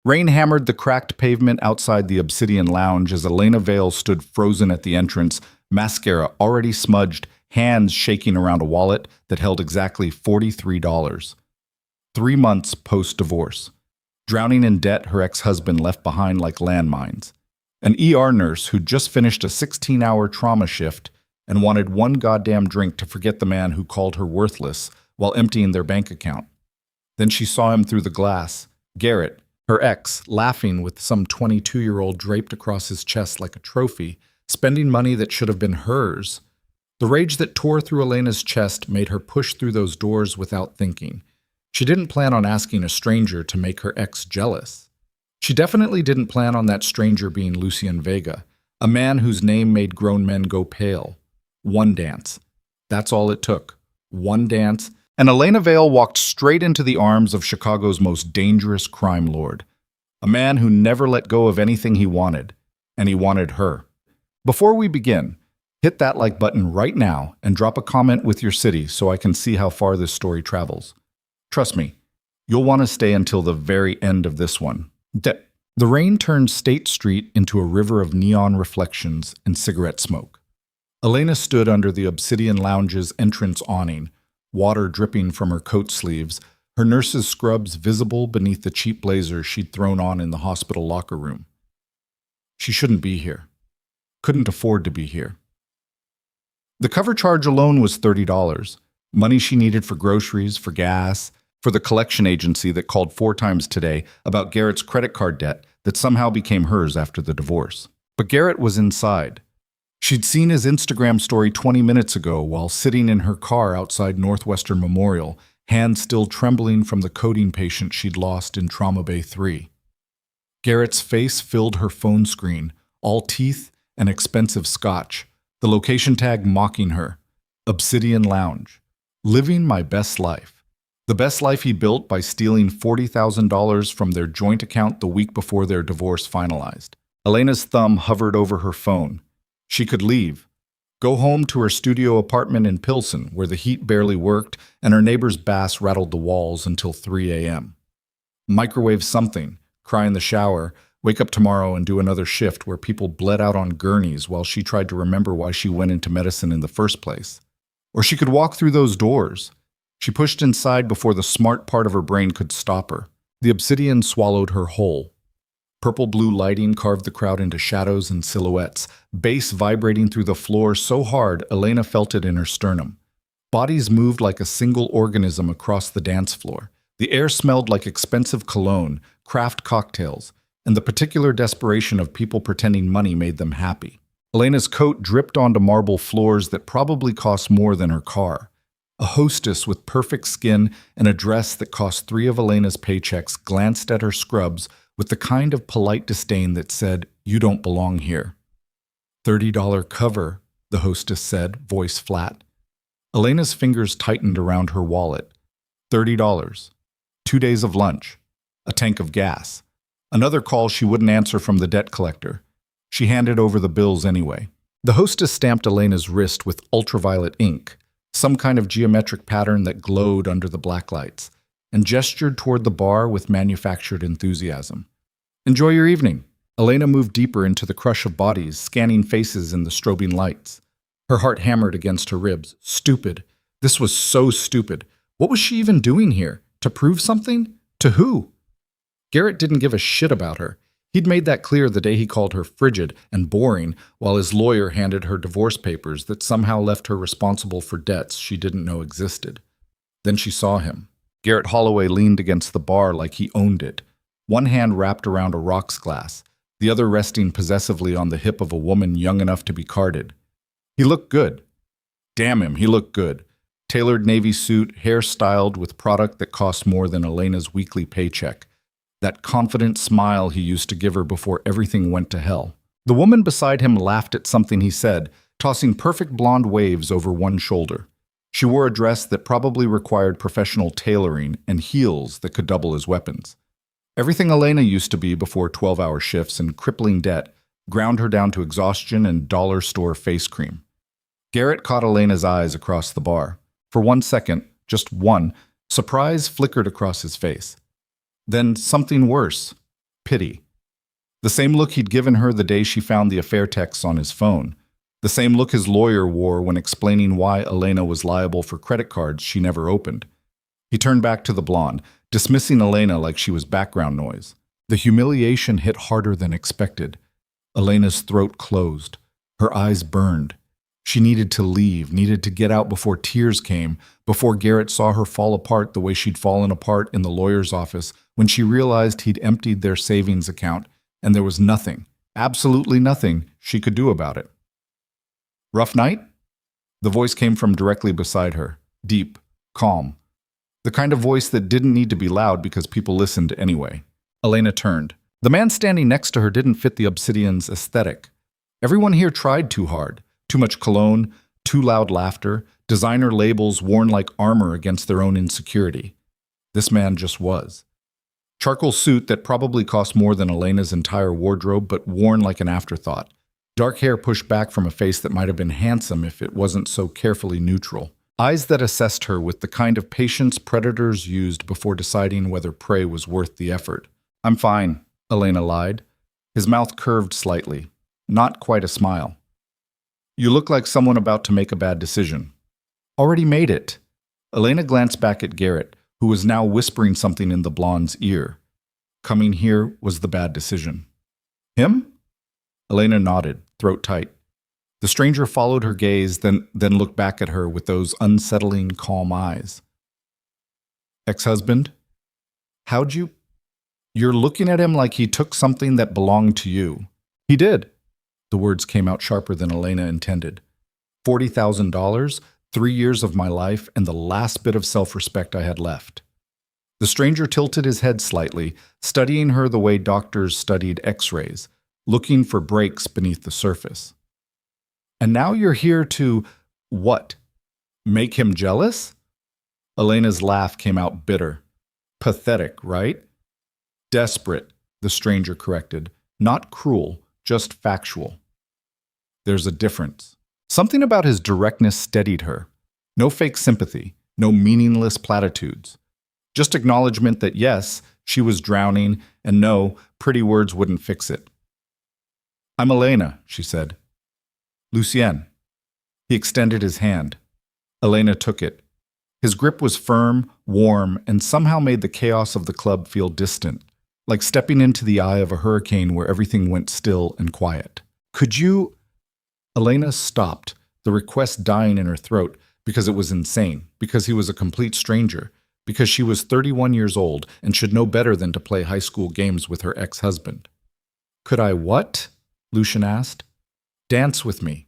Rain hammered the cracked pavement outside the Obsidian Lounge as Elena Vale stood frozen at the entrance, mascara already smudged, hands shaking around a wallet that held exactly $43. 3 months post-divorce. Drowning in debt her ex-husband left behind like landmines. An ER nurse who'd just finished a 16-hour trauma shift and wanted one goddamn drink to forget the man who called her worthless while emptying their bank account. Then she saw him through the glass, Garrett, her ex, laughing with some 22-year-old draped across his chest like a trophy, spending money that should have been hers. The rage that tore through Elena's chest made her push through those doors without thinking. She didn't plan on asking a stranger to make her ex jealous. She definitely didn't plan on that stranger being Lucien Vega, a man whose name made grown men go pale. One dance. That's all it took. One dance, and Elena Vale walked straight into the arms of Chicago's most dangerous crime lord. A man who never let go of anything he wanted, and he wanted her. Before we begin, hit that like button right now and drop a comment with your city so I can see how far this story travels. Trust me, you'll want to stay until the very end of this one. The rain turned State Street into a river of neon reflections and cigarette smoke. Elena stood under the Obsidian Lounge's entrance awning, water dripping from her coat sleeves, her nurse's scrubs visible beneath the cheap blazer she'd thrown on in the hospital locker room. She shouldn't be here. Couldn't afford to be here. The cover charge alone was $30, money she needed for groceries, for gas, for the collection agency that called 4 times today about Garrett's credit card debt that somehow became hers after the divorce. But Garrett was inside. She'd seen his Instagram story 20 minutes ago while sitting in her car outside Northwestern Memorial, hands still trembling from the coding patient she'd lost in Trauma Bay 3. Garrett's face filled her phone screen, all teeth and expensive scotch, the location tag mocking her. Obsidian Lounge. Living my best life. The best life he built by stealing $40,000 from their joint account the week before their divorce finalized. Elena's thumb hovered over her phone. She could leave. Go home to her studio apartment in Pilsen, where the heat barely worked and her neighbor's bass rattled the walls until 3 a.m. Microwave something, cry in the shower, wake up tomorrow and do another shift where people bled out on gurneys while she tried to remember why she went into medicine in the first place. Or she could walk through those doors. She pushed inside before the smart part of her brain could stop her. The obsidian swallowed her whole. Purple-blue lighting carved the crowd into shadows and silhouettes, bass vibrating through the floor so hard Elena felt it in her sternum. Bodies moved like a single organism across the dance floor. The air smelled like expensive cologne, craft cocktails, and the particular desperation of people pretending money made them happy. Elena's coat dripped onto marble floors that probably cost more than her car. A hostess with perfect skin and a dress that cost 3 of Elena's paychecks glanced at her scrubs with the kind of polite disdain that said, "You don't belong here." $30 cover, the hostess said, voice flat. Elena's fingers tightened around her wallet. $30. 2 days of lunch. A tank of gas. Another call she wouldn't answer from the debt collector. She handed over the bills anyway. The hostess stamped Elena's wrist with ultraviolet ink, some kind of geometric pattern that glowed under the black lights, and gestured toward the bar with manufactured enthusiasm. "Enjoy your evening." Elena moved deeper into the crush of bodies, scanning faces in the strobing lights. Her heart hammered against her ribs. Stupid. This was so stupid. What was she even doing here? To prove something? To who? Garrett didn't give a shit about her. He'd made that clear the day he called her frigid and boring, while his lawyer handed her divorce papers that somehow left her responsible for debts she didn't know existed. Then she saw him. Garrett Holloway leaned against the bar like he owned it, one hand wrapped around a rocks glass, the other resting possessively on the hip of a woman young enough to be carded. He looked good. Damn him, he looked good. Tailored navy suit, hair styled with product that cost more than Elena's weekly paycheck. That confident smile he used to give her before everything went to hell. The woman beside him laughed at something he said, tossing perfect blonde waves over one shoulder. She wore a dress that probably required professional tailoring and heels that could double as weapons. Everything Elena used to be before 12-hour shifts and crippling debt ground her down to exhaustion and dollar store face cream. Garrett caught Elena's eyes across the bar. For 1 second, just one, surprise flickered across his face. Then something worse. pity. The same look he'd given her the day she found the affair texts on his phone. The same look his lawyer wore when explaining why Elena was liable for credit cards she never opened. He turned back to the blonde, dismissing Elena like she was background noise. The humiliation hit harder than expected. Elena's throat closed. Her eyes burned. She needed to leave, needed to get out before tears came, before Garrett saw her fall apart the way she'd fallen apart in the lawyer's office when she realized he'd emptied their savings account and there was nothing, absolutely nothing, she could do about it. Rough night? The voice came from directly beside her, deep, calm. The kind of voice that didn't need to be loud because people listened anyway. Elena turned. The man standing next to her didn't fit the Obsidian's aesthetic. Everyone here tried too hard. Too much cologne, too loud laughter, designer labels worn like armor against their own insecurity. This man just was. Charcoal suit that probably cost more than Elena's entire wardrobe, but worn like an afterthought. Dark hair pushed back from a face that might have been handsome if it wasn't so carefully neutral. Eyes that assessed her with the kind of patience predators used before deciding whether prey was worth the effort. "I'm fine," Elena lied. His mouth curved slightly. Not quite a smile. "You look like someone about to make a bad decision." "Already made it." Elena glanced back at Garrett, who was now whispering something in the blonde's ear. Coming here was the bad decision. "Him?" Elena nodded, throat tight. The stranger followed her gaze, then looked back at her with those unsettling, calm eyes. "Ex-husband? How'd you... You're looking at him like he took something that belonged to you." "He did." The words came out sharper than Elena intended. $40,000, 3 years of my life, and the last bit of self-respect I had left. The stranger tilted his head slightly, studying her the way doctors studied X-rays, looking for breaks beneath the surface. "And now you're here to... what? Make him jealous?" Elena's laugh came out bitter. "Pathetic, right?" "Desperate," the stranger corrected. "Not cruel, just factual." There's a difference. Something about his directness steadied her. No fake sympathy, no meaningless platitudes. Just acknowledgement that yes, she was drowning, and no, pretty words wouldn't fix it. "I'm Elena," she said. "Lucien." He extended his hand. Elena took it. His grip was firm, warm, and somehow made the chaos of the club feel distant, like stepping into the eye of a hurricane where everything went still and quiet. "Could you..." Elena stopped, the request dying in her throat, because it was insane, because he was a complete stranger, because she was 31 years old and should know better than to play high school games with her ex-husband. "Could I what?" Lucien asked. "Dance with me."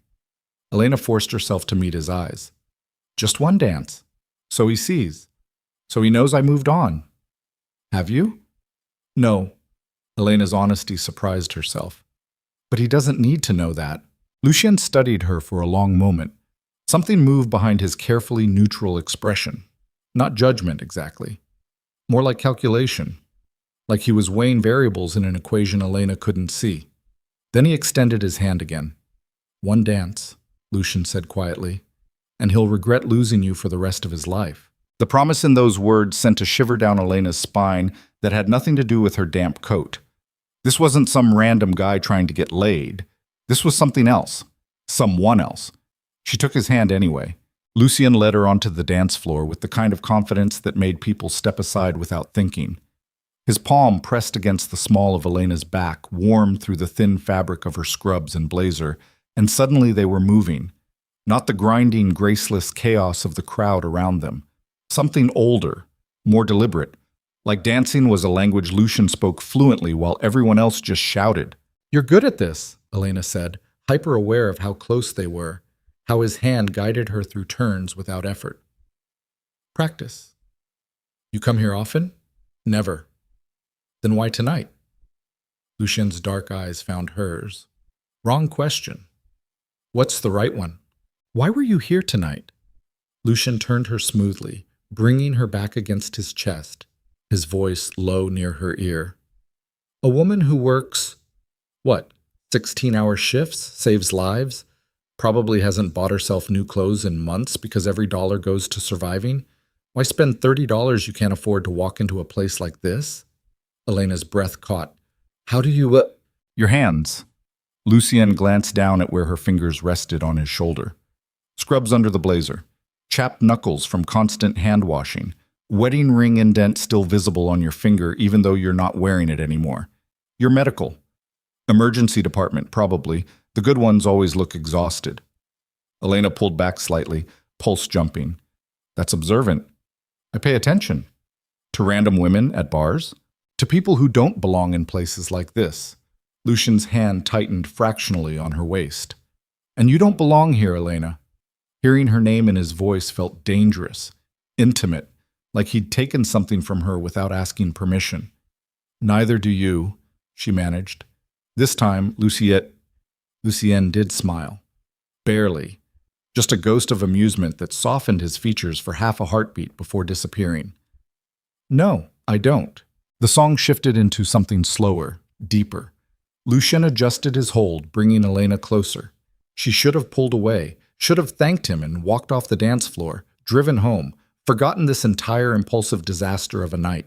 Elena forced herself to meet his eyes. "Just one dance. So he sees. So he knows I moved on." "Have you?" "No." Elena's honesty surprised herself. "But he doesn't need to know that." Lucien studied her for a long moment. Something moved behind his carefully neutral expression. Not judgment, exactly. More like calculation. Like he was weighing variables in an equation Elena couldn't see. Then he extended his hand again. "One dance," Lucien said quietly, "and he'll regret losing you for the rest of his life." The promise in those words sent a shiver down Elena's spine that had nothing to do with her damp coat. This wasn't some random guy trying to get laid. This was something else. Someone else. She took his hand anyway. Lucien led her onto the dance floor with the kind of confidence that made people step aside without thinking. His palm pressed against the small of Elena's back, warm through the thin fabric of her scrubs and blazer, and suddenly they were moving. Not the grinding, graceless chaos of the crowd around them. Something older, more deliberate. Like dancing was a language Lucien spoke fluently while everyone else just shouted. "You're good at this," Elena said, hyper-aware of how close they were, how his hand guided her through turns without effort. "Practice." "You come here often?" "Never." "Then why tonight?" Lucien's dark eyes found hers. "Wrong question." "What's the right one?" "Why were you here tonight?" Lucien turned her smoothly, bringing her back against his chest, his voice low near her ear. "A woman who works, 16-hour shifts, saves lives, probably hasn't bought herself new clothes in months because every dollar goes to surviving. Why spend $30 you can't afford to walk into a place like this?" Elena's breath caught. How do you, Your hands. Lucien glanced down at where her fingers rested on his shoulder. Scrubs under the blazer. Chapped knuckles from constant hand washing. Wedding ring indent still visible on your finger even though you're not wearing it anymore. You're medical. Emergency department, probably. The good ones always look exhausted. Elena pulled back slightly, pulse jumping. That's observant. I pay attention. To random women at bars? To people who don't belong in places like this. Lucian's hand tightened fractionally on her waist. And you don't belong here, Elena. Hearing her name in his voice felt dangerous, intimate, like he'd taken something from her without asking permission. Neither do you, she managed. This time, Lucien did smile. Barely. Just a ghost of amusement that softened his features for half a heartbeat before disappearing. No, I don't. The song shifted into something slower, deeper. Lucien adjusted his hold, bringing Elena closer. She should have pulled away, should have thanked him and walked off the dance floor, driven home, forgotten this entire impulsive disaster of a night.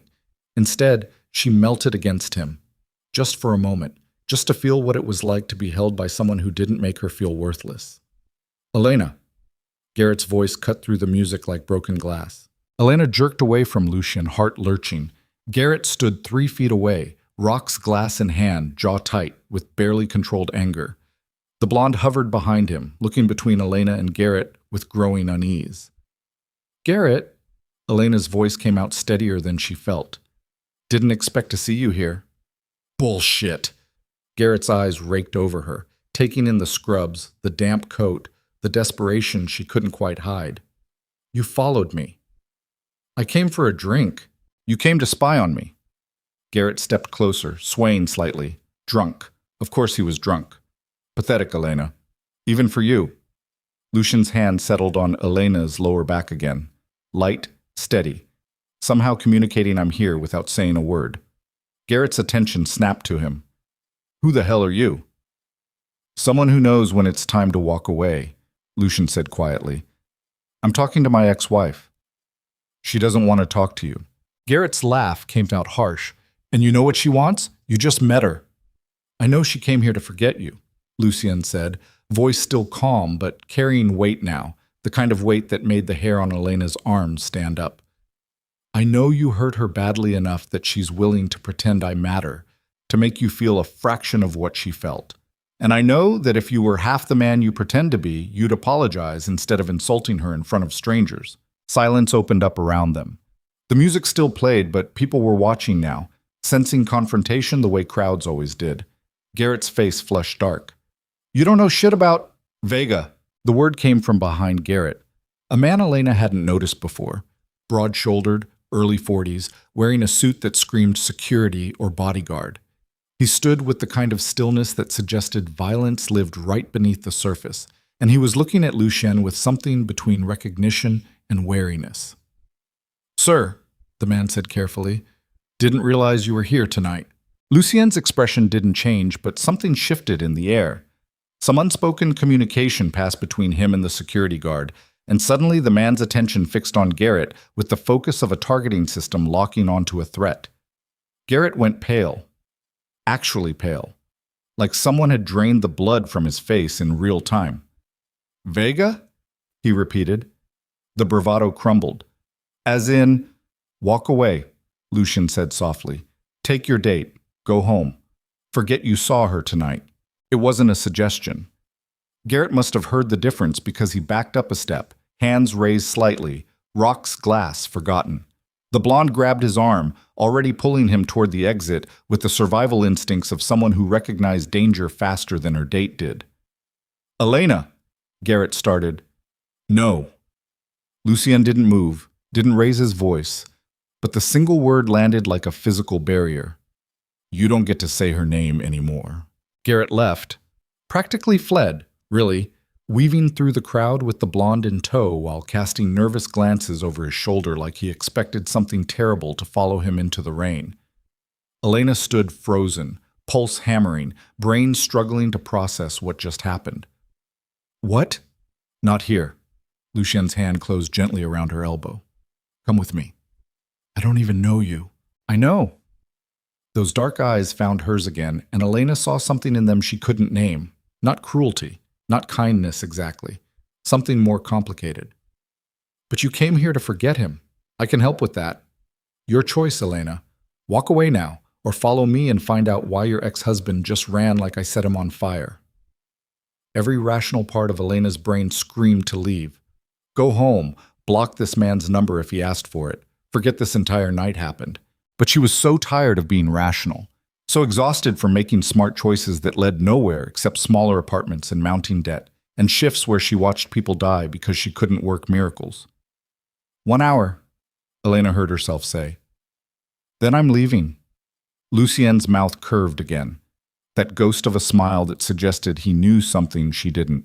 Instead, she melted against him. Just for a moment, just to feel what it was like to be held by someone who didn't make her feel worthless. Elena. Garrett's voice cut through the music like broken glass. Elena jerked away from Lucien, heart lurching. Garrett stood 3 feet away, rocks glass in hand, jaw tight, with barely controlled anger. The blonde hovered behind him, looking between Elena and Garrett with growing unease. Garrett? Elena's voice came out steadier than she felt. Didn't expect to see you here. Bullshit. Garrett's eyes raked over her, taking in the scrubs, the damp coat, the desperation she couldn't quite hide. You followed me. I came for a drink. You came to spy on me. Garrett stepped closer, swaying slightly. Drunk. Of course he was drunk. Pathetic, Elena. Even for you. Lucian's hand settled on Elena's lower back again. Light, steady. Somehow communicating I'm here without saying a word. Garrett's attention snapped to him. Who the hell are you? Someone who knows when it's time to walk away, Lucian said quietly. I'm talking to my ex-wife. She doesn't want to talk to you. Garrett's laugh came out harsh. And you know what she wants? You just met her. I know she came here to forget you, Lucien said, voice still calm but carrying weight now, the kind of weight that made the hair on Elena's arms stand up. I know you hurt her badly enough that she's willing to pretend I matter, to make you feel a fraction of what she felt. And I know that if you were half the man you pretend to be, you'd apologize instead of insulting her in front of strangers. Silence opened up around them. The music still played, but people were watching now, sensing confrontation the way crowds always did. Garrett's face flushed dark. You don't know shit about Vega. The word came from behind Garrett. A man Elena hadn't noticed before. Broad-shouldered, early 40s, wearing a suit that screamed security or bodyguard. He stood with the kind of stillness that suggested violence lived right beneath the surface, and he was looking at Lucien with something between recognition and wariness. Sir, the man said carefully, didn't realize you were here tonight. Lucien's expression didn't change, but something shifted in the air. Some unspoken communication passed between him and the security guard, and suddenly the man's attention fixed on Garrett with the focus of a targeting system locking onto a threat. Garrett went pale. Actually pale. Like someone had drained the blood from his face in real time. Vega? He repeated. The bravado crumbled. As in, walk away, Lucien said softly. Take your date. Go home. Forget you saw her tonight. It wasn't a suggestion. Garrett must have heard the difference because he backed up a step, hands raised slightly, rocks glass forgotten. The blonde grabbed his arm, already pulling him toward the exit with the survival instincts of someone who recognized danger faster than her date did. Elena, Garrett started. No. Lucien didn't move, didn't raise his voice, but the single word landed like a physical barrier. You don't get to say her name anymore. Garrett left, practically fled, really, weaving through the crowd with the blonde in tow while casting nervous glances over his shoulder like he expected something terrible to follow him into the rain. Elena stood frozen, pulse hammering, brain struggling to process what just happened. What? Not here. Lucien's hand closed gently around her elbow. Come with me. I don't even know you. I know. Those dark eyes found hers again, and Elena saw something in them she couldn't name. Not cruelty, not kindness exactly. Something more complicated. But you came here to forget him. I can help with that. Your choice, Elena. Walk away now, or follow me and find out why your ex-husband just ran like I set him on fire. Every rational part of Elena's brain screamed to leave. Go home, block this man's number if he asked for it. Forget this entire night happened. But she was so tired of being rational, so exhausted from making smart choices that led nowhere except smaller apartments and mounting debt, and shifts where she watched people die because she couldn't work miracles. 1 hour, Elena heard herself say. Then I'm leaving. Lucien's mouth curved again, that ghost of a smile that suggested he knew something she didn't.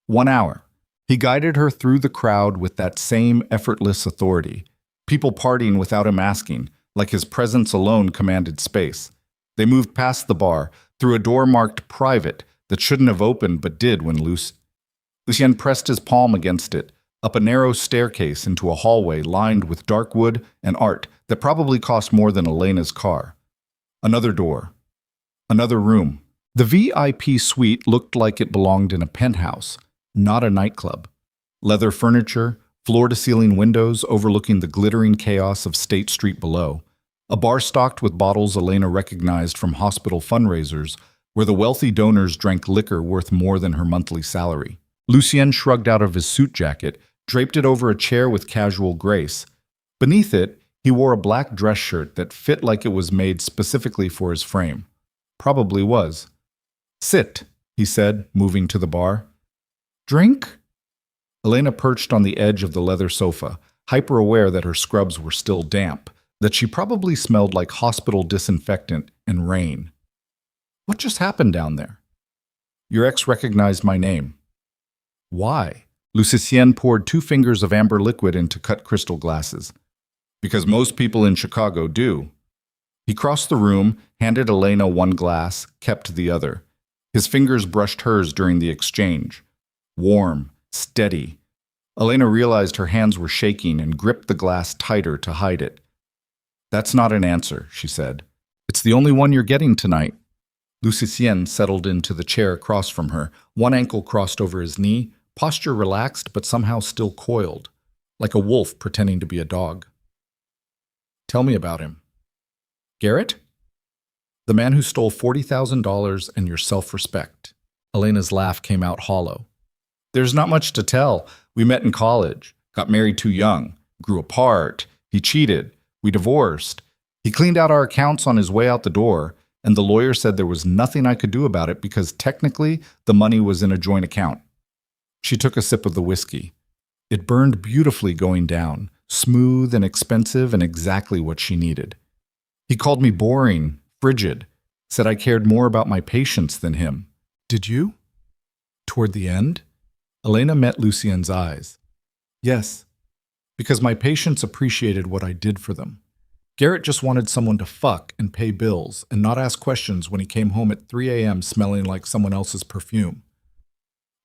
1 hour. He guided her through the crowd with that same effortless authority, people partying without him asking, like his presence alone commanded space. They moved past the bar, through a door marked private that shouldn't have opened but did when Lucien pressed his palm against it, up a narrow staircase into a hallway lined with dark wood and art that probably cost more than Elena's car. Another door. Another room. The VIP suite looked like it belonged in a penthouse, not a nightclub. Leather furniture, floor-to-ceiling windows overlooking the glittering chaos of State Street below. A bar stocked with bottles Elena recognized from hospital fundraisers, where the wealthy donors drank liquor worth more than her monthly salary. Lucien shrugged out of his suit jacket, draped it over a chair with casual grace. Beneath it, he wore a black dress shirt that fit like it was made specifically for his frame. Probably was. Sit, he said, moving to the bar. Drink? Elena perched on the edge of the leather sofa, hyper-aware that her scrubs were still damp, that she probably smelled like hospital disinfectant and rain. What just happened down there? Your ex recognized my name. Why? Lucien poured 2 fingers of amber liquid into cut crystal glasses. Because most people in Chicago do. He crossed the room, handed Elena one glass, kept the other. His fingers brushed hers during the exchange. Warm, steady. Elena realized her hands were shaking and gripped the glass tighter to hide it. That's not an answer, she said. It's the only one you're getting tonight. Lucien settled into the chair across from her, one ankle crossed over his knee, posture relaxed but somehow still coiled, like a wolf pretending to be a dog. Tell me about him. Garrett? The man who stole $40,000 and your self-respect. Elena's laugh came out hollow. There's not much to tell. We met in college, got married too young, grew apart, he cheated, we divorced. He cleaned out our accounts on his way out the door, and the lawyer said there was nothing I could do about it because technically the money was in a joint account. She took a sip of the whiskey. It burned beautifully going down, smooth and expensive and exactly what she needed. He called me boring, frigid, said I cared more about my patients than him. Did you? Toward the end? Elena met Lucien's eyes. Yes, because my patients appreciated what I did for them. Garrett just wanted someone to fuck and pay bills and not ask questions when he came home at 3 a.m. smelling like someone else's perfume.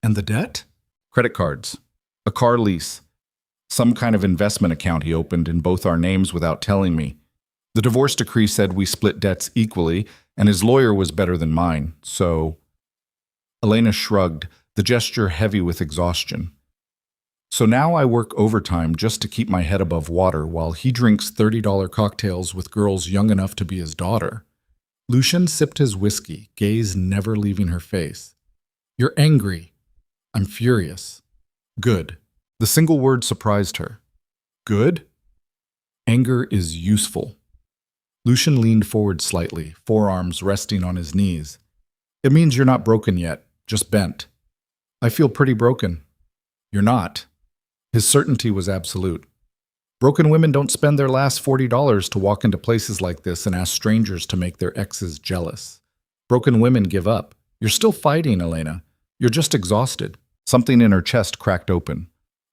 And the debt? Credit cards, a car lease, some kind of investment account he opened in both our names without telling me. The divorce decree said we split debts equally, and his lawyer was better than mine, so... Elena shrugged, the gesture heavy with exhaustion. So now I work overtime just to keep my head above water while he drinks $30 cocktails with girls young enough to be his daughter. Lucien sipped his whiskey, gaze never leaving her face. You're angry. I'm furious. Good. The single word surprised her. Good? Anger is useful. Lucien leaned forward slightly, forearms resting on his knees. It means you're not broken yet, just bent. I feel pretty broken. You're not. His certainty was absolute. Broken women don't spend their last $40 to walk into places like this and ask strangers to make their exes jealous. Broken women give up. You're still fighting, Elena. You're just exhausted. Something in her chest cracked open.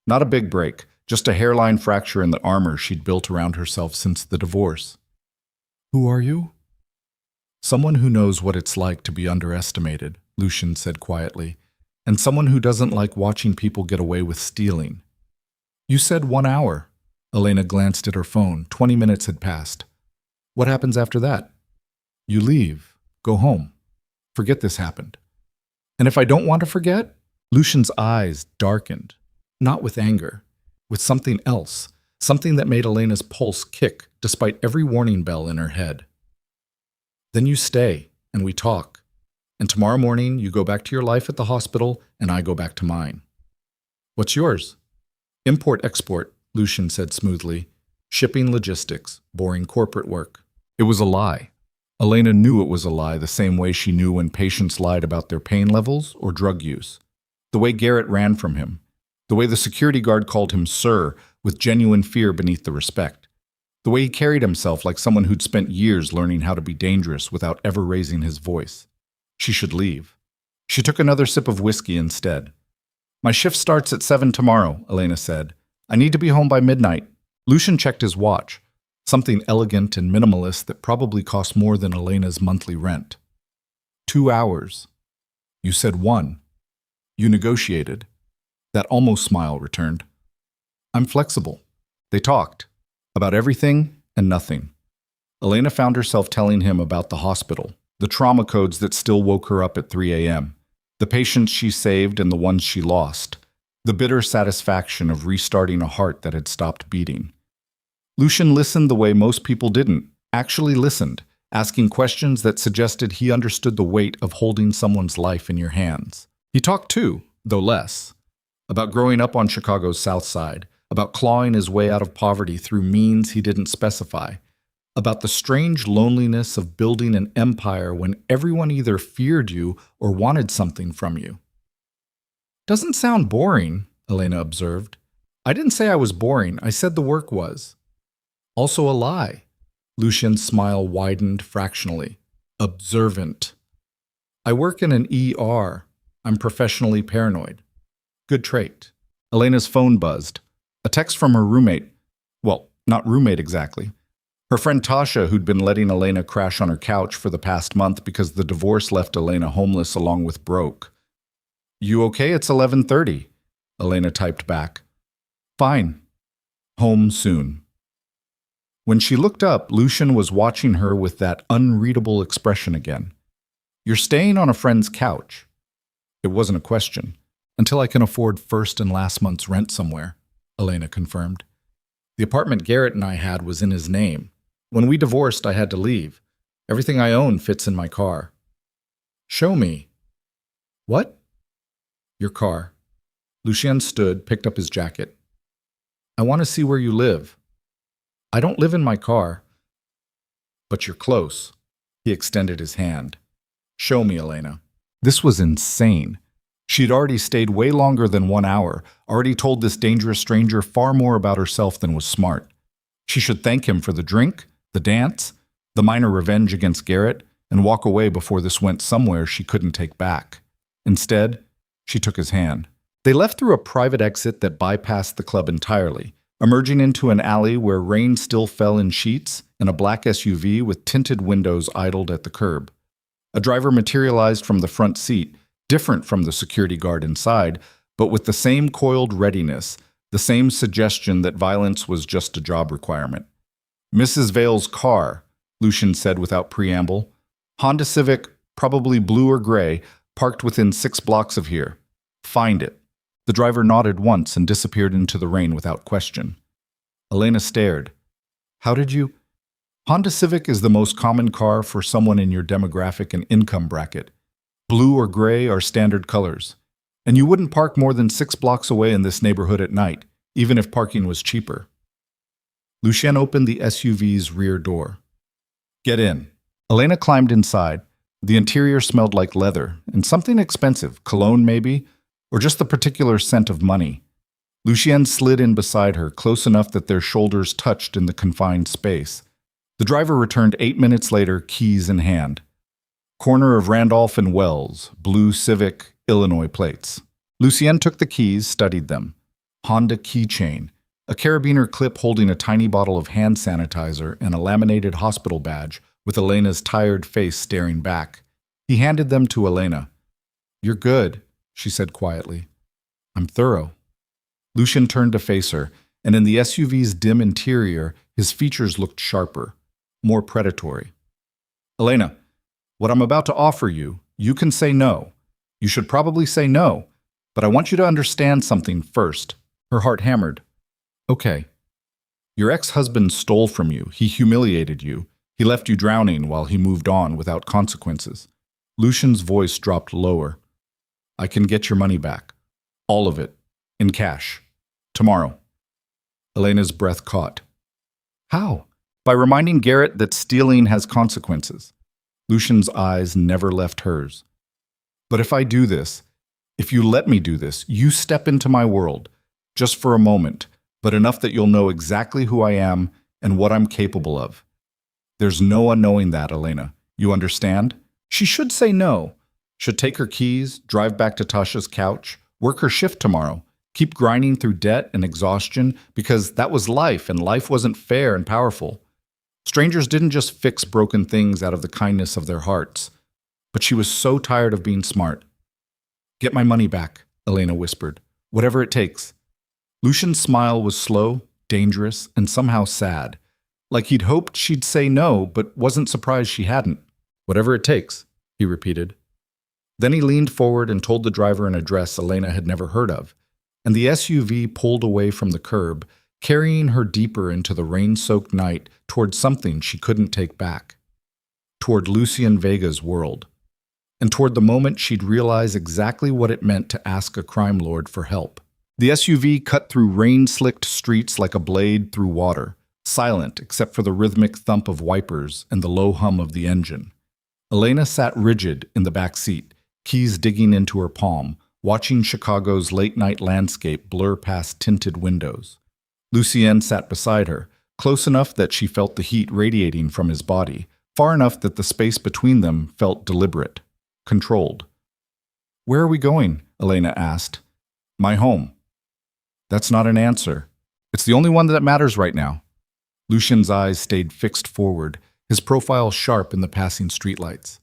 Not a big break, just a hairline fracture in the armor she'd built around herself since the divorce. Who are you? Someone who knows what it's like to be underestimated, Lucien said quietly, and someone who doesn't like watching people get away with stealing. You said 1 hour. Elena glanced at her phone. 20 minutes had passed. What happens after that? You leave. Go home. Forget this happened. And if I don't want to forget? Lucian's eyes darkened, not with anger, with something else, something that made Elena's pulse kick despite every warning bell in her head. Then you stay, and we talk. And tomorrow morning, you go back to your life at the hospital, and I go back to mine. What's yours? Import-export, Lucian said smoothly. Shipping logistics, boring corporate work. It was a lie. Elena knew it was a lie the same way she knew when patients lied about their pain levels or drug use. The way Garrett ran from him. The way the security guard called him sir with genuine fear beneath the respect. The way he carried himself like someone who'd spent years learning how to be dangerous without ever raising his voice. She should leave. She took another sip of whiskey instead. My shift starts at 7 tomorrow, Elena said. I need to be home by midnight. Lucian checked his watch. Something elegant and minimalist that probably cost more than Elena's monthly rent. 2 hours. You said 1. You negotiated. That almost smile returned. I'm flexible. They talked. About everything and nothing. Elena found herself telling him about the hospital, the trauma codes that still woke her up at 3 a.m., the patients she saved and the ones she lost, the bitter satisfaction of restarting a heart that had stopped beating. Lucian listened the way most people didn't, actually listened, asking questions that suggested he understood the weight of holding someone's life in your hands. He talked too, though less, about growing up on Chicago's South Side, about clawing his way out of poverty through means he didn't specify, about the strange loneliness of building an empire when everyone either feared you or wanted something from you. Doesn't sound boring, Elena observed. I didn't say I was boring, I said the work was. Also a lie. Lucian's smile widened fractionally. Observant. I work in an ER. I'm professionally paranoid. Good trait. Elena's phone buzzed. A text from her roommate. Well, not roommate exactly. Her friend Tasha, who'd been letting Elena crash on her couch for the past month because the divorce left Elena homeless along with broke. You okay? It's 11:30. Elena typed back. Fine. Home soon. When she looked up, Lucian was watching her with that unreadable expression again. You're staying on a friend's couch. It wasn't a question. Until I can afford first and last month's rent somewhere, Elena confirmed. The apartment Garrett and I had was in his name. When we divorced, I had to leave. Everything I own fits in my car. Show me. What? Your car. Lucien stood, picked up his jacket. I want to see where you live. I don't live in my car. But you're close. He extended his hand. Show me, Elena. This was insane. She'd already stayed way longer than 1 hour, already told this dangerous stranger far more about herself than was smart. She should thank him for the drink, the dance, the minor revenge against Garrett, and walk away before this went somewhere she couldn't take back. Instead, she took his hand. They left through a private exit that bypassed the club entirely, emerging into an alley where rain still fell in sheets and a black SUV with tinted windows idled at the curb. A driver materialized from the front seat, different from the security guard inside, but with the same coiled readiness, the same suggestion that violence was just a job requirement. Mrs. Vale's car, Lucian said without preamble. Honda Civic, probably blue or gray, parked within 6 blocks of here. Find it. The driver nodded once and disappeared into the rain without question. Elena stared. How did you? Honda Civic is the most common car for someone in your demographic and income bracket. Blue or gray are standard colors. And you wouldn't park more than 6 blocks away in this neighborhood at night, even if parking was cheaper. Lucien opened the SUV's rear door. Get in. Elena climbed inside. The interior smelled like leather, and something expensive, cologne maybe, or just the particular scent of money. Lucien slid in beside her, close enough that their shoulders touched in the confined space. The driver returned 8 minutes later, keys in hand. Corner of Randolph and Wells, blue Civic, Illinois plates. Lucien took the keys, studied them. Honda keychain, a carabiner clip holding a tiny bottle of hand sanitizer and a laminated hospital badge with Elena's tired face staring back. He handed them to Elena. You're good, she said quietly. I'm thorough. Lucien turned to face her, and in the SUV's dim interior, his features looked sharper, more predatory. Elena, what I'm about to offer you, you can say no. You should probably say no, but I want you to understand something first. Her heart hammered. Okay. Your ex-husband stole from you. He humiliated you. He left you drowning while he moved on without consequences. Lucian's voice dropped lower. I can get your money back. All of it. In cash. Tomorrow. Elena's breath caught. How? By reminding Garrett that stealing has consequences. Lucian's eyes never left hers. But if I do this, if you let me do this, you step into my world, just for a moment, but enough that you'll know exactly who I am and what I'm capable of. There's no one knowing that, Elena. You understand? She should say no. Should take her keys, drive back to Tasha's couch, work her shift tomorrow, keep grinding through debt and exhaustion because that was life and life wasn't fair and powerful. Strangers didn't just fix broken things out of the kindness of their hearts. But she was so tired of being smart. Get my money back, Elena whispered. Whatever it takes. Lucian's smile was slow, dangerous, and somehow sad. Like he'd hoped she'd say no, but wasn't surprised she hadn't. Whatever it takes, he repeated. Then he leaned forward and told the driver an address Elena had never heard of, and the SUV pulled away from the curb, carrying her deeper into the rain-soaked night toward something she couldn't take back. Toward Lucian Vega's world. And toward the moment she'd realize exactly what it meant to ask a crime lord for help. The SUV cut through rain-slicked streets like a blade through water, silent except for the rhythmic thump of wipers and the low hum of the engine. Elena sat rigid in the back seat, keys digging into her palm, watching Chicago's late-night landscape blur past tinted windows. Lucien sat beside her, close enough that she felt the heat radiating from his body, far enough that the space between them felt deliberate, controlled. Where are we going? Elena asked. My home. That's not an answer. It's the only one that matters right now. Lucian's eyes stayed fixed forward, his profile sharp in the passing streetlights.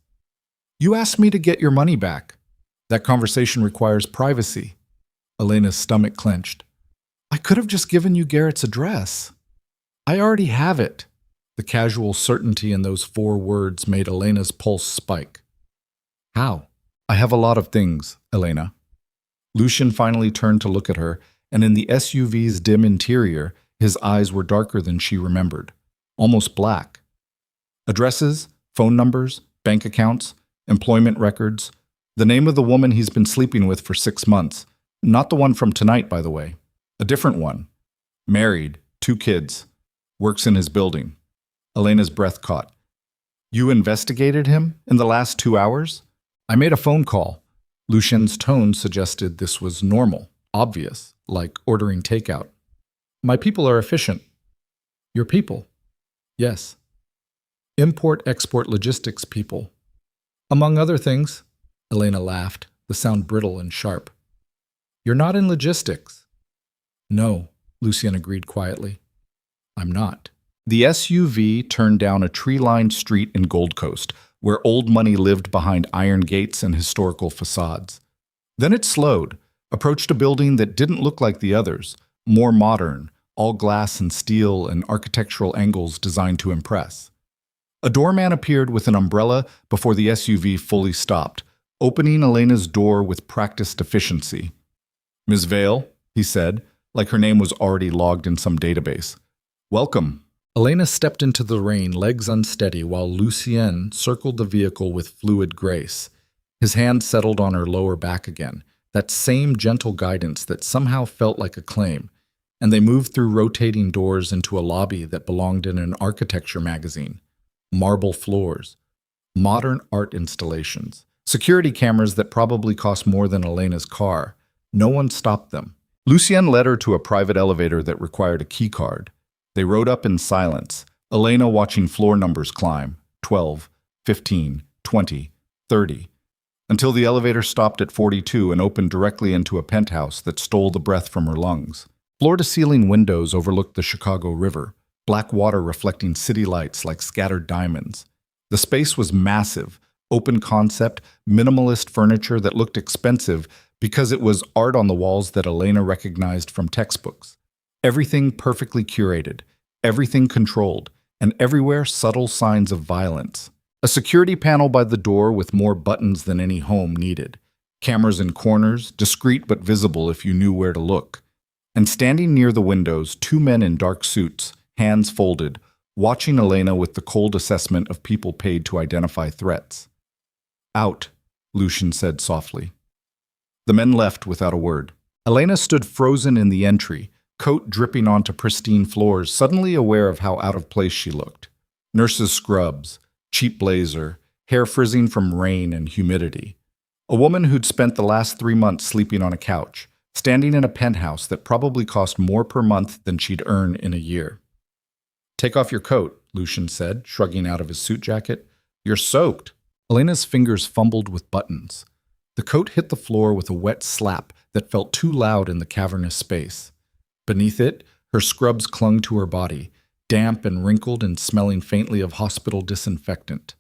You asked me to get your money back. That conversation requires privacy. Elena's stomach clenched. I could have just given you Garrett's address. I already have it. The casual certainty in those 4 words made Elena's pulse spike. How? I have a lot of things, Elena. Lucian finally turned to look at her, and in the SUV's dim interior, his eyes were darker than she remembered, almost black. Addresses, phone numbers, bank accounts, employment records, the name of the woman he's been sleeping with for 6 months, not the one from tonight, by the way, a different one. Married, 2 kids, works in his building. Elena's breath caught. You investigated him in the last 2 hours? I made a phone call. Lucian's tone suggested this was normal, obvious, like ordering takeout. My people are efficient. Your people? Yes. Import-export logistics people. Among other things, Elena laughed, the sound brittle and sharp. You're not in logistics. No, Lucian agreed quietly. I'm not. The SUV turned down a tree-lined street in Gold Coast, where old money lived behind iron gates and historical facades. Then it slowed, approached a building that didn't look like the others, more modern, all glass and steel and architectural angles designed to impress. A doorman appeared with an umbrella before the SUV fully stopped, opening Elena's door with practiced efficiency. Ms. Vale, he said, like her name was already logged in some database. Welcome. Elena stepped into the rain, legs unsteady, while Lucien circled the vehicle with fluid grace. His hand settled on her lower back again, that same gentle guidance that somehow felt like a claim, and they moved through rotating doors into a lobby that belonged in an architecture magazine. Marble floors, modern art installations, security cameras that probably cost more than Elena's car. No one stopped them. Lucien led her to a private elevator that required a key card. They rode up in silence, Elena watching floor numbers climb, 12, 15, 20, 30, until the elevator stopped at 42 and opened directly into a penthouse that stole the breath from her lungs. Floor-to-ceiling windows overlooked the Chicago River, black water reflecting city lights like scattered diamonds. The space was massive, open concept, minimalist furniture that looked expensive because it was art on the walls that Elena recognized from textbooks. Everything perfectly curated, everything controlled, and everywhere subtle signs of violence. A security panel by the door with more buttons than any home needed. Cameras in corners, discreet but visible if you knew where to look. And standing near the windows, two men in dark suits, hands folded, watching Elena with the cold assessment of people paid to identify threats. Out, Lucian said softly. The men left without a word. Elena stood frozen in the entry, coat dripping onto pristine floors, suddenly aware of how out of place she looked. Nurse's scrubs, cheap blazer, hair frizzing from rain and humidity. A woman who'd spent the last 3 months sleeping on a couch, standing in a penthouse that probably cost more per month than she'd earn in a year. Take off your coat, Lucian said, shrugging out of his suit jacket. You're soaked. Elena's fingers fumbled with buttons. The coat hit the floor with a wet slap that felt too loud in the cavernous space. Beneath it, her scrubs clung to her body, damp and wrinkled and smelling faintly of hospital disinfectant.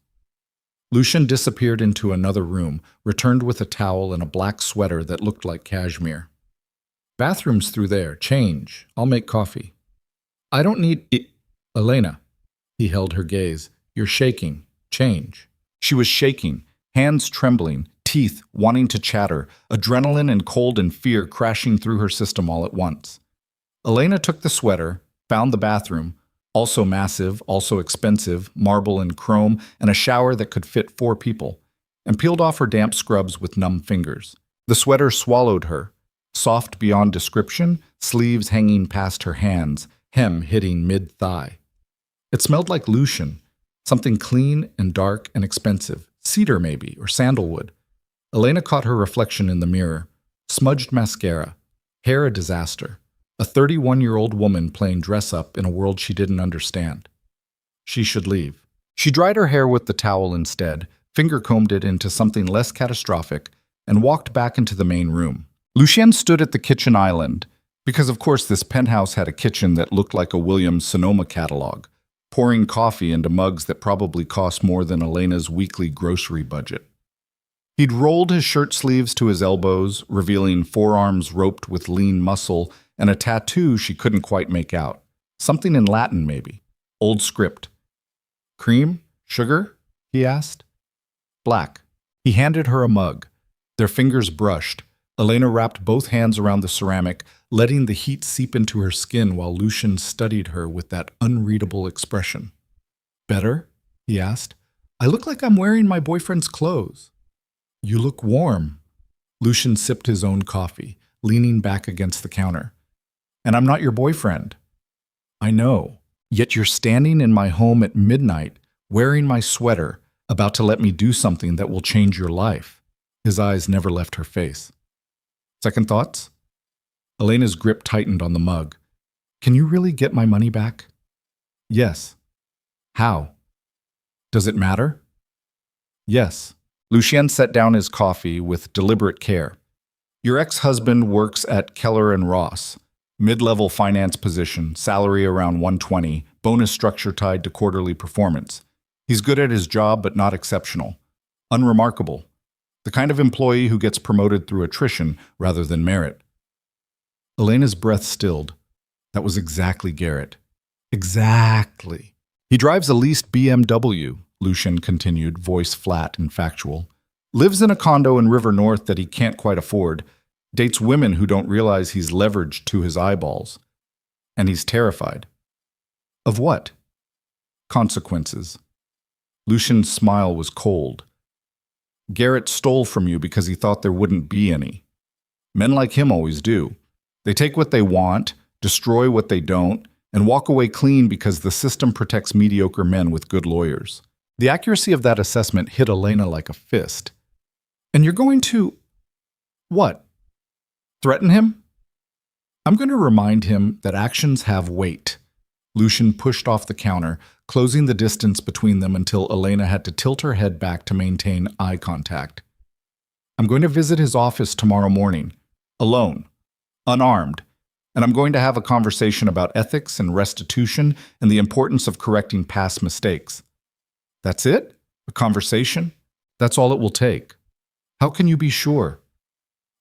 Lucian disappeared into another room, returned with a towel and a black sweater that looked like cashmere. Bathroom's through there. Change. I'll make coffee. I don't need it. Elena. He held her gaze. You're shaking. Change. She was shaking, hands trembling, teeth wanting to chatter, adrenaline and cold and fear crashing through her system all at once. Elena took the sweater, found the bathroom, also massive, also expensive, marble and chrome, and a shower that could fit 4 people, and peeled off her damp scrubs with numb fingers. The sweater swallowed her, soft beyond description, sleeves hanging past her hands, hem hitting mid-thigh. It smelled like Lucian, something clean and dark and expensive, cedar maybe, or sandalwood. Elena caught her reflection in the mirror, smudged mascara, hair a disaster, a 31-year-old woman playing dress-up in a world she didn't understand. She should leave. She dried her hair with the towel instead, finger-combed it into something less catastrophic, and walked back into the main room. Lucien stood at the kitchen island, because of course this penthouse had a kitchen that looked like a Williams-Sonoma catalog, pouring coffee into mugs that probably cost more than Elena's weekly grocery budget. He'd rolled his shirt sleeves to his elbows, revealing forearms roped with lean muscle and a tattoo she couldn't quite make out. Something in Latin, maybe. Old script. Cream? Sugar? He asked. Black. He handed her a mug. Their fingers brushed. Elena wrapped both hands around the ceramic, letting the heat seep into her skin while Lucian studied her with that unreadable expression. Better? He asked. I look like I'm wearing my boyfriend's clothes. You look warm. Lucian sipped his own coffee, leaning back against the counter. And I'm not your boyfriend. I know. Yet you're standing in my home at midnight, wearing my sweater, about to let me do something that will change your life. His eyes never left her face. Second thoughts? Elena's grip tightened on the mug. Can you really get my money back? Yes. How? Does it matter? Yes. Lucien set down his coffee with deliberate care. Your ex-husband works at Keller and Ross. Mid-level finance position, salary around 120, bonus structure tied to quarterly performance. He's good at his job but not exceptional. Unremarkable. The kind of employee who gets promoted through attrition rather than merit. Elena's breath stilled. That was exactly Garrett. Exactly. He drives a leased BMW, Lucian continued, voice flat and factual. Lives in a condo in River North that he can't quite afford. Dates women who don't realize he's leveraged to his eyeballs. And he's terrified. Of what? Consequences. Lucian's smile was cold. Garrett stole from you because he thought there wouldn't be any. Men like him always do. They take what they want, destroy what they don't, and walk away clean because the system protects mediocre men with good lawyers. The accuracy of that assessment hit Elena like a fist. And you're going to… what? Threaten him? I'm going to remind him that actions have weight. Lucian pushed off the counter, closing the distance between them until Elena had to tilt her head back to maintain eye contact. I'm going to visit his office tomorrow morning, alone, unarmed, and I'm going to have a conversation about ethics and restitution and the importance of correcting past mistakes. That's it? A conversation? That's all it will take. How can you be sure?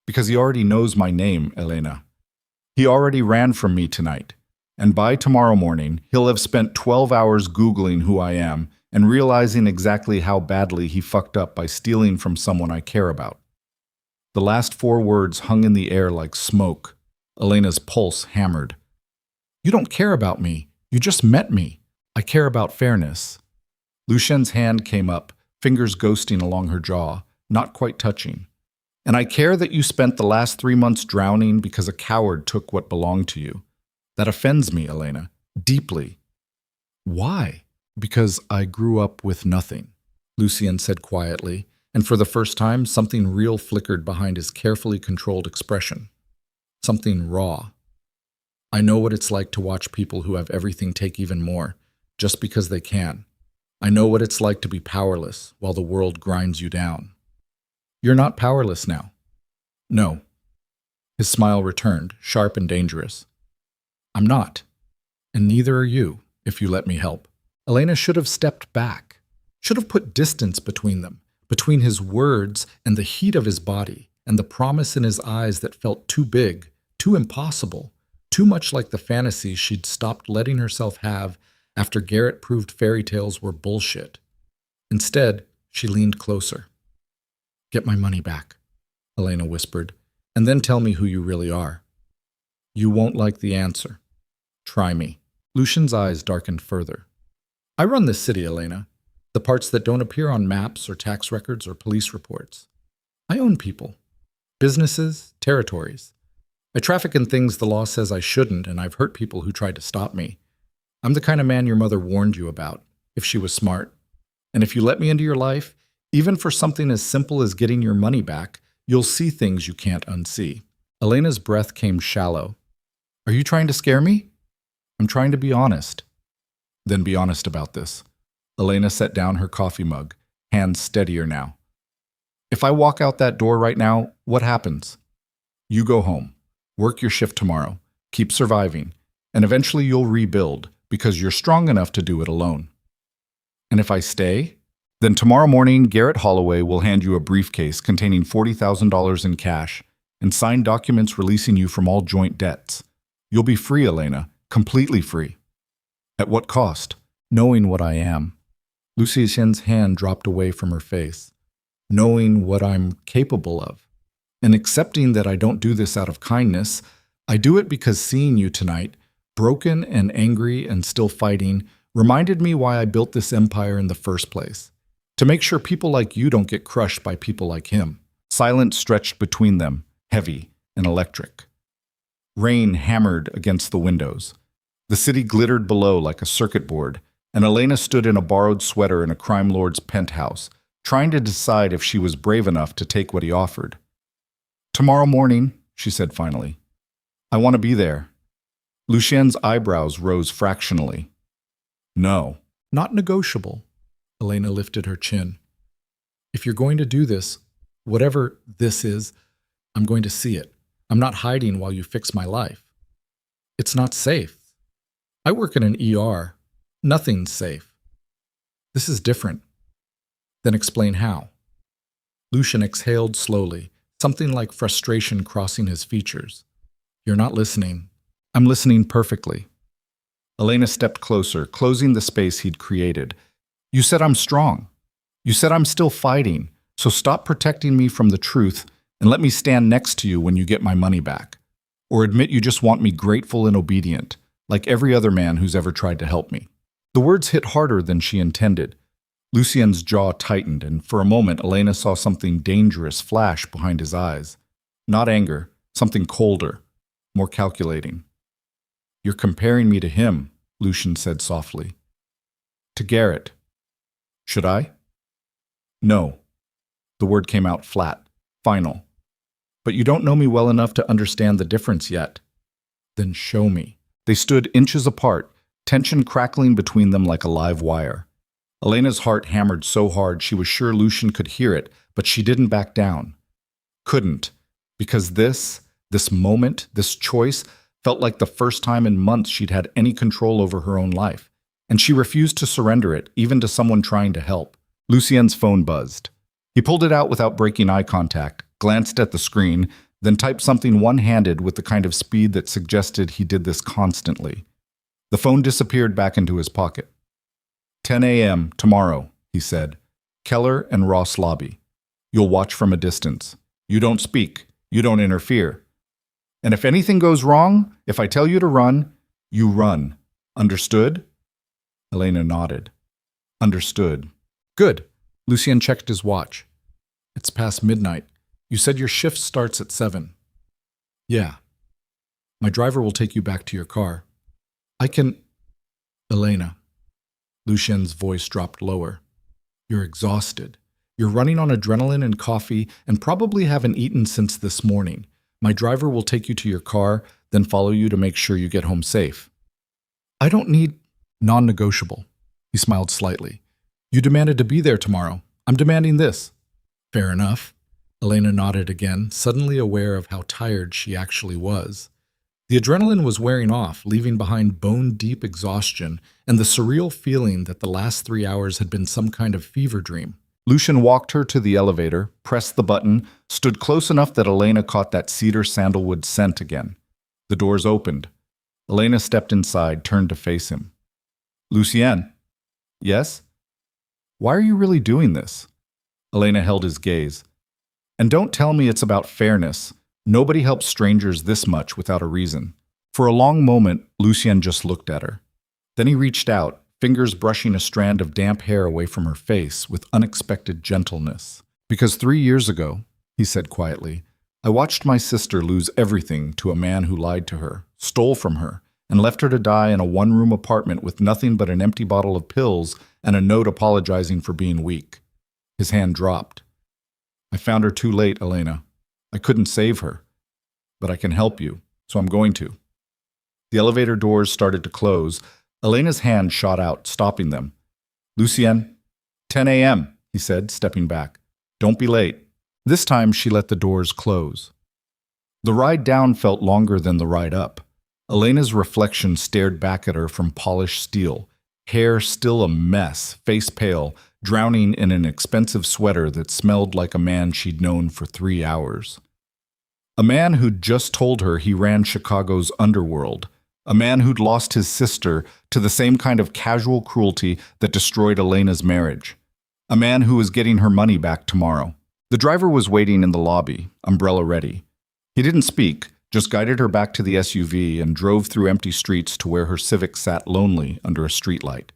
Because he already knows my name, Elena. He already ran from me tonight, and by tomorrow morning, he'll have spent 12 hours Googling who I am and realizing exactly how badly he fucked up by stealing from someone I care about. The last 4 words hung in the air like smoke. Elena's pulse hammered. You don't care about me. You just met me. I care about fairness. Lucien's hand came up, fingers ghosting along her jaw, not quite touching. And I care that you spent the last 3 months drowning because a coward took what belonged to you. That offends me, Elena, deeply. Why? Because I grew up with nothing, Lucien said quietly, and for the first time something real flickered behind his carefully controlled expression. Something raw. I know what it's like to watch people who have everything take even more, just because they can. I know what it's like to be powerless while the world grinds you down. You're not powerless now. No. His smile returned, sharp and dangerous. I'm not. And neither are you, if you let me help. Elena should have stepped back, should have put distance between them, between his words and the heat of his body, and the promise in his eyes that felt too big, too impossible, too much like the fantasies she'd stopped letting herself have after Garrett proved fairy tales were bullshit. Instead, she leaned closer. Get my money back, Elena whispered, and then tell me who you really are. You won't like the answer. Try me. Lucien's eyes darkened further. I run this city, Elena. The parts that don't appear on maps or tax records or police reports. I own people, businesses, territories. I traffic in things the law says I shouldn't, and I've hurt people who tried to stop me. I'm the kind of man your mother warned you about, if she was smart. And if you let me into your life, even for something as simple as getting your money back, you'll see things you can't unsee. Elena's breath came shallow. Are you trying to scare me? I'm trying to be honest. Then be honest about this. Elena set down her coffee mug, hands steadier now. If I walk out that door right now, what happens? You go home, work your shift tomorrow, keep surviving, and eventually you'll rebuild because you're strong enough to do it alone. And if I stay, then tomorrow morning Garrett Holloway will hand you a briefcase containing $40,000 in cash and signed documents releasing you from all joint debts. You'll be free, Elena, completely free. At what cost? Knowing what I am. Lucien's hand dropped away from her face. Knowing what I'm capable of. And accepting that I don't do this out of kindness, I do it because seeing you tonight, broken and angry and still fighting, reminded me why I built this empire in the first place. To make sure people like you don't get crushed by people like him. Silence stretched between them, heavy and electric. Rain hammered against the windows. The city glittered below like a circuit board, and Elena stood in a borrowed sweater in a crime lord's penthouse, trying to decide if she was brave enough to take what he offered. Tomorrow morning, she said finally. I want to be there. Lucien's eyebrows rose fractionally. No, not negotiable. Elena lifted her chin. If you're going to do this, whatever this is, I'm going to see it. I'm not hiding while you fix my life. It's not safe. I work in an ER. Nothing's safe. This is different. Then explain how. Lucien exhaled slowly, something like frustration crossing his features. You're not listening. I'm listening perfectly. Elena stepped closer, closing the space he'd created. You said I'm strong. You said I'm still fighting, so stop protecting me from the truth and let me stand next to you when you get my money back. Or admit you just want me grateful and obedient, like every other man who's ever tried to help me. The words hit harder than she intended. Lucien's jaw tightened, and for a moment Elena saw something dangerous flash behind his eyes. Not anger, something colder, more calculating. You're comparing me to him, Lucien said softly. To Garrett. Should I? No. The word came out flat, final. But you don't know me well enough to understand the difference yet. Then show me. They stood inches apart, tension crackling between them like a live wire. Elena's heart hammered so hard she was sure Lucien could hear it, but she didn't back down. Couldn't, because this moment, this choice, felt like the first time in months she'd had any control over her own life, and she refused to surrender it, even to someone trying to help. Lucien's phone buzzed. He pulled it out without breaking eye contact, glanced at the screen, then typed something one-handed with the kind of speed that suggested he did this constantly. The phone disappeared back into his pocket. 10 a.m. tomorrow, he said. Keller and Ross lobby. You'll watch from a distance. You don't speak. You don't interfere. And if anything goes wrong, if I tell you to run, you run. Understood? Elena nodded. Understood. Good. Lucien checked his watch. It's past midnight. You said your shift starts at 7. Yeah. My driver will take you back to your car. I can... Elena. Lucien's voice dropped lower. You're exhausted. You're running on adrenaline and coffee and probably haven't eaten since this morning. My driver will take you to your car, then follow you to make sure you get home safe. I don't need... Non-negotiable. He smiled slightly. You demanded to be there tomorrow. I'm demanding this. Fair enough. Elena nodded again, suddenly aware of how tired she actually was. The adrenaline was wearing off, leaving behind bone-deep exhaustion and the surreal feeling that the last 3 hours had been some kind of fever dream. Lucien walked her to the elevator, pressed the button, stood close enough that Elena caught that cedar sandalwood scent again. The doors opened. Elena stepped inside, turned to face him. Lucien. Yes? Why are you really doing this? Elena held his gaze. And don't tell me it's about fairness. Nobody helps strangers this much without a reason. For a long moment, Lucien just looked at her. Then he reached out, fingers brushing a strand of damp hair away from her face with unexpected gentleness. Because 3 years ago, he said quietly, I watched my sister lose everything to a man who lied to her, stole from her, and left her to die in a one-room apartment with nothing but an empty bottle of pills and a note apologizing for being weak. His hand dropped. I found her too late, Elena. I couldn't save her. But I can help you, so I'm going to. The elevator doors started to close. Elena's hand shot out, stopping them. Lucien, 10 a.m., he said, stepping back. Don't be late. This time she let the doors close. The ride down felt longer than the ride up. Elena's reflection stared back at her from polished steel, hair still a mess, face pale, drowning in an expensive sweater that smelled like a man she'd known for 3 hours. A man who'd just told her he ran Chicago's underworld. A man who'd lost his sister to the same kind of casual cruelty that destroyed Elena's marriage. A man who was getting her money back tomorrow. The driver was waiting in the lobby, umbrella ready. He didn't speak, just guided her back to the SUV and drove through empty streets to where her Civic sat lonely under a streetlight.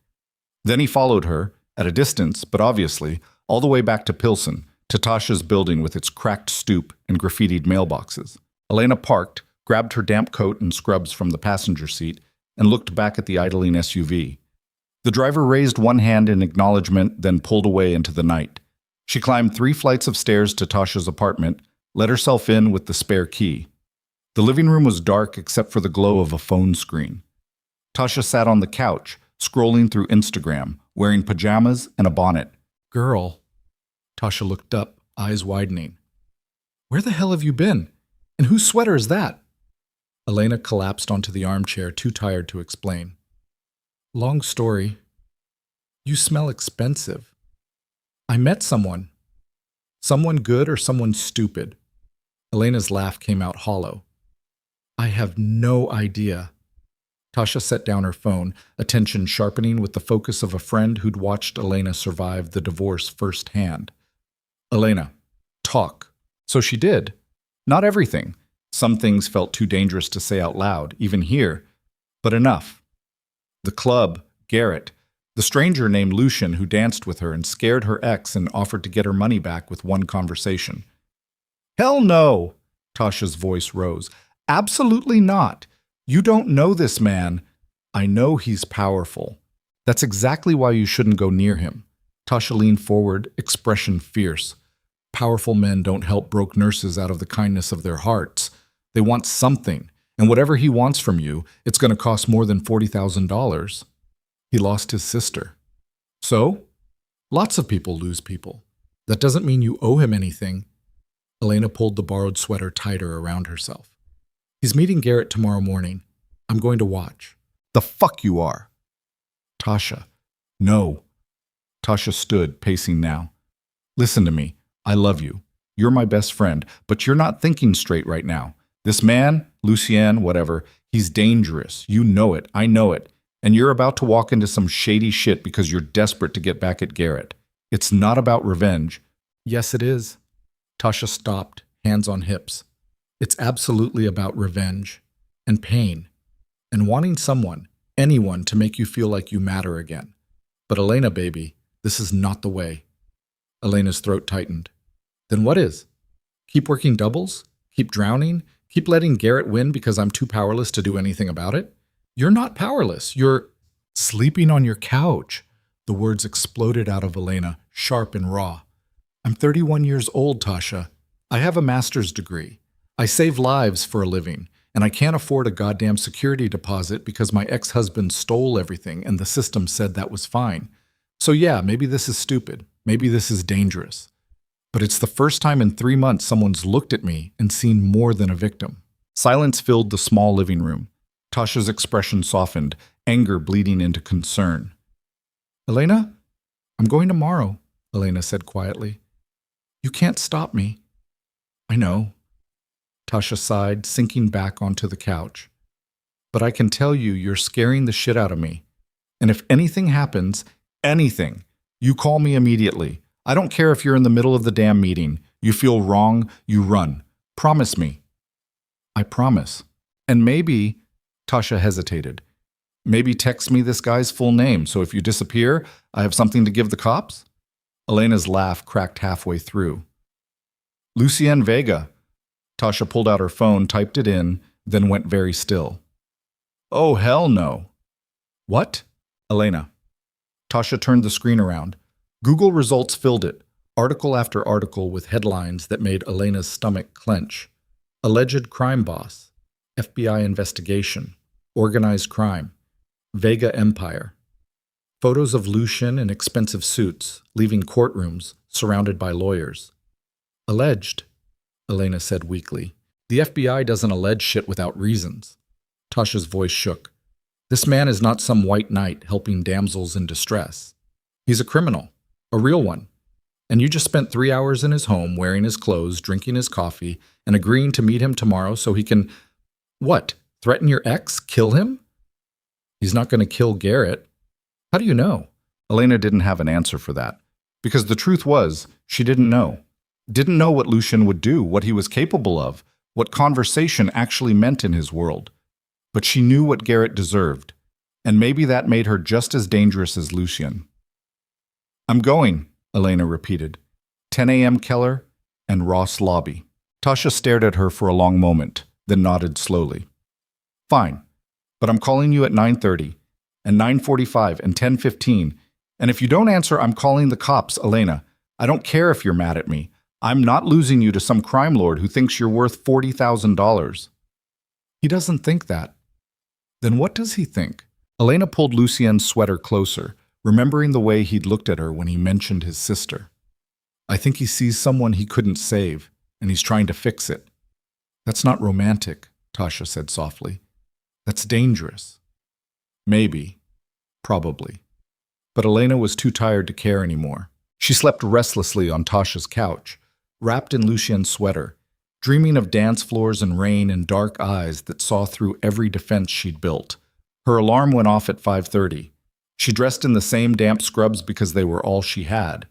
Then he followed her, at a distance, but obviously, all the way back to Pilsen, to Tasha's building with its cracked stoop and graffitied mailboxes. Elena parked, grabbed her damp coat and scrubs from the passenger seat, and looked back at the idling SUV. The driver raised one hand in acknowledgement, then pulled away into the night. She climbed 3 flights of stairs to Tasha's apartment, let herself in with the spare key. The living room was dark except for the glow of a phone screen. Tasha sat on the couch, scrolling through Instagram, wearing pajamas and a bonnet. Girl. Tasha looked up, eyes widening. Where the hell have you been? And whose sweater is that? Elena collapsed onto the armchair, too tired to explain. Long story. You smell expensive. I met someone. Someone good or someone stupid. Elena's laugh came out hollow. I have no idea. Tasha set down her phone, attention sharpening with the focus of a friend who'd watched Elena survive the divorce firsthand. Elena, talk. So she did. Not everything. Some things felt too dangerous to say out loud, even here. But enough. The club, Garrett, the stranger named Lucien who danced with her and scared her ex and offered to get her money back with one conversation. Hell no! Tasha's voice rose. Absolutely not. You don't know this man. I know he's powerful. That's exactly why you shouldn't go near him. Tasha leaned forward, expression fierce. Powerful men don't help broke nurses out of the kindness of their hearts. They want something, and whatever he wants from you, it's going to cost more than $40,000. He lost his sister. So? Lots of people lose people. That doesn't mean you owe him anything. Elena pulled the borrowed sweater tighter around herself. He's meeting Garrett tomorrow morning. I'm going to watch. The fuck you are. Tasha. No. Tasha stood, pacing now. Listen to me. I love you. You're my best friend, but you're not thinking straight right now. This man, Lucien, whatever, he's dangerous. You know it. I know it. And you're about to walk into some shady shit because you're desperate to get back at Garrett. It's not about revenge. Yes, it is. Tasha stopped, hands on hips. It's absolutely about revenge and pain and wanting someone, anyone, to make you feel like you matter again. But Elena, baby, this is not the way. Elena's throat tightened. Then what is? Keep working doubles? Keep drowning? Keep letting Garrett win because I'm too powerless to do anything about it? You're not powerless. You're sleeping on your couch. The words exploded out of Elena, sharp and raw. I'm 31 years old, Tasha. I have a master's degree. I save lives for a living, and I can't afford a goddamn security deposit because my ex-husband stole everything and the system said that was fine. So yeah, maybe this is stupid. Maybe this is dangerous. But it's the first time in 3 months someone's looked at me and seen more than a victim. Silence filled the small living room. Tasha's expression softened, anger bleeding into concern. Elena, I'm going tomorrow, Elena said quietly. You can't stop me. I know. Tasha sighed, sinking back onto the couch. But I can tell you, you're scaring the shit out of me. And if anything happens, anything, you call me immediately. I don't care if you're in the middle of the damn meeting. You feel wrong, you run. Promise me. I promise. And maybe, Tasha hesitated, maybe text me this guy's full name, so if you disappear, I have something to give the cops? Elena's laugh cracked halfway through. Lucien Vega. Tasha pulled out her phone, typed it in, then went very still. Oh, hell no. What? Elena. Tasha turned the screen around. Google results filled it, article after article with headlines that made Elena's stomach clench. Alleged crime boss, FBI investigation, organized crime, Vega empire. Photos of Lucien in expensive suits, leaving courtrooms, surrounded by lawyers. Alleged, Elena said weakly. The FBI doesn't allege shit without reasons. Tasha's voice shook. This man is not some white knight helping damsels in distress. He's a criminal, a real one. And you just spent 3 hours in his home wearing his clothes, drinking his coffee, and agreeing to meet him tomorrow so he can, what, threaten your ex, kill him? He's not going to kill Garrett. How do you know? Elena didn't have an answer for that, because the truth was, she didn't know. Didn't know what Lucien would do, what he was capable of, what conversation actually meant in his world. But she knew what Garrett deserved, and maybe that made her just as dangerous as Lucien. I'm going, Elena repeated. 10 a.m. Keller and Ross lobby. Tasha stared at her for a long moment, then nodded slowly. Fine, but I'm calling you at 9:30, and 9:45, and 10:15, and if you don't answer, I'm calling the cops, Elena. I don't care if you're mad at me. I'm not losing you to some crime lord who thinks you're worth $40,000. He doesn't think that. Then what does he think? Elena pulled Lucien's sweater closer, remembering the way he'd looked at her when he mentioned his sister. I think he sees someone he couldn't save, and he's trying to fix it. That's not romantic, Tasha said softly. That's dangerous. Maybe. Probably. But Elena was too tired to care anymore. She slept restlessly on Tasha's couch, wrapped in Lucien's sweater, dreaming of dance floors and rain and dark eyes that saw through every defense she'd built. Her alarm went off at 5:30. She dressed in the same damp scrubs because they were all she had,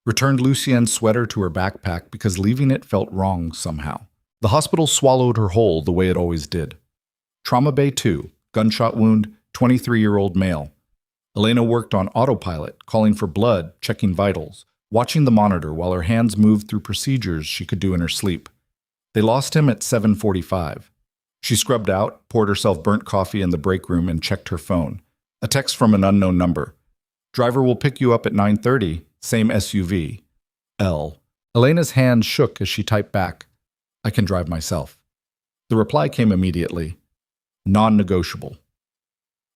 returned Lucien's sweater to her backpack because leaving it felt wrong somehow. The hospital swallowed her whole the way it always did. Trauma Bay 2, gunshot wound, 23-year-old male. Elena worked on autopilot, calling for blood, checking vitals, watching the monitor while her hands moved through procedures she could do in her sleep. They lost him at 7:45. She scrubbed out, poured herself burnt coffee in the break room, and checked her phone. A text from an unknown number. Driver will pick you up at 9:30, same SUV. L. Elena's hand shook as she typed back, I can drive myself. The reply came immediately. Non-negotiable.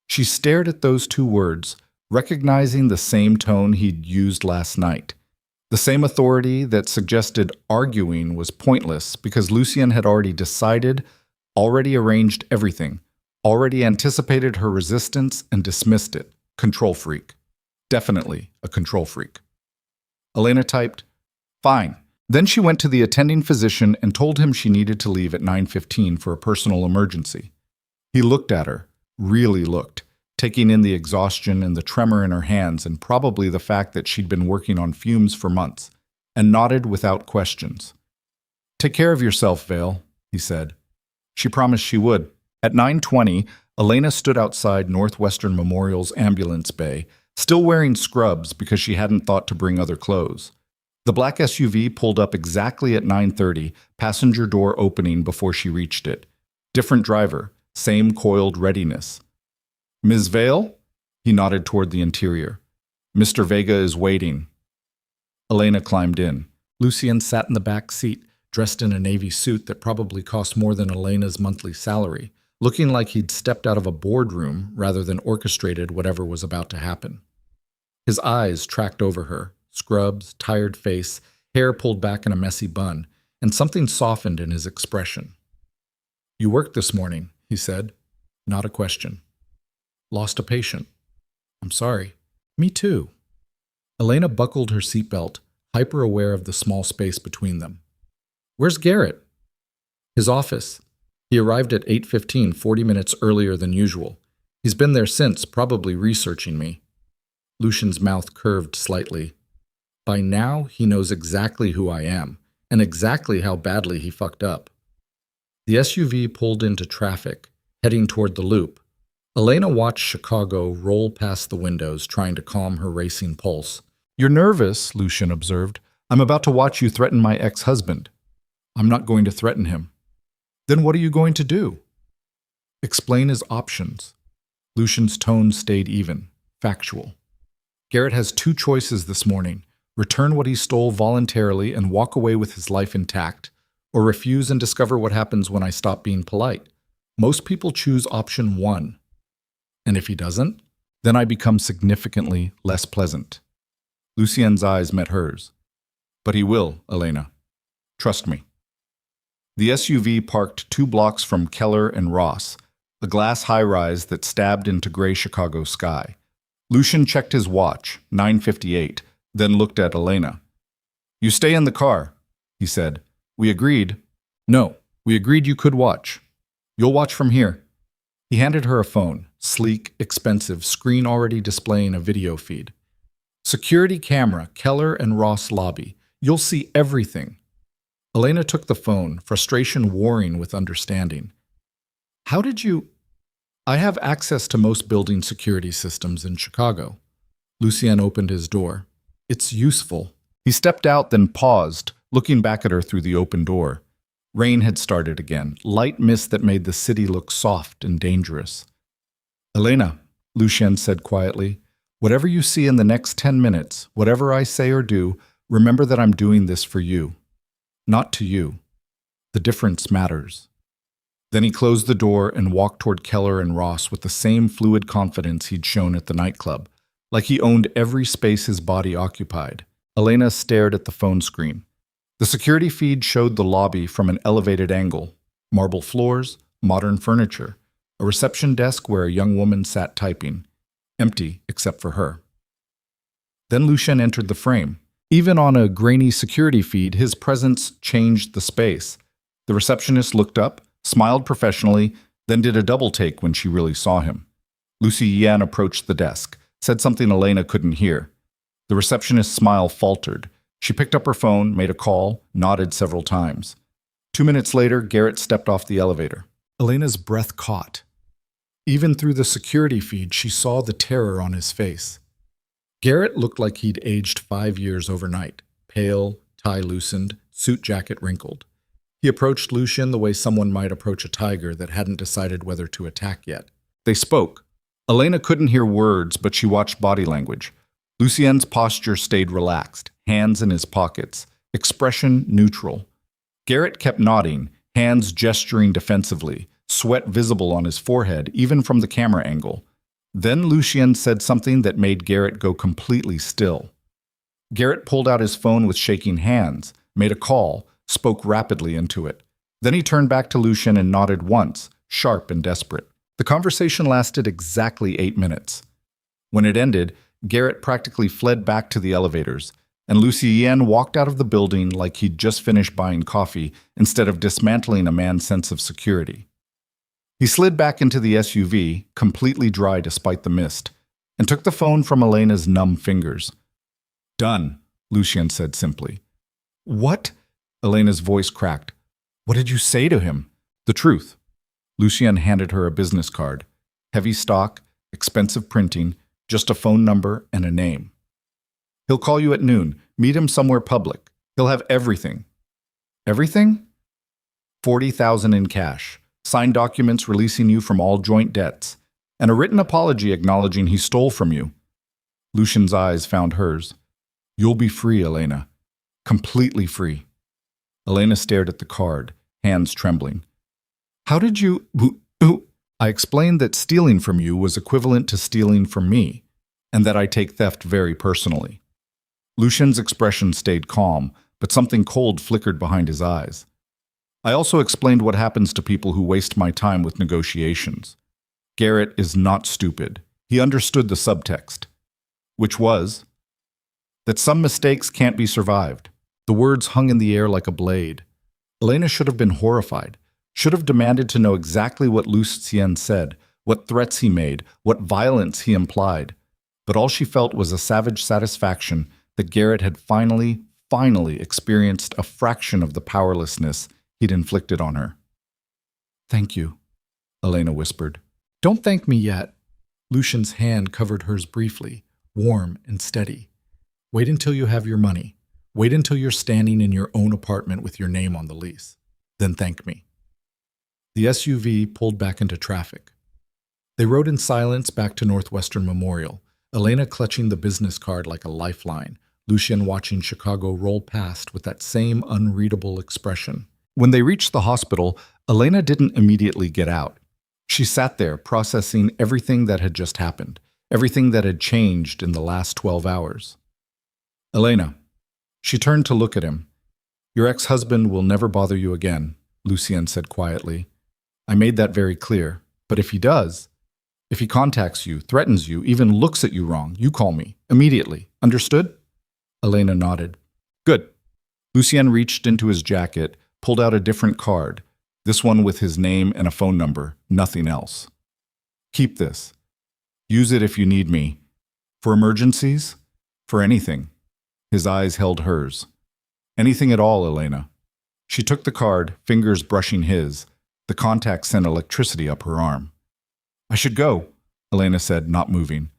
She stared at those two words, recognizing the same tone he'd used last night. The same authority that suggested arguing was pointless because Lucien had already decided, already arranged everything, already anticipated her resistance and dismissed it. Control freak. Definitely a control freak. Elena typed, fine. Then she went to the attending physician and told him she needed to leave at 9:15 for a personal emergency. He looked at her, really looked, taking in the exhaustion and the tremor in her hands and probably the fact that she'd been working on fumes for months, and nodded without questions. "Take care of yourself, Vale," he said. She promised she would. At 9:20, Elena stood outside Northwestern Memorial's ambulance bay, still wearing scrubs because she hadn't thought to bring other clothes. The black SUV pulled up exactly at 9:30, passenger door opening before she reached it. Different driver, same coiled readiness. "Ms. Vale?" He nodded toward the interior. "Mr. Vega is waiting." Elena climbed in. Lucien sat in the back seat, dressed in a navy suit that probably cost more than Elena's monthly salary, looking like he'd stepped out of a boardroom rather than orchestrated whatever was about to happen. His eyes tracked over her, scrubs, tired face, hair pulled back in a messy bun, and something softened in his expression. "You worked this morning," he said. Not a question. "Lost a patient." "I'm sorry." "Me too." Elena buckled her seatbelt, hyper-aware of the small space between them. "Where's Garrett?" "His office. He arrived at 8:15, 40 minutes earlier than usual. He's been there since, probably researching me." Lucian's mouth curved slightly. "By now, he knows exactly who I am, and exactly how badly he fucked up." The SUV pulled into traffic, heading toward the loop. Elena watched Chicago roll past the windows, trying to calm her racing pulse. "You're nervous," Lucian observed. "I'm about to watch you threaten my ex-husband." "I'm not going to threaten him." "Then what are you going to do?" "Explain his options." Lucian's tone stayed even, factual. "Garrett has two choices this morning: return what he stole voluntarily and walk away with his life intact, or refuse and discover what happens when I stop being polite. Most people choose option one. And if he doesn't, then I become significantly less pleasant." Lucien's eyes met hers. "But he will, Elena. Trust me." The SUV parked 2 blocks from Keller and Ross, a glass high-rise that stabbed into gray Chicago sky. Lucian checked his watch, 9:58, then looked at Elena. "You stay in the car," he said. "We agreed." "No, we agreed you could watch. You'll watch from here." He handed her a phone, sleek, expensive, screen already displaying a video feed. "Security camera, Keller and Ross lobby. You'll see everything." Elena took the phone, frustration warring with understanding. "How did you—" "I have access to most building security systems in Chicago." Lucien opened his door. "It's useful." He stepped out, then paused, looking back at her through the open door. Rain had started again, light mist that made the city look soft and dangerous. "Elena," Lucien said quietly, "whatever you see in the next 10 minutes, whatever I say or do, remember that I'm doing this for you. Not to you. The difference matters." Then he closed the door and walked toward Keller and Ross with the same fluid confidence he'd shown at the nightclub, like he owned every space his body occupied. Elena stared at the phone screen. The security feed showed the lobby from an elevated angle. Marble floors, modern furniture, a reception desk where a young woman sat typing, empty except for her. Then Lucien entered the frame. Even on a grainy security feed, his presence changed the space. The receptionist looked up, smiled professionally, then did a double take when she really saw him. Lucien approached the desk, said something Elena couldn't hear. The receptionist's smile faltered. She picked up her phone, made a call, nodded several times. 2 minutes later, Garrett stepped off the elevator. Elena's breath caught. Even through the security feed, she saw the terror on his face. Garrett looked like he'd aged 5 years overnight, pale, tie loosened, suit jacket wrinkled. He approached Lucien the way someone might approach a tiger that hadn't decided whether to attack yet. They spoke. Elena couldn't hear words, but she watched body language. Lucien's posture stayed relaxed, hands in his pockets, expression neutral. Garrett kept nodding, hands gesturing defensively, sweat visible on his forehead, even from the camera angle. Then Lucien said something that made Garrett go completely still. Garrett pulled out his phone with shaking hands, made a call, spoke rapidly into it. Then he turned back to Lucien and nodded once, sharp and desperate. The conversation lasted exactly 8 minutes. When it ended, Garrett practically fled back to the elevators, and Lucien walked out of the building like he'd just finished buying coffee instead of dismantling a man's sense of security. He slid back into the SUV, completely dry despite the mist, and took the phone from Elena's numb fingers. Done, Lucien said simply. What? Elena's voice cracked. What did you say to him? The truth. Lucien handed her a business card. Heavy stock, expensive printing, just a phone number and a name. He'll call you at noon. Meet him somewhere public. He'll have everything. Everything? 40,000 in cash, signed documents releasing you from all joint debts, and a written apology acknowledging he stole from you. Lucien's eyes found hers. You'll be free, Elena. Completely free. Elena stared at the card, hands trembling. How did you... I explained that stealing from you was equivalent to stealing from me, and that I take theft very personally. Lucien's expression stayed calm, but something cold flickered behind his eyes. I also explained what happens to people who waste my time with negotiations. Garrett is not stupid. He understood the subtext, which was that some mistakes can't be survived. The words hung in the air like a blade. Elena should have been horrified, should have demanded to know exactly what Lucien said, what threats he made, what violence he implied. But all she felt was a savage satisfaction that Garrett had finally experienced a fraction of the powerlessness he'd inflicted on her. Thank you, Elena whispered. Don't thank me yet. Lucien's hand covered hers briefly, warm and steady. Wait until you have your money. Wait until you're standing in your own apartment with your name on the lease. Then thank me. The SUV pulled back into traffic. They rode in silence back to Northwestern Memorial, Elena clutching the business card like a lifeline, Lucien watching Chicago roll past with that same unreadable expression. When they reached the hospital, Elena didn't immediately get out. She sat there processing everything that had just happened, everything that had changed in the last 12 hours. Elena. She turned to look at him. Your ex-husband will never bother you again, Lucien said quietly. I made that very clear. But if he does, if he contacts you, threatens you, even looks at you wrong, you call me. Immediately. Understood? Elena nodded. Good. Lucien reached into his jacket, pulled out a different card, this one with his name and a phone number, nothing else. Keep this. Use it if you need me. For emergencies? For anything. His eyes held hers. Anything at all, Elena. She took the card, fingers brushing his. The contact sent electricity up her arm. I should go, Elena said, not moving.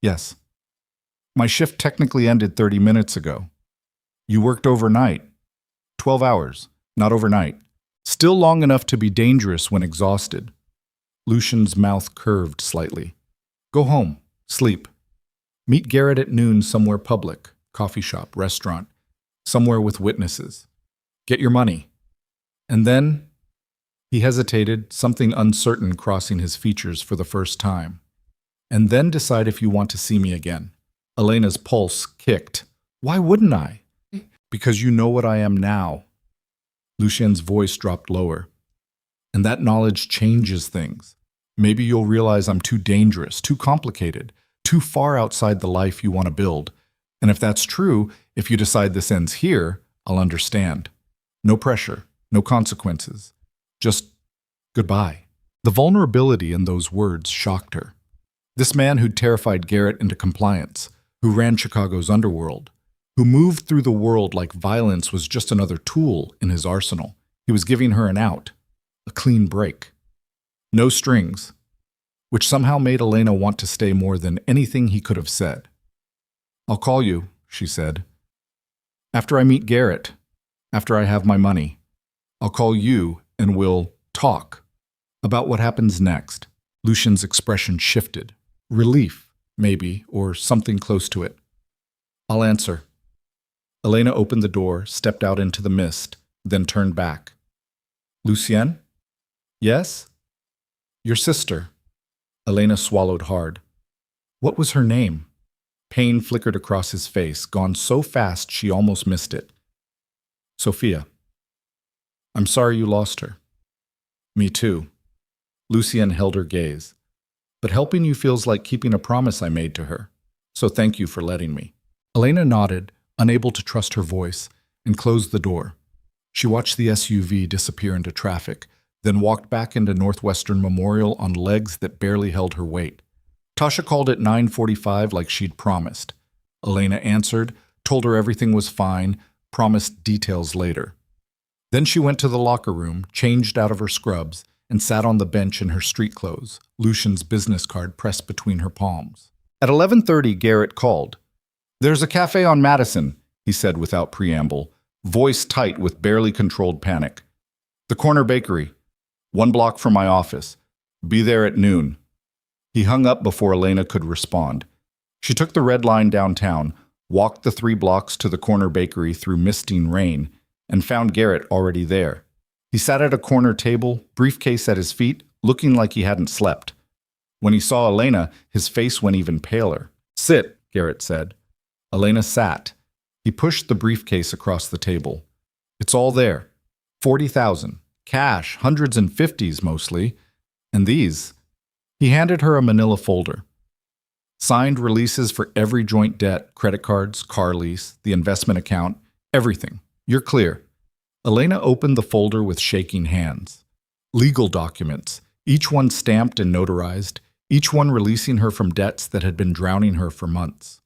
Yes. My shift technically ended 30 minutes ago. You worked overnight. 12 hours, not overnight. Still long enough to be dangerous when exhausted. Lucien's mouth curved slightly. Go home. Sleep. Meet Garrett at noon somewhere public, coffee shop, restaurant, somewhere with witnesses. Get your money. And then... He hesitated, something uncertain crossing his features for the first time. And then decide if you want to see me again. Elena's pulse kicked. Why wouldn't I? Because you know what I am now. Lucien's voice dropped lower. And that knowledge changes things. Maybe you'll realize I'm too dangerous, too complicated, too far outside the life you want to build. And if that's true, if you decide this ends here, I'll understand. No pressure, no consequences. Just goodbye. The vulnerability in those words shocked her. This man who'd terrified Garrett into compliance, who ran Chicago's underworld, who moved through the world like violence was just another tool in his arsenal. He was giving her an out, a clean break. No strings, which somehow made Elena want to stay more than anything he could have said. I'll call you, she said. After I meet Garrett, after I have my money, I'll call you and we'll talk about what happens next. Lucien's expression shifted. Relief, maybe, or something close to it. I'll answer. Elena opened the door, stepped out into the mist, then turned back. Lucien? Yes? Your sister. Elena swallowed hard. What was her name? Pain flickered across his face, gone so fast she almost missed it. Sophia. I'm sorry you lost her. Me too. Lucien held her gaze. But helping you feels like keeping a promise I made to her. So thank you for letting me. Elena nodded, unable to trust her voice, and closed the door. She watched the SUV disappear into traffic, then walked back into Northwestern Memorial on legs that barely held her weight. Tasha called at 9:45 like she'd promised. Elena answered, told her everything was fine, promised details later. Then she went to the locker room, changed out of her scrubs, and sat on the bench in her street clothes, Lucian's business card pressed between her palms. At 11:30, Garrett called. "There's a cafe on Madison," he said without preamble, voice tight with barely controlled panic. "The Corner Bakery, 1 block from my office. Be there at noon." He hung up before Elena could respond. She took the red line downtown, walked the 3 blocks to the Corner Bakery through misting rain, and found Garrett already there. He sat at a corner table, briefcase at his feet, looking like he hadn't slept. When he saw Elena, his face went even paler. "Sit," Garrett said. Elena sat. He pushed the briefcase across the table. "It's all there. 40,000. Cash, hundreds and fifties mostly. And these." He handed her a manila folder. Signed releases for every joint debt, credit cards, car lease, the investment account, everything. "You're clear." Elena opened the folder with shaking hands. Legal documents, each one stamped and notarized, each one releasing her from debts that had been drowning her for months.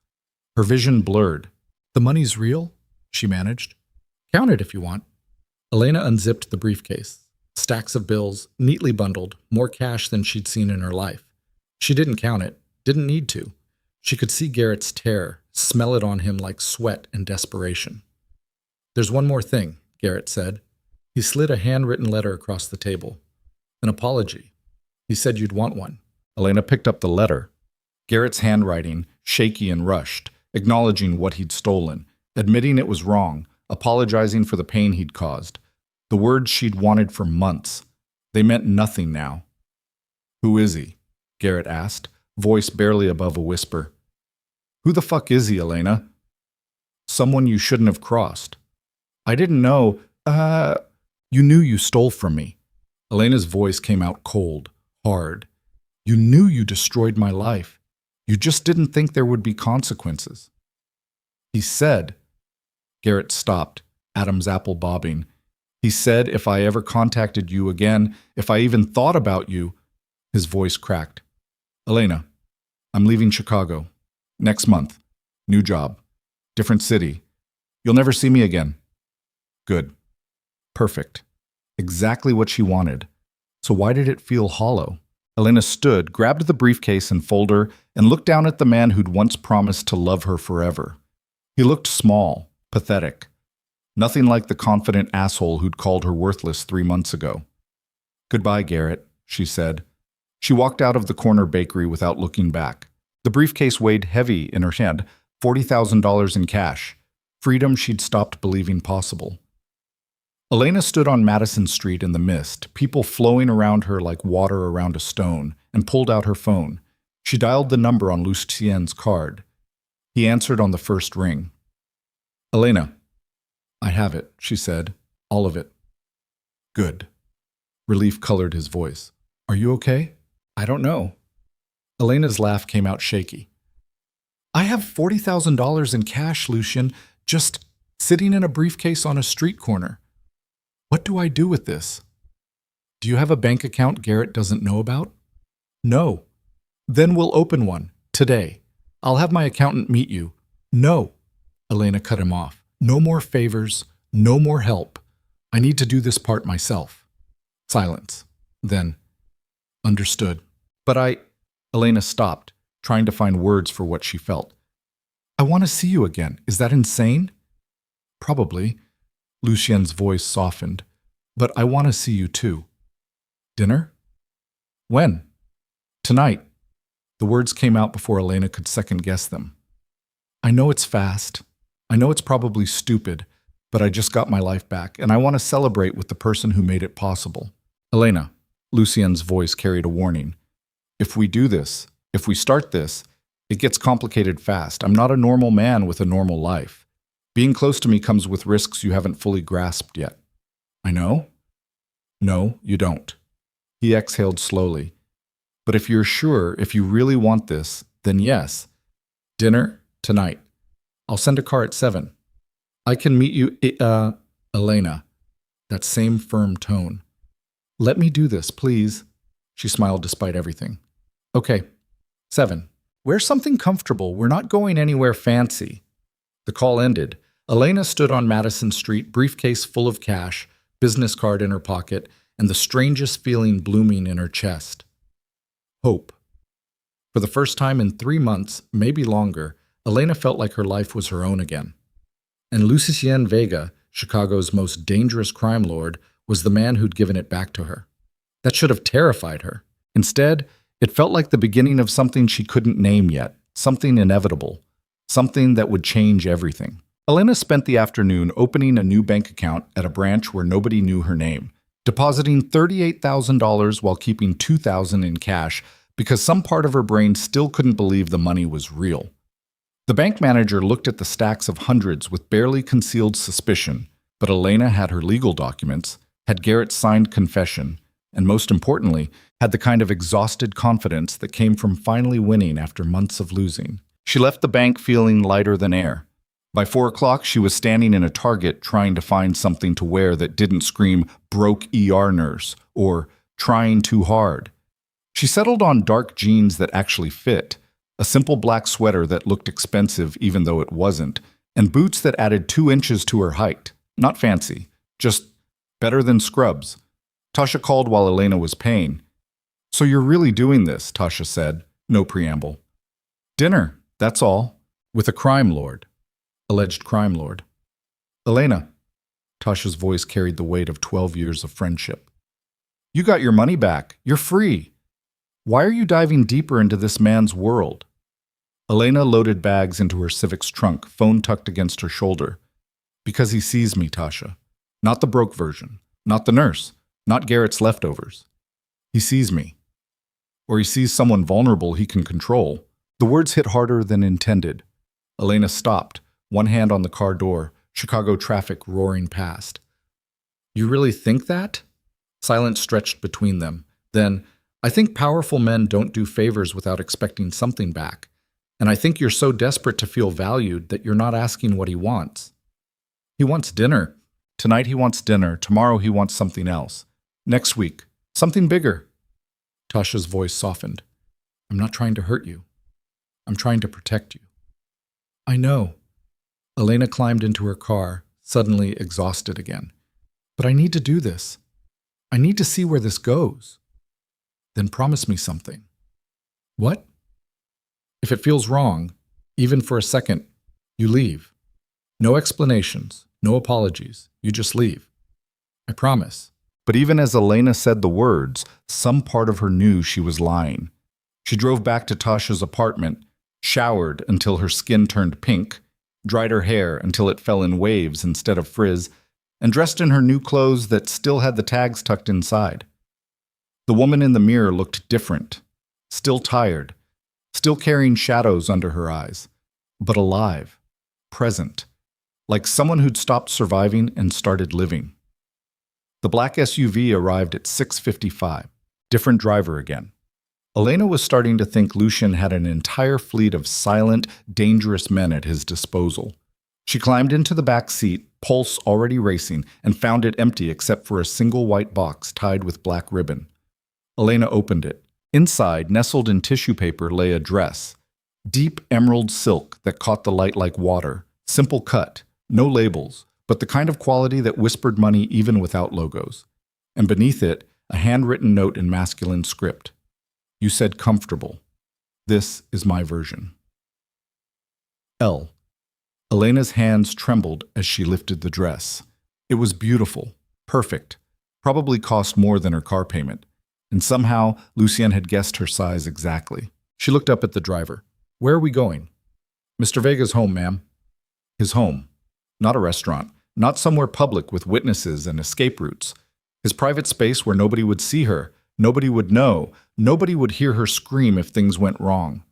Her vision blurred. "The money's real?" she managed. "Count it if you want." Elena unzipped the briefcase. Stacks of bills, neatly bundled, more cash than she'd seen in her life. She didn't count it, didn't need to. She could see Garrett's terror, smell it on him like sweat and desperation. "There's one more thing," Garrett said. He slid a handwritten letter across the table. "An apology. He said you'd want one." Elena picked up the letter. Garrett's handwriting, shaky and rushed, acknowledging what he'd stolen, admitting it was wrong, apologizing for the pain he'd caused. The words she'd wanted for months. They meant nothing now. "Who is he?" Garrett asked, voice barely above a whisper. "Who the fuck is he, Elena?" "Someone you shouldn't have crossed." "I didn't know, you knew you stole from me." Elena's voice came out cold, hard. "You knew you destroyed my life. You just didn't think there would be consequences." "He said," Garrett stopped, Adam's apple bobbing. "He said if I ever contacted you again, if I even thought about you," his voice cracked. "Elena, I'm leaving Chicago. Next month. New job. Different city. You'll never see me again." Good. Perfect. Exactly what she wanted. So why did it feel hollow? Elena stood, grabbed the briefcase and folder, and looked down at the man who'd once promised to love her forever. He looked small, pathetic. Nothing like the confident asshole who'd called her worthless 3 months ago. "Goodbye, Garrett," she said. She walked out of the corner bakery without looking back. The briefcase weighed heavy in her hand, $40,000 in cash. Freedom she'd stopped believing possible. Elena stood on Madison Street in the mist, people flowing around her like water around a stone, and pulled out her phone. She dialed the number on Lucien's card. He answered on the first ring. "Elena." "I have it," she said. "All of it." "Good." Relief colored his voice. "Are you okay?" "I don't know." Elena's laugh came out shaky. "I have $40,000 in cash, Lucien, just sitting in a briefcase on a street corner. What do I do with this?" "Do you have a bank account Garrett doesn't know about?" "No." "Then we'll open one, today. I'll have my accountant meet you." "No." Elena cut him off. "No more favors, no more help. I need to do this part myself." Silence. Then, "Understood. But Elena stopped, trying to find words for what she felt. "I want to see you again. Is that insane?" "Probably." Lucien's voice softened. "But I want to see you too." "Dinner?" "When?" "Tonight." The words came out before Elena could second-guess them. "I know it's fast. I know it's probably stupid, but I just got my life back, and I want to celebrate with the person who made it possible." "Elena," Lucien's voice carried a warning. "If we do this, if we start this, it gets complicated fast. I'm not a normal man with a normal life. Being close to me comes with risks you haven't fully grasped yet." "I know?" "No, you don't." He exhaled slowly. "But if you're sure, if you really want this, then yes. Dinner, tonight. I'll send a car at 7. I can meet you, Elena." That same firm tone. Let me do this, please. She smiled despite everything. Okay. 7. Wear something comfortable. We're not going anywhere fancy. The call ended. Elena stood on Madison Street, briefcase full of cash, business card in her pocket, and the strangest feeling blooming in her chest. Hope. For the first time in 3 months, maybe longer, Elena felt like her life was her own again. And Lucien Vega, Chicago's most dangerous crime lord, was the man who'd given it back to her. That should have terrified her. Instead, it felt like the beginning of something she couldn't name yet, something inevitable, something that would change everything. Elena spent the afternoon opening a new bank account at a branch where nobody knew her name, depositing $38,000 while keeping $2,000 in cash because some part of her brain still couldn't believe the money was real. The bank manager looked at the stacks of hundreds with barely concealed suspicion, but Elena had her legal documents, had Garrett's signed confession, and most importantly, had the kind of exhausted confidence that came from finally winning after months of losing. She left the bank feeling lighter than air. By 4 o'clock, she was standing in a Target trying to find something to wear that didn't scream "broke ER nurse" or "trying too hard." She settled on dark jeans that actually fit, a simple black sweater that looked expensive even though it wasn't, and boots that added 2 inches to her height. Not fancy, just better than scrubs. Tasha called while Elena was paying. "So you're really doing this," Tasha said, no preamble. "Dinner, that's all, with a crime lord." Alleged crime lord. "Elena." Tasha's voice carried the weight of 12 years of friendship. "You got your money back. You're free. Why are you diving deeper into this man's world?" Elena loaded bags into her Civic's trunk, phone tucked against her shoulder. "Because he sees me, Tasha. Not the broke version. Not the nurse. Not Garrett's leftovers. He sees me. Or he sees someone vulnerable he can control." The words hit harder than intended. Elena stopped, one hand on the car door, Chicago traffic roaring past. "You really think that?" Silence stretched between them. Then, "I think powerful men don't do favors without expecting something back. And I think you're so desperate to feel valued that you're not asking what he wants." "He wants dinner. Tonight he wants dinner. Tomorrow he wants something else. Next week, something bigger." Tasha's voice softened. "I'm not trying to hurt you. I'm trying to protect you." "I know." Elena climbed into her car, suddenly exhausted again. "But I need to do this. I need to see where this goes." "Then promise me something." "What?" "If it feels wrong, even for a second, you leave. No explanations, no apologies. You just leave. I promise." But even as Elena said the words, some part of her knew she was lying. She drove back to Tasha's apartment, showered until her skin turned pink, dried her hair until it fell in waves instead of frizz, and dressed in her new clothes that still had the tags tucked inside. The woman in the mirror looked different, still tired, still carrying shadows under her eyes, but alive, present, like someone who'd stopped surviving and started living. The black SUV arrived at 6:55, different driver again. Elena was starting to think Lucien had an entire fleet of silent, dangerous men at his disposal. She climbed into the back seat, pulse already racing, and found it empty except for a single white box tied with black ribbon. Elena opened it. Inside, nestled in tissue paper, lay a dress. Deep emerald silk that caught the light like water. Simple cut, no labels, but the kind of quality that whispered money even without logos. And beneath it, a handwritten note in masculine script. "You said comfortable. This is my version." L. Elena's hands trembled as she lifted the dress. It was beautiful, perfect, probably cost more than her car payment. And somehow, Lucien had guessed her size exactly. She looked up at the driver. "Where are we going?" "Mr. Vega's home, ma'am." His home. Not a restaurant. Not somewhere public with witnesses and escape routes. His private space where nobody would see her, nobody would know, nobody would hear her scream if things went wrong.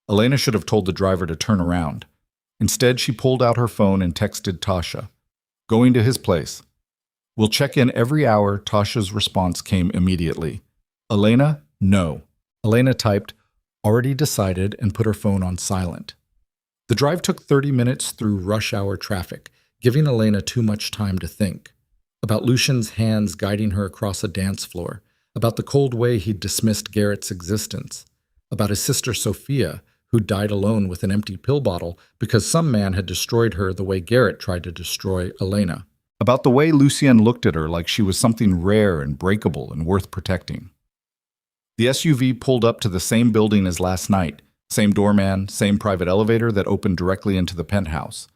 Elena should have told the driver to turn around. Instead, she pulled out her phone and texted Tasha. "Going to his place. We'll check in every hour." Tasha's response came immediately. "Elena, no." Elena typed, "Already decided," and put her phone on silent. The drive took 30 minutes through rush hour traffic, giving Elena too much time to think. about Lucian's hands guiding her across a dance floor, about the cold way he'd dismissed Garrett's existence, about his sister Sophia, who died alone with an empty pill bottle because some man had destroyed her the way Garrett tried to destroy Elena, about the way Lucien looked at her like she was something rare and breakable and worth protecting. The SUV pulled up to the same building as last night, same doorman, same private elevator that opened directly into the penthouse.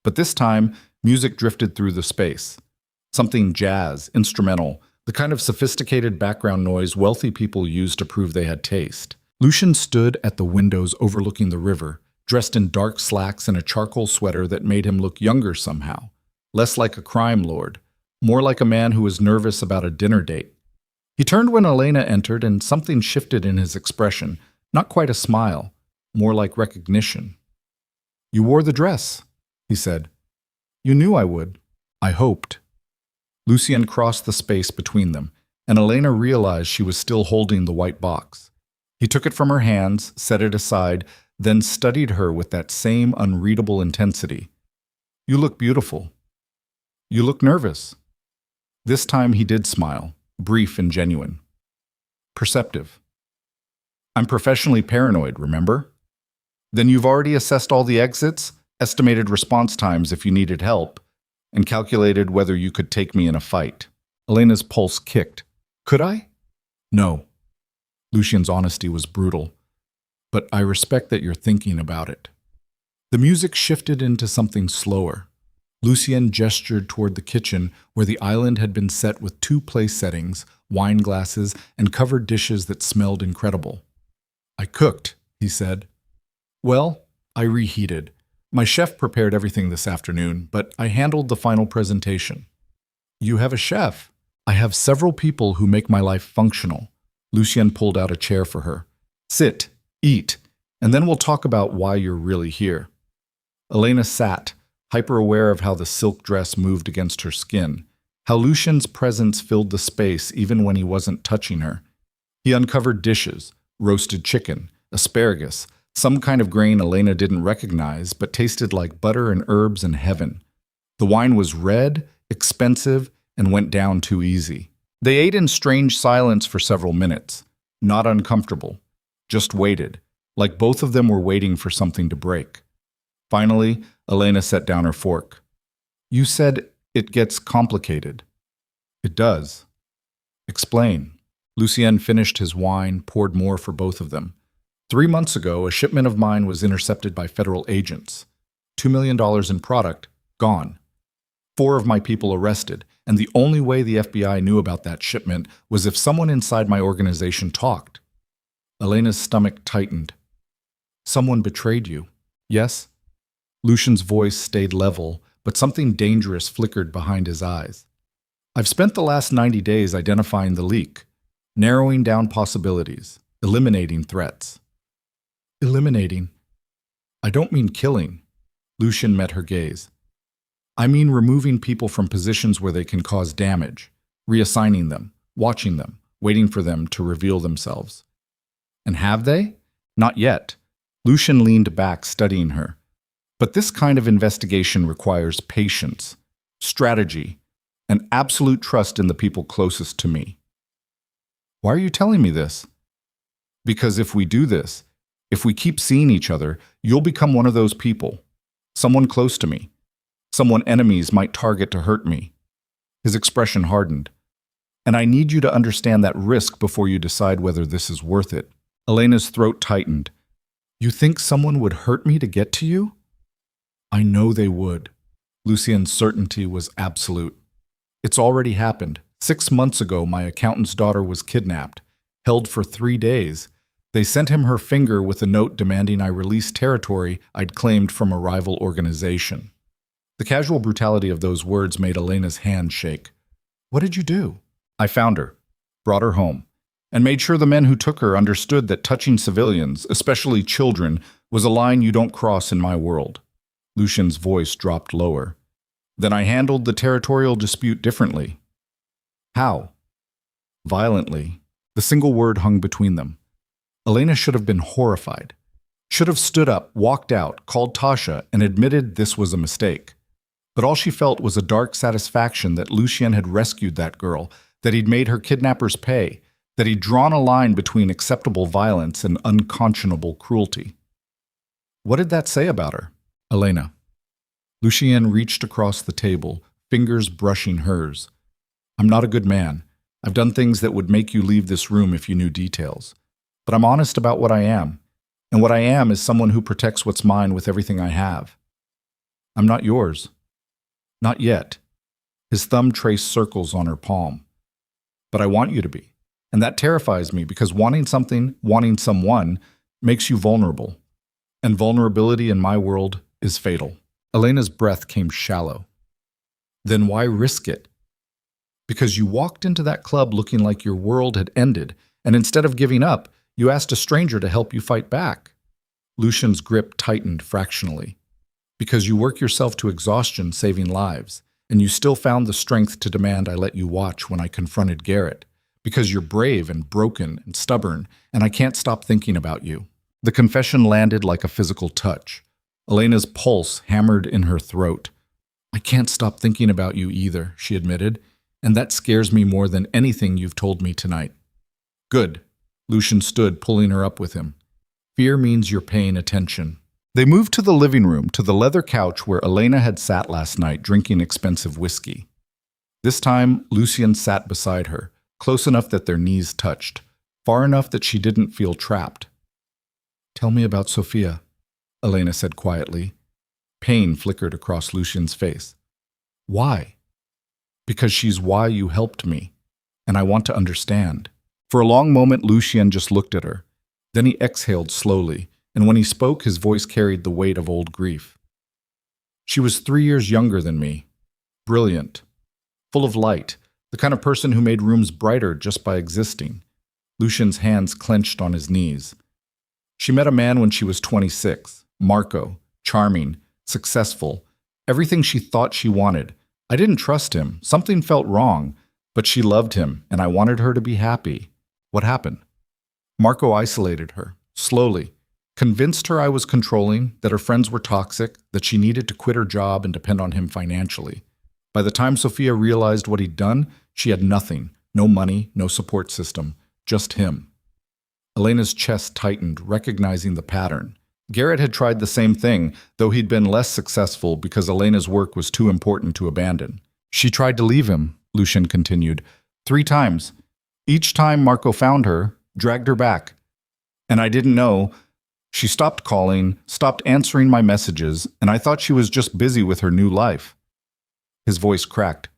But this time, music drifted through the space. Something jazz, instrumental, the kind of sophisticated background noise wealthy people use to prove they had taste. Lucian stood at the windows overlooking the river, dressed in dark slacks and a charcoal sweater that made him look younger somehow, less like a crime lord, more like a man who was nervous about a dinner date. He turned when Elena entered and something shifted in his expression, not quite a smile, more like recognition. "You wore the dress," he said. "You knew I would. I hoped." Lucien crossed the space between them, and Elena realized she was still holding the white box. He took it from her hands, set it aside, then studied her with that same unreadable intensity. "You look beautiful. You look nervous." This time he did smile, brief and genuine. "Perceptive. I'm professionally paranoid, remember? Then you've already assessed all the exits, estimated response times if you needed help, and calculated whether you could take me in a fight." Elena's pulse kicked. "Could I?" "No." Lucian's honesty was brutal. "But I respect that you're thinking about it." The music shifted into something slower. Lucien gestured toward the kitchen where the island had been set with 2 place settings, wine glasses, and covered dishes that smelled incredible. "I cooked," he said. "Well, I reheated. My chef prepared everything this afternoon, but I handled the final presentation." "You have a chef." "I have several people who make my life functional." Lucien pulled out a chair for her. "Sit, eat, and then we'll talk about why you're really here." Elena sat, hyper-aware of how the silk dress moved against her skin, how Lucian's presence filled the space even when he wasn't touching her. He uncovered dishes, roasted chicken, asparagus, some kind of grain Elena didn't recognize but tasted like butter and herbs in heaven. The wine was red, expensive, and went down too easy. They ate in strange silence for several minutes, not uncomfortable, just waited, like both of them were waiting for something to break. Finally, Elena set down her fork. "You said it gets complicated." "It does." "Explain." Lucien finished his wine, poured more for both of them. 3 months ago, a shipment of mine was intercepted by federal agents. $2 million in product, gone. 4 of my people arrested, and the only way the FBI knew about that shipment was if someone inside my organization talked. Elena's stomach tightened. "Someone betrayed you, yes?" Lucian's voice stayed level, but something dangerous flickered behind his eyes. "I've spent the last 90 days identifying the leak, narrowing down possibilities, eliminating threats." "Eliminating? I don't mean killing." Lucian met her gaze. "I mean removing people from positions where they can cause damage, reassigning them, watching them, waiting for them to reveal themselves." "And have they?" "Not yet." Lucian leaned back, studying her. "But this kind of investigation requires patience, strategy, and absolute trust in the people closest to me." "Why are you telling me this?" "Because if we do this, if we keep seeing each other, you'll become one of those people, someone close to me, someone enemies might target to hurt me." His expression hardened. "And I need you to understand that risk before you decide whether this is worth it." Elena's throat tightened. "You think someone would hurt me to get to you?" "I know they would." Lucien's certainty was absolute. "It's already happened. 6 months ago, my accountant's daughter was kidnapped, held for 3 days. They sent him her finger with a note demanding I release territory I'd claimed from a rival organization." The casual brutality of those words made Elena's hand shake. "What did you do?" "I found her, brought her home, and made sure the men who took her understood that touching civilians, especially children, was a line you don't cross in my world." Lucian's voice dropped lower. "Then I handled the territorial dispute differently." "How?" "Violently." The single word hung between them. Elena should have been horrified. Should have stood up, walked out, called Tasha, and admitted this was a mistake. But all she felt was a dark satisfaction that Lucien had rescued that girl, that he'd made her kidnappers pay, that he'd drawn a line between acceptable violence and unconscionable cruelty. What did that say about her? Elena. Lucien reached across the table, fingers brushing hers. I'm not a good man. I've done things that would make you leave this room if you knew details. But I'm honest about what I am. And what I am is someone who protects what's mine with everything I have. I'm not yours. Not yet. His thumb traced circles on her palm. But I want you to be. And that terrifies me because wanting something, wanting someone, makes you vulnerable. And vulnerability in my world is fatal. Elena's breath came shallow. Then why risk it? Because you walked into that club looking like your world had ended, and instead of giving up, you asked a stranger to help you fight back. Lucien's grip tightened fractionally. Because you work yourself to exhaustion saving lives, and you still found the strength to demand I let you watch when I confronted Garrett. Because you're brave and broken and stubborn, and I can't stop thinking about you. The confession landed like a physical touch. Elena's pulse hammered in her throat. I can't stop thinking about you either, she admitted, and that scares me more than anything you've told me tonight. Good. Lucien stood, pulling her up with him. Fear means you're paying attention. They moved to the living room, to the leather couch where Elena had sat last night drinking expensive whiskey. This time, Lucien sat beside her, close enough that their knees touched, far enough that she didn't feel trapped. Tell me about Sophia, Elena said quietly. Pain flickered across Lucien's face. Why? Because she's why you helped me, and I want to understand. For a long moment, Lucien just looked at her. Then he exhaled slowly, and when he spoke, his voice carried the weight of old grief. She was 3 years younger than me. Brilliant. Full of light. The kind of person who made rooms brighter just by existing. Lucien's hands clenched on his knees. She met a man when she was 26. Marco. Charming. Successful. Everything she thought she wanted. I didn't trust him. Something felt wrong. But she loved him, and I wanted her to be happy. What happened? Marco isolated her, slowly. Convinced her I was controlling, that her friends were toxic, that she needed to quit her job and depend on him financially. By the time Sophia realized what he'd done, she had nothing. No money, no support system. Just him. Elena's chest tightened, recognizing the pattern. Garrett had tried the same thing, though he'd been less successful because Elena's work was too important to abandon. She tried to leave him, Lucien continued, 3 times. Each time Marco found her, dragged her back. And I didn't know. She stopped calling, stopped answering my messages, and I thought she was just busy with her new life. His voice cracked.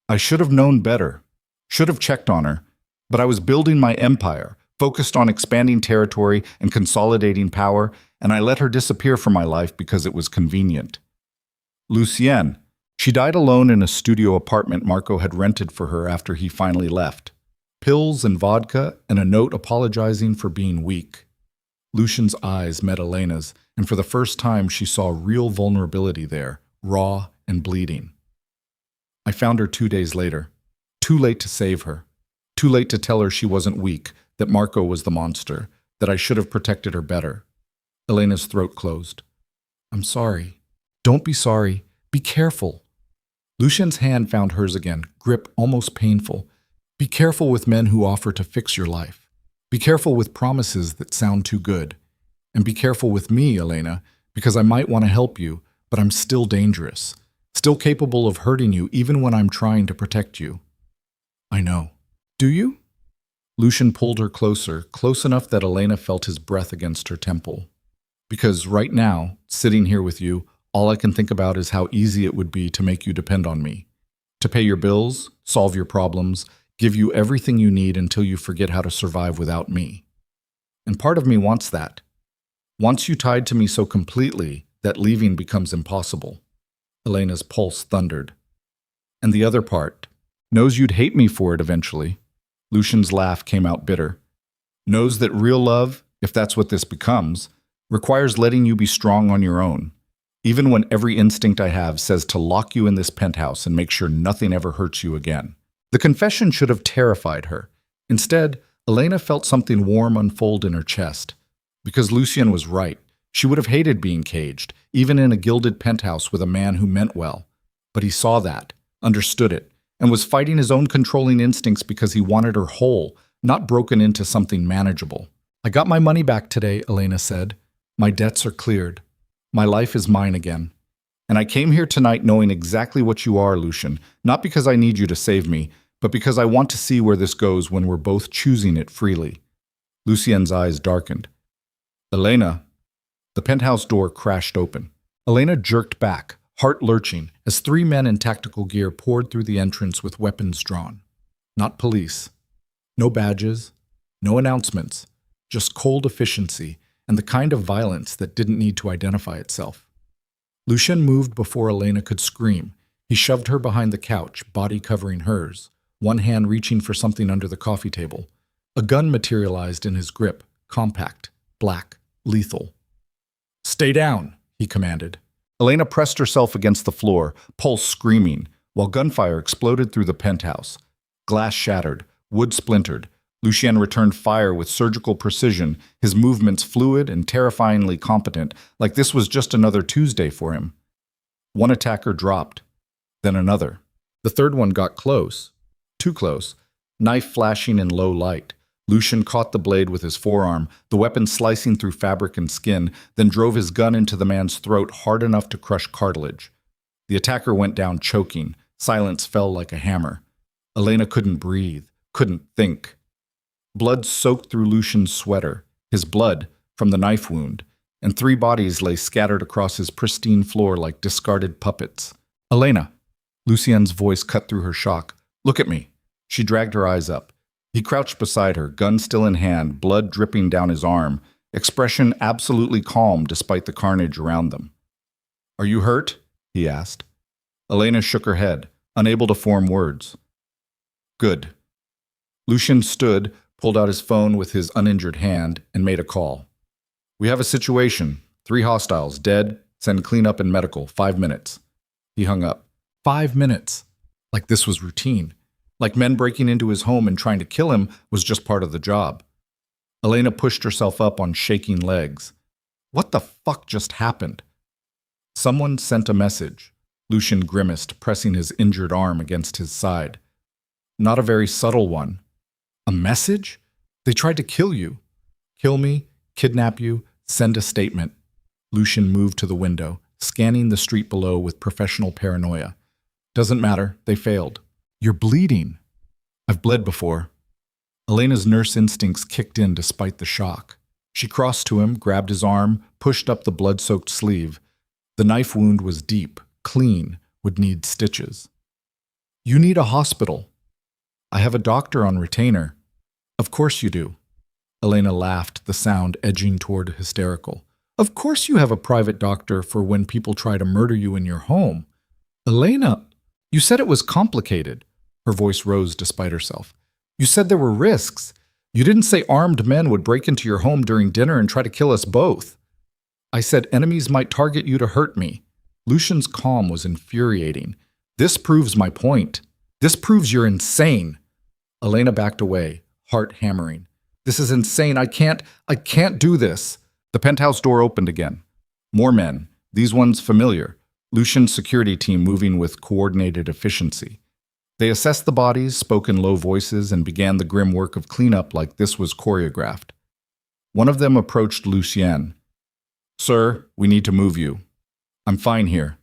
I should have known better, should have checked on her, but I was building my empire, focused on expanding territory and consolidating power, and I let her disappear from my life because it was convenient. Lucien. She died alone in a studio apartment Marco had rented for her after he finally left. Pills and vodka and a note apologizing for being weak. Lucien's eyes met Elena's, and for the first time she saw real vulnerability there, raw and bleeding. I found her 2 days later. Too late to save her. Too late to tell her she wasn't weak, that Marco was the monster, that I should have protected her better. Elena's throat closed. I'm sorry. Don't be sorry. Be careful. Lucien's hand found hers again, grip almost painful. Be careful with men who offer to fix your life. Be careful with promises that sound too good. And be careful with me, Elena, because I might want to help you, but I'm still dangerous, still capable of hurting you even when I'm trying to protect you. I know. Do you? Lucien pulled her closer, close enough that Elena felt his breath against her temple. Because right now, sitting here with you, all I can think about is how easy it would be to make you depend on me. To pay your bills, solve your problems, give you everything you need until you forget how to survive without me. And part of me wants that. Wants you tied to me so completely that leaving becomes impossible. Elena's pulse thundered. And the other part, knows you'd hate me for it eventually. Lucien's laugh came out bitter. Knows that real love, if that's what this becomes, requires letting you be strong on your own. Even when every instinct I have says to lock you in this penthouse and make sure nothing ever hurts you again. The confession should have terrified her. Instead, Elena felt something warm unfold in her chest. Because Lucien was right. She would have hated being caged, even in a gilded penthouse with a man who meant well. But he saw that, understood it, and was fighting his own controlling instincts because he wanted her whole, not broken into something manageable. "I got my money back today," Elena said. "My debts are cleared. My life is mine again. And I came here tonight knowing exactly what you are, Lucian, not because I need you to save me, but because I want to see where this goes when we're both choosing it freely." Lucien's eyes darkened. "Elena." The penthouse door crashed open. Elena jerked back, heart lurching, as three men in tactical gear poured through the entrance with weapons drawn. Not police. No badges. No announcements. Just cold efficiency and the kind of violence that didn't need to identify itself. Lucien moved before Elena could scream. He shoved her behind the couch, body covering hers, one hand reaching for something under the coffee table. A gun materialized in his grip, compact, black, lethal. "Stay down," he commanded. Elena pressed herself against the floor, pulse screaming, while gunfire exploded through the penthouse. Glass shattered, wood splintered. Lucien returned fire with surgical precision, his movements fluid and terrifyingly competent, like this was just another Tuesday for him. One attacker dropped, then another. The third one got close, too close, knife flashing in low light. Lucien caught the blade with his forearm, the weapon slicing through fabric and skin, then drove his gun into the man's throat hard enough to crush cartilage. The attacker went down choking. Silence fell like a hammer. Elena couldn't breathe, couldn't think. Blood soaked through Lucien's sweater, his blood from the knife wound, and three bodies lay scattered across his pristine floor like discarded puppets. "Elena." Lucien's voice cut through her shock. "Look at me." She dragged her eyes up. He crouched beside her, gun still in hand, blood dripping down his arm, expression absolutely calm despite the carnage around them. "Are you hurt?" he asked. Elena shook her head, unable to form words. "Good." Lucien stood, pulled out his phone with his uninjured hand, and made a call. "We have a situation. 3 hostiles, dead. Send cleanup and medical. 5 minutes. He hung up. 5 minutes. Like this was routine. Like men breaking into his home and trying to kill him was just part of the job. Elena pushed herself up on shaking legs. What the fuck just happened? Someone sent a message. Lucien grimaced, pressing his injured arm against his side. Not a very subtle one. A message? They tried to kill you. Kill me, kidnap you, send a statement. Lucien moved to the window, scanning the street below with professional paranoia. Doesn't matter, they failed. You're bleeding. I've bled before. Elena's nurse instincts kicked in despite the shock. She crossed to him, grabbed his arm, pushed up the blood-soaked sleeve. The knife wound was deep, clean, would need stitches. You need a hospital. I have a doctor on retainer. Of course you do. Elena laughed, the sound edging toward hysterical. Of course you have a private doctor for when people try to murder you in your home. Elena, you said it was complicated. Her voice rose despite herself. You said there were risks. You didn't say armed men would break into your home during dinner and try to kill us both. I said enemies might target you to hurt me. Lucien's calm was infuriating. This proves my point. This proves you're insane. Elena backed away, heart hammering. This is insane. I can't do this. The penthouse door opened again. More men, these ones familiar. Lucien's security team moving with coordinated efficiency. They assessed the bodies, spoke in low voices, and began the grim work of cleanup like this was choreographed. One of them approached Lucien. Sir, we need to move you. I'm fine here.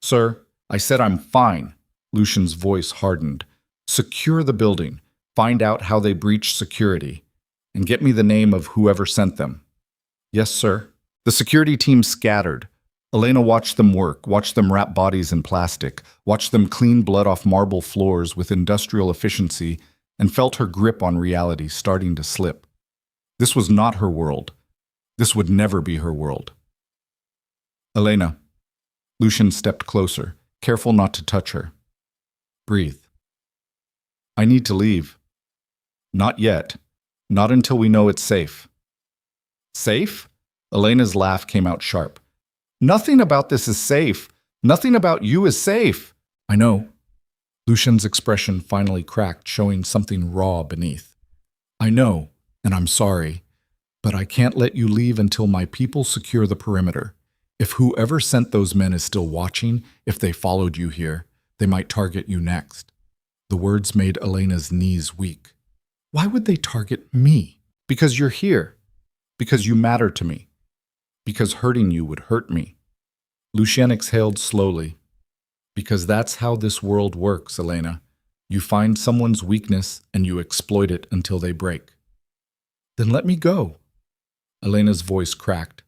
Sir, I said I'm fine. Lucien's voice hardened. Secure the building. Find out how they breached security. And get me the name of whoever sent them. Yes, sir. The security team scattered. Elena watched them work, watched them wrap bodies in plastic, watched them clean blood off marble floors with industrial efficiency, and felt her grip on reality starting to slip. This was not her world. This would never be her world. Elena. Lucien stepped closer, careful not to touch her. Breathe. I need to leave. Not yet. Not until we know it's safe. Safe? Elena's laugh came out sharp. Nothing about this is safe. Nothing about you is safe. I know. Lucien's expression finally cracked, showing something raw beneath. I know, and I'm sorry, but I can't let you leave until my people secure the perimeter. If whoever sent those men is still watching, if they followed you here, they might target you next. The words made Elena's knees weak. Why would they target me? Because you're here. Because you matter to me. Because hurting you would hurt me. Lucien exhaled slowly. Because that's how this world works, Elena. You find someone's weakness and you exploit it until they break. Then let me go. Elena's voice cracked.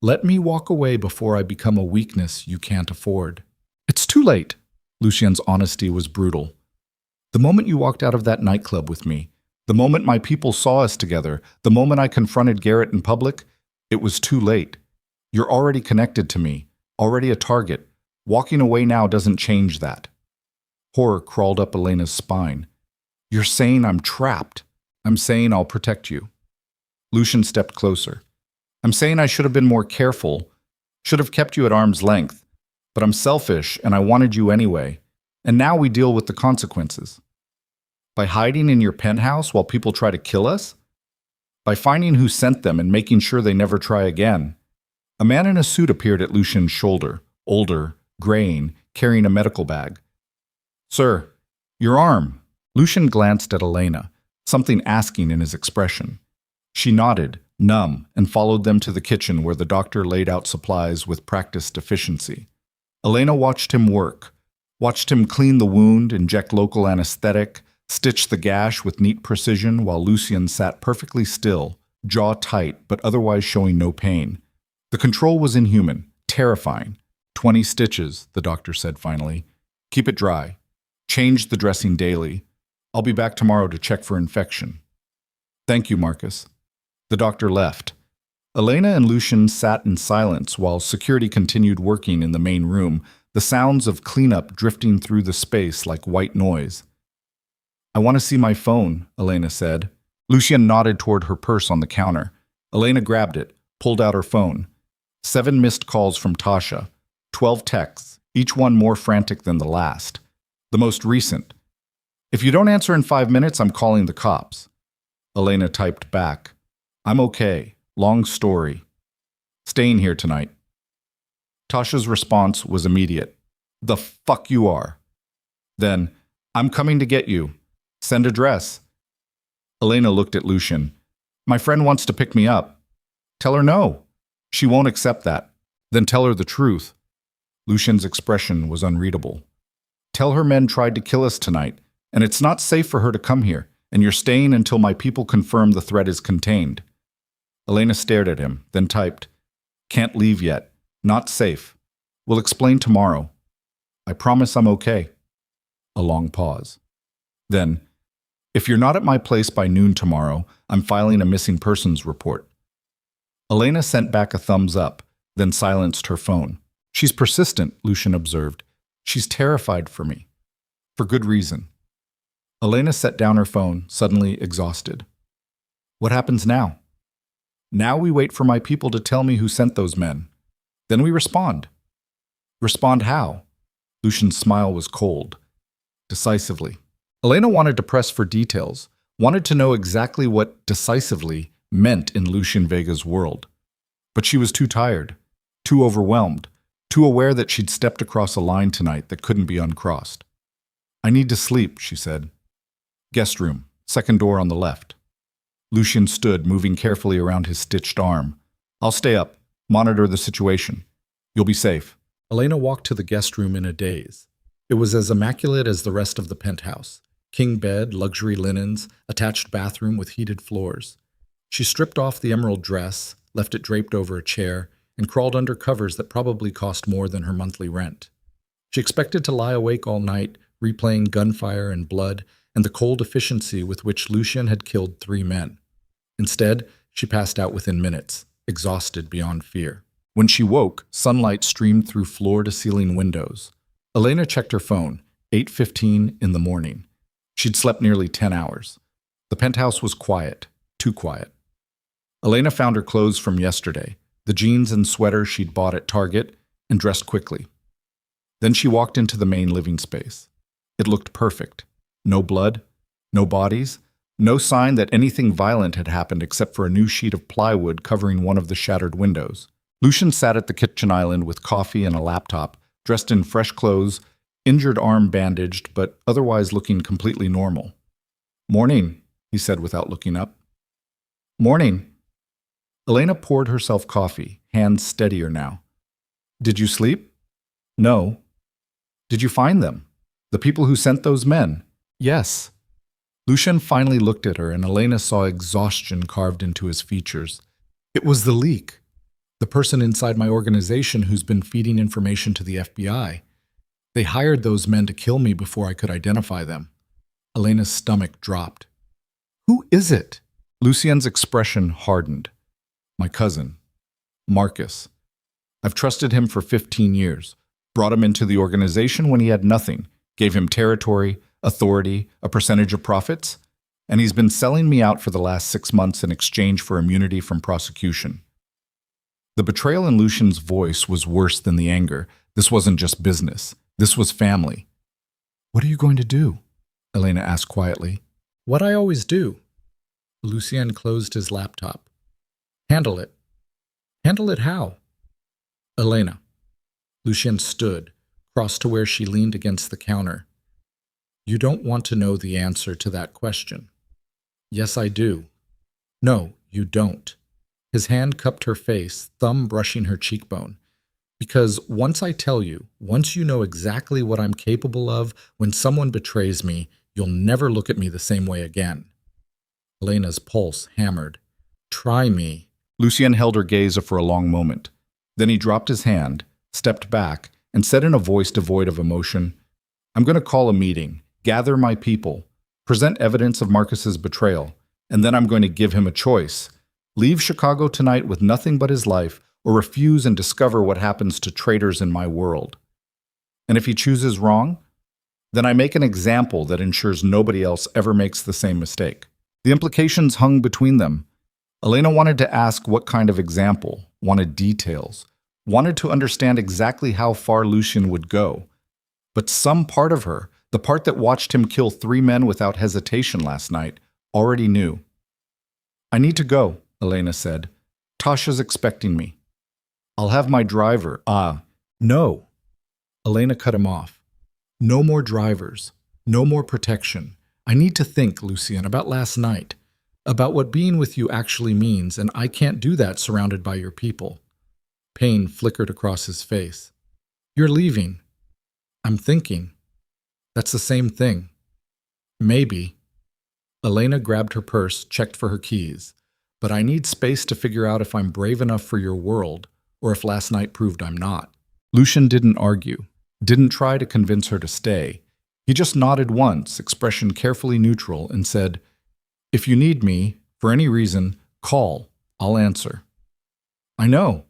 Let me walk away before I become a weakness you can't afford. It's too late. Lucien's honesty was brutal. The moment you walked out of that nightclub with me, the moment my people saw us together, the moment I confronted Garrett in public, it was too late. You're already connected to me, already a target. Walking away now doesn't change that. Horror crawled up Elena's spine. You're saying I'm trapped. I'm saying I'll protect you. Lucien stepped closer. I'm saying I should have been more careful, should have kept you at arm's length, but I'm selfish and I wanted you anyway, and now we deal with the consequences. By hiding in your penthouse while people try to kill us? By finding who sent them and making sure they never try again. A man in a suit appeared at Lucien's shoulder, older, graying, carrying a medical bag. Sir, your arm. Lucien glanced at Elena, something asking in his expression. She nodded, numb, and followed them to the kitchen where the doctor laid out supplies with practiced efficiency. Elena watched him work, watched him clean the wound, inject local anesthetic, stitch the gash with neat precision while Lucien sat perfectly still, jaw tight but otherwise showing no pain. The control was inhuman, terrifying. 20 stitches, the doctor said finally. Keep it dry. Change the dressing daily. I'll be back tomorrow to check for infection. Thank you, Marcus. The doctor left. Elena and Lucien sat in silence while security continued working in the main room, the sounds of cleanup drifting through the space like white noise. I want to see my phone, Elena said. Lucien nodded toward her purse on the counter. Elena grabbed it, pulled out her phone. 7 missed calls from Tasha, 12 texts, each one more frantic than the last. The most recent. If you don't answer in 5 minutes, I'm calling the cops. Elena typed back. I'm okay. Long story. Staying here tonight. Tasha's response was immediate. The fuck you are. Then, I'm coming to get you. Send address. Elena looked at Lucien. My friend wants to pick me up. Tell her no. She won't accept that. Then tell her the truth. Lucien's expression was unreadable. Tell her men tried to kill us tonight, and it's not safe for her to come here, and you're staying until my people confirm the threat is contained. Elena stared at him, then typed, Can't leave yet. Not safe. We'll explain tomorrow. I promise I'm okay. A long pause. Then, if you're not at my place by noon tomorrow, I'm filing a missing persons report. Elena sent back a thumbs up, then silenced her phone. She's persistent, Lucien observed. She's terrified for me. For good reason. Elena set down her phone, suddenly exhausted. What happens now? Now we wait for my people to tell me who sent those men. Then we respond. Respond how? Lucien's smile was cold. Decisively. Elena wanted to press for details, wanted to know exactly what decisively meant in Lucien Vega's world. But she was too tired, too overwhelmed, too aware that she'd stepped across a line tonight that couldn't be uncrossed. I need to sleep, she said. Guest room, second door on the left. Lucien stood, moving carefully around his stitched arm. I'll stay up, monitor the situation. You'll be safe. Elena walked to the guest room in a daze. It was as immaculate as the rest of the penthouse. King bed, luxury linens, attached bathroom with heated floors. She stripped off the emerald dress, left it draped over a chair, and crawled under covers that probably cost more than her monthly rent. She expected to lie awake all night, replaying gunfire and blood, and the cold efficiency with which Lucien had killed 3 men. Instead, she passed out within minutes, exhausted beyond fear. When she woke, sunlight streamed through floor-to-ceiling windows. Elena checked her phone, 8:15 in the morning. She'd slept nearly 10 hours. The penthouse was quiet, too quiet. Elena found her clothes from yesterday, the jeans and sweater she'd bought at Target, and dressed quickly. Then she walked into the main living space. It looked perfect. No blood, no bodies, no sign that anything violent had happened except for a new sheet of plywood covering one of the shattered windows. Lucian sat at the kitchen island with coffee and a laptop, dressed in fresh clothes, injured arm bandaged, but otherwise looking completely normal. "Morning," he said without looking up. "Morning." Elena poured herself coffee, hands steadier now. "Did you sleep?" "No." "Did you find them? The people who sent those men?" "Yes." Lucian finally looked at her, and Elena saw exhaustion carved into his features. "It was the leak. The person inside my organization who's been feeding information to the FBI. They hired those men to kill me before I could identify them." Elena's stomach dropped. "Who is it?" Lucian's expression hardened. "My cousin, Marcus. I've trusted him for 15 years, brought him into the organization when he had nothing, gave him territory, authority, a percentage of profits, and he's been selling me out for the last 6 months in exchange for immunity from prosecution." The betrayal in Lucian's voice was worse than the anger. This wasn't just business. This was family. "What are you going to do?" Elena asked quietly. "What I always do." Lucian closed his laptop. "Handle it." "Handle it how?" "Elena." Lucian stood, crossed to where she leaned against the counter. "You don't want to know the answer to that question." "Yes, I do." "No, you don't." His hand cupped her face, thumb brushing her cheekbone. "Because once I tell you, once you know exactly what I'm capable of, when someone betrays me, you'll never look at me the same way again." Elena's pulse hammered. "Try me." Lucian held her gaze for a long moment. Then he dropped his hand, stepped back, and said in a voice devoid of emotion, "I'm going to call a meeting, gather my people, present evidence of Marcus's betrayal, and then I'm going to give him a choice. Leave Chicago tonight with nothing but his life, or refuse and discover what happens to traitors in my world. And if he chooses wrong, then I make an example that ensures nobody else ever makes the same mistake." The implications hung between them. Elena wanted to ask what kind of example, wanted details, wanted to understand exactly how far Lucian would go. But some part of her, the part that watched him kill 3 men without hesitation last night, already knew. "I need to go," Elena said. "Tasha's expecting me." "I'll have my driver." No." Elena cut him off. "No more drivers. No more protection. I need to think, Lucian, about last night, about what being with you actually means, and I can't do that surrounded by your people." Pain flickered across his face. "You're leaving." "I'm thinking." "That's the same thing." "Maybe." Elena grabbed her purse, checked for her keys. "But I need space to figure out if I'm brave enough for your world, or if last night proved I'm not." Lucian didn't argue, didn't try to convince her to stay. He just nodded once, expression carefully neutral, and said, "If you need me, for any reason, call. I'll answer." "I know."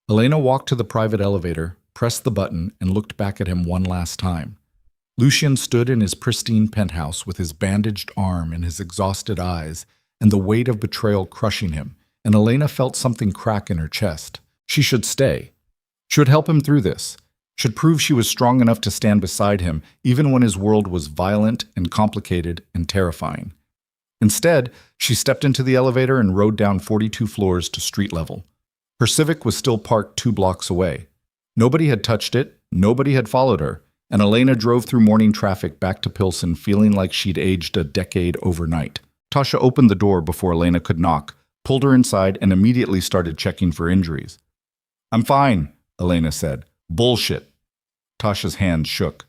Elena walked to the private elevator, pressed the button, and looked back at him one last time. Lucian stood in his pristine penthouse with his bandaged arm and his exhausted eyes, and the weight of betrayal crushing him, and Elena felt something crack in her chest. She should stay. Should help him through this. Should prove she was strong enough to stand beside him, even when his world was violent and complicated and terrifying. Instead, she stepped into the elevator and rode down 42 floors to street level. Her Civic was still parked 2 blocks away. Nobody had touched it, nobody had followed her, and Elena drove through morning traffic back to Pilsen feeling like she'd aged a decade overnight. Tasha opened the door before Elena could knock, pulled her inside, and immediately started checking for injuries. "I'm fine," Elena said. "Bullshit." Tasha's hands shook.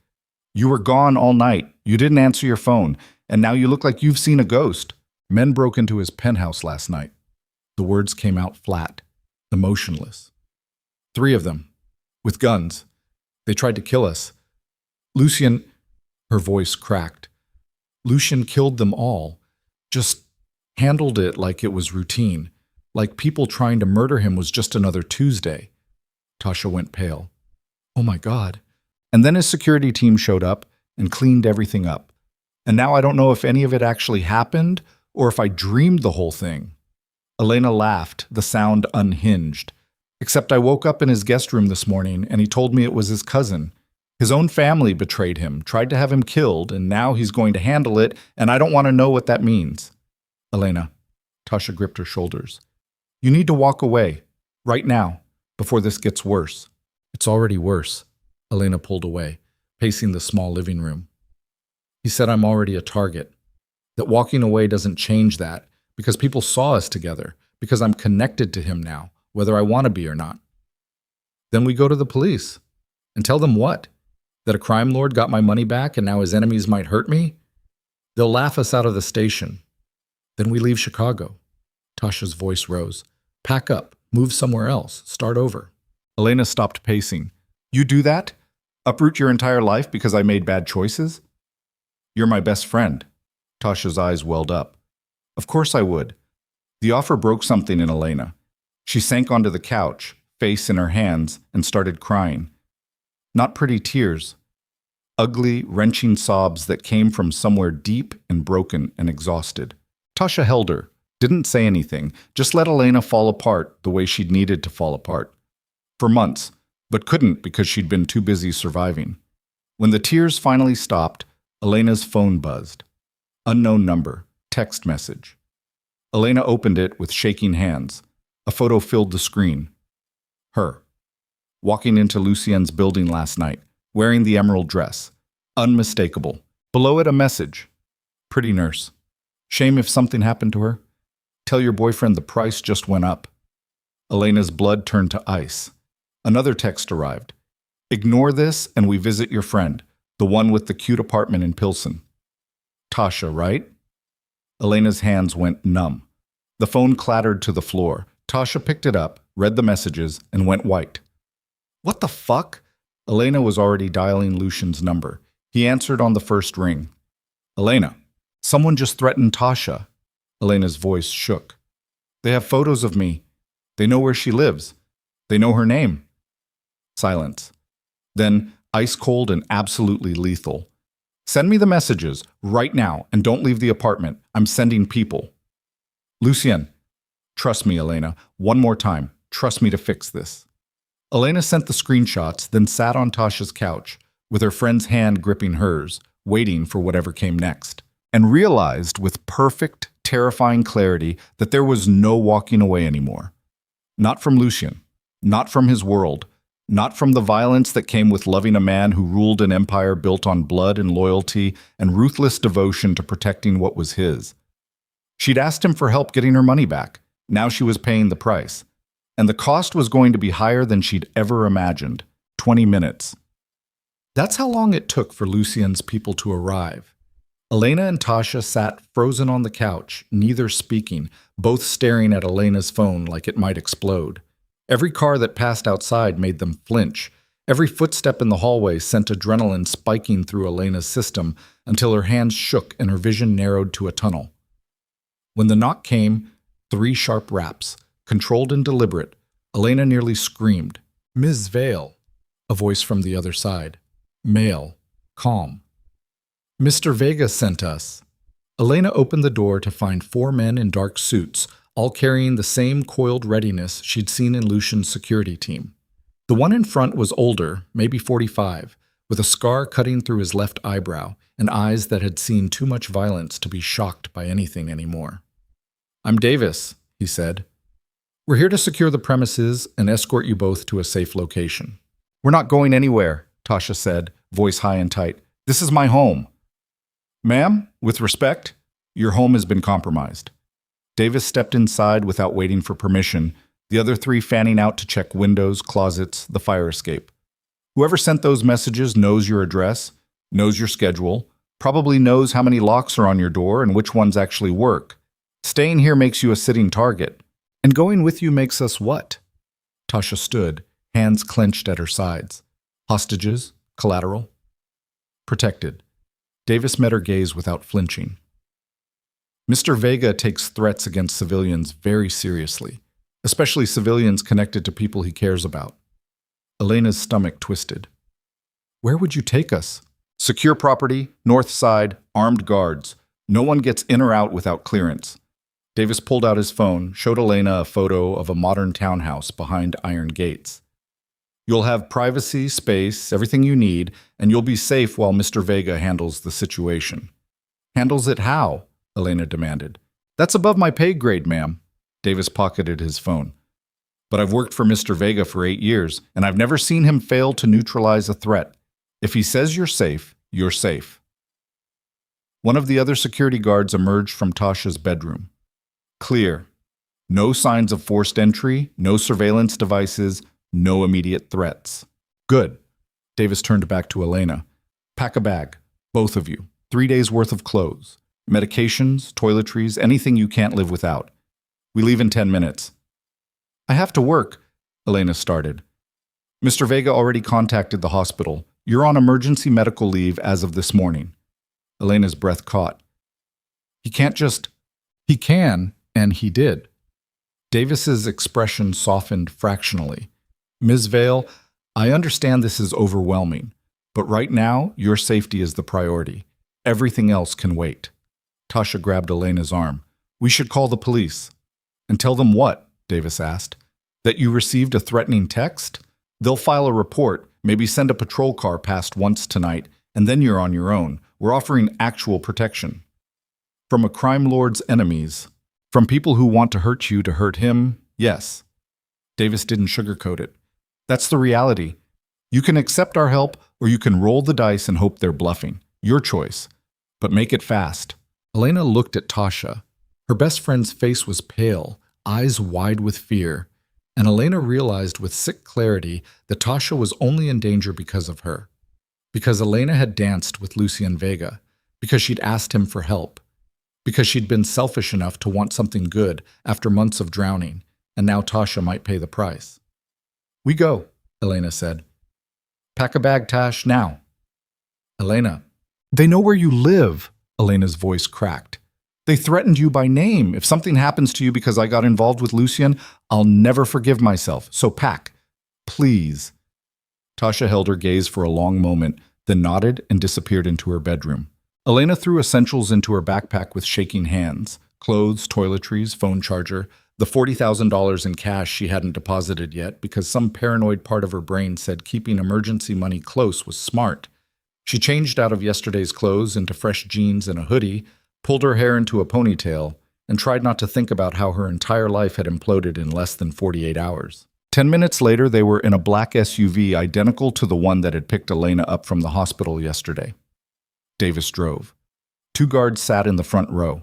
"You were gone all night. You didn't answer your phone, and now you look like you've seen a ghost. Men broke into his penthouse last night." The words came out flat, emotionless. 3 of them, with guns. They tried to kill us. Lucian, her voice cracked. Lucian killed them all. Just handled it like it was routine, like people trying to murder him was just another Tuesday. Tasha went pale. "Oh my God." And then his security team showed up and cleaned everything up. And now I don't know if any of it actually happened or if I dreamed the whole thing. Elena laughed, the sound unhinged. "Except I woke up in his guest room this morning and he told me it was his cousin. His own family betrayed him, tried to have him killed, and now he's going to handle it, and I don't want to know what that means." "Elena," Tasha gripped her shoulders. "You need to walk away. Right now. before this gets worse. It's already worse. Elena pulled away, pacing the small living room. He said I'm already a target. That walking away doesn't change that, because people saw us together, because I'm connected to him now, whether I want to be or not. Then we go to the police. And tell them what? That a crime lord got my money back and now his enemies might hurt me? They'll laugh us out of the station. Then we leave Chicago. Tasha's voice rose. Pack up, move somewhere else, start over. Elena stopped pacing. You do that? Uproot your entire life because I made bad choices? You're my best friend. Tasha's eyes welled up. Of course I would. The offer broke something in Elena. She sank onto the couch, face in her hands, and started crying. Not pretty tears. Ugly, wrenching sobs that came from somewhere deep and broken and exhausted. Tasha held her, didn't say anything, just let Elena fall apart the way she'd needed to fall apart. For months, but couldn't because she'd been too busy surviving. When the tears finally stopped, Elena's phone buzzed. Unknown number, text message. Elena opened it with shaking hands. A photo filled the screen. Her. Walking into Lucien's building last night, wearing the emerald dress. Unmistakable. Below it a message. Pretty nurse. Shame if something happened to her. Tell your boyfriend the price just went up. Elena's blood turned to ice. Another text arrived. Ignore this and we visit your friend, the one with the cute apartment in Pilsen. Tasha, right? Elena's hands went numb. The phone clattered to the floor. Tasha picked it up, read the messages, and went white. What the fuck? Elena was already dialing Lucian's number. He answered on the first ring. Elena, someone just threatened Tasha. Elena's voice shook. They have photos of me. They know where she lives. They know her name. Silence. Then, ice cold and absolutely lethal. Send me the messages, right now, and don't leave the apartment. I'm sending people. Lucien. Trust me, Elena. One more time. Trust me to fix this. Elena sent the screenshots, then sat on Tasha's couch, with her friend's hand gripping hers, waiting for whatever came next, and realized with perfect, terrifying clarity that there was no walking away anymore. Not from Lucien. Not from his world. Not from the violence that came with loving a man who ruled an empire built on blood and loyalty and ruthless devotion to protecting what was his. She'd asked him for help getting her money back. Now she was paying the price. And the cost was going to be higher than she'd ever imagined. 20 minutes. That's how long it took for Lucien's people to arrive. Elena and Tasha sat frozen on the couch, neither speaking, both staring at Elena's phone like it might explode. Every car that passed outside made them flinch. Every footstep in the hallway sent adrenaline spiking through Elena's system until her hands shook and her vision narrowed to a tunnel. When the knock came, 3 sharp raps, controlled and deliberate, Elena nearly screamed. Ms. Vale, a voice from the other side. Male, calm. Mr. Vega sent us. Elena opened the door to find 4 men in dark suits, all carrying the same coiled readiness she'd seen in Lucian's security team. The one in front was older, maybe 45, with a scar cutting through his left eyebrow and eyes that had seen too much violence to be shocked by anything anymore. I'm Davis, he said. We're here to secure the premises and escort you both to a safe location. We're not going anywhere, Tasha said, voice high and tight. This is my home. Ma'am, with respect, your home has been compromised. Davis stepped inside without waiting for permission, the other 3 fanning out to check windows, closets, the fire escape. Whoever sent those messages knows your address, knows your schedule, probably knows how many locks are on your door and which ones actually work. Staying here makes you a sitting target. And going with you makes us what? Tasha stood, hands clenched at her sides. Hostages? Collateral? Protected. Davis met her gaze without flinching. Mr. Vega takes threats against civilians very seriously, especially civilians connected to people he cares about. Elena's stomach twisted. Where would you take us? Secure property, north side, armed guards. No one gets in or out without clearance. Davis pulled out his phone, showed Elena a photo of a modern townhouse behind iron gates. You'll have privacy, space, everything you need, and you'll be safe while Mr. Vega handles the situation. Handles it how? Elena demanded. That's above my pay grade, ma'am. Davis pocketed his phone. But I've worked for Mr. Vega for 8 years, and I've never seen him fail to neutralize a threat. If he says you're safe, you're safe. One of the other security guards emerged from Tasha's bedroom. Clear. No signs of forced entry, no surveillance devices, no immediate threats. Good. Davis turned back to Elena. Pack a bag, both of you. 3 days' worth of clothes, medications, toiletries, anything you can't live without. We leave in 10 minutes. I have to work, Elena started. Mr. Vega already contacted the hospital. You're on emergency medical leave as of this morning. Elena's breath caught. He can't just... He can, and he did. Davis's expression softened fractionally. Ms. Vale, I understand this is overwhelming, but right now, your safety is the priority. Everything else can wait. Tasha grabbed Elena's arm. We should call the police. And tell them what? Davis asked. That you received a threatening text? They'll file a report, maybe send a patrol car past once tonight, and then you're on your own. We're offering actual protection. From a crime lord's enemies. From people who want to hurt you to hurt him, yes. Davis didn't sugarcoat it. That's the reality. You can accept our help, or you can roll the dice and hope they're bluffing. Your choice. But make it fast. Elena looked at Tasha. Her best friend's face was pale, eyes wide with fear, and Elena realized with sick clarity that Tasha was only in danger because of her. Because Elena had danced with Lucien Vega, because she'd asked him for help, because she'd been selfish enough to want something good after months of drowning, and now Tasha might pay the price. We go, Elena said. Pack a bag, Tash, now. Elena. They know where you live, Elena's voice cracked. They threatened you by name. If something happens to you because I got involved with Lucien, I'll never forgive myself. So pack. Please. Tasha held her gaze for a long moment, then nodded and disappeared into her bedroom. Elena threw essentials into her backpack with shaking hands. Clothes, toiletries, phone charger, the $40,000 in cash she hadn't deposited yet because some paranoid part of her brain said keeping emergency money close was smart. She changed out of yesterday's clothes into fresh jeans and a hoodie, pulled her hair into a ponytail, and tried not to think about how her entire life had imploded in less than 48 hours. 10 minutes later, they were in a black SUV identical to the one that had picked Elena up from the hospital yesterday. Davis drove. 2 guards sat in the front row.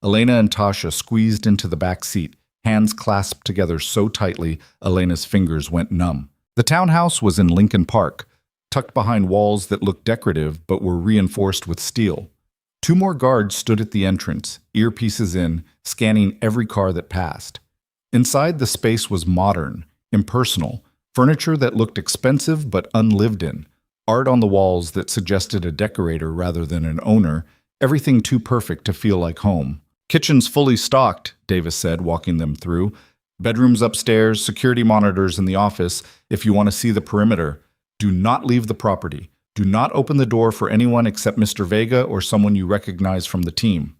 Elena and Tasha squeezed into the back seat, hands clasped together so tightly Elena's fingers went numb. The townhouse was in Lincoln Park, tucked behind walls that looked decorative but were reinforced with steel. 2 more guards stood at the entrance, earpieces in, scanning every car that passed. Inside, the space was modern, impersonal, furniture that looked expensive but unlived in, art on the walls that suggested a decorator rather than an owner, everything too perfect to feel like home. Kitchen's fully stocked, Davis said, walking them through. Bedrooms upstairs, security monitors in the office, if you want to see the perimeter. Do not leave the property. Do not open the door for anyone except Mr. Vega or someone you recognize from the team.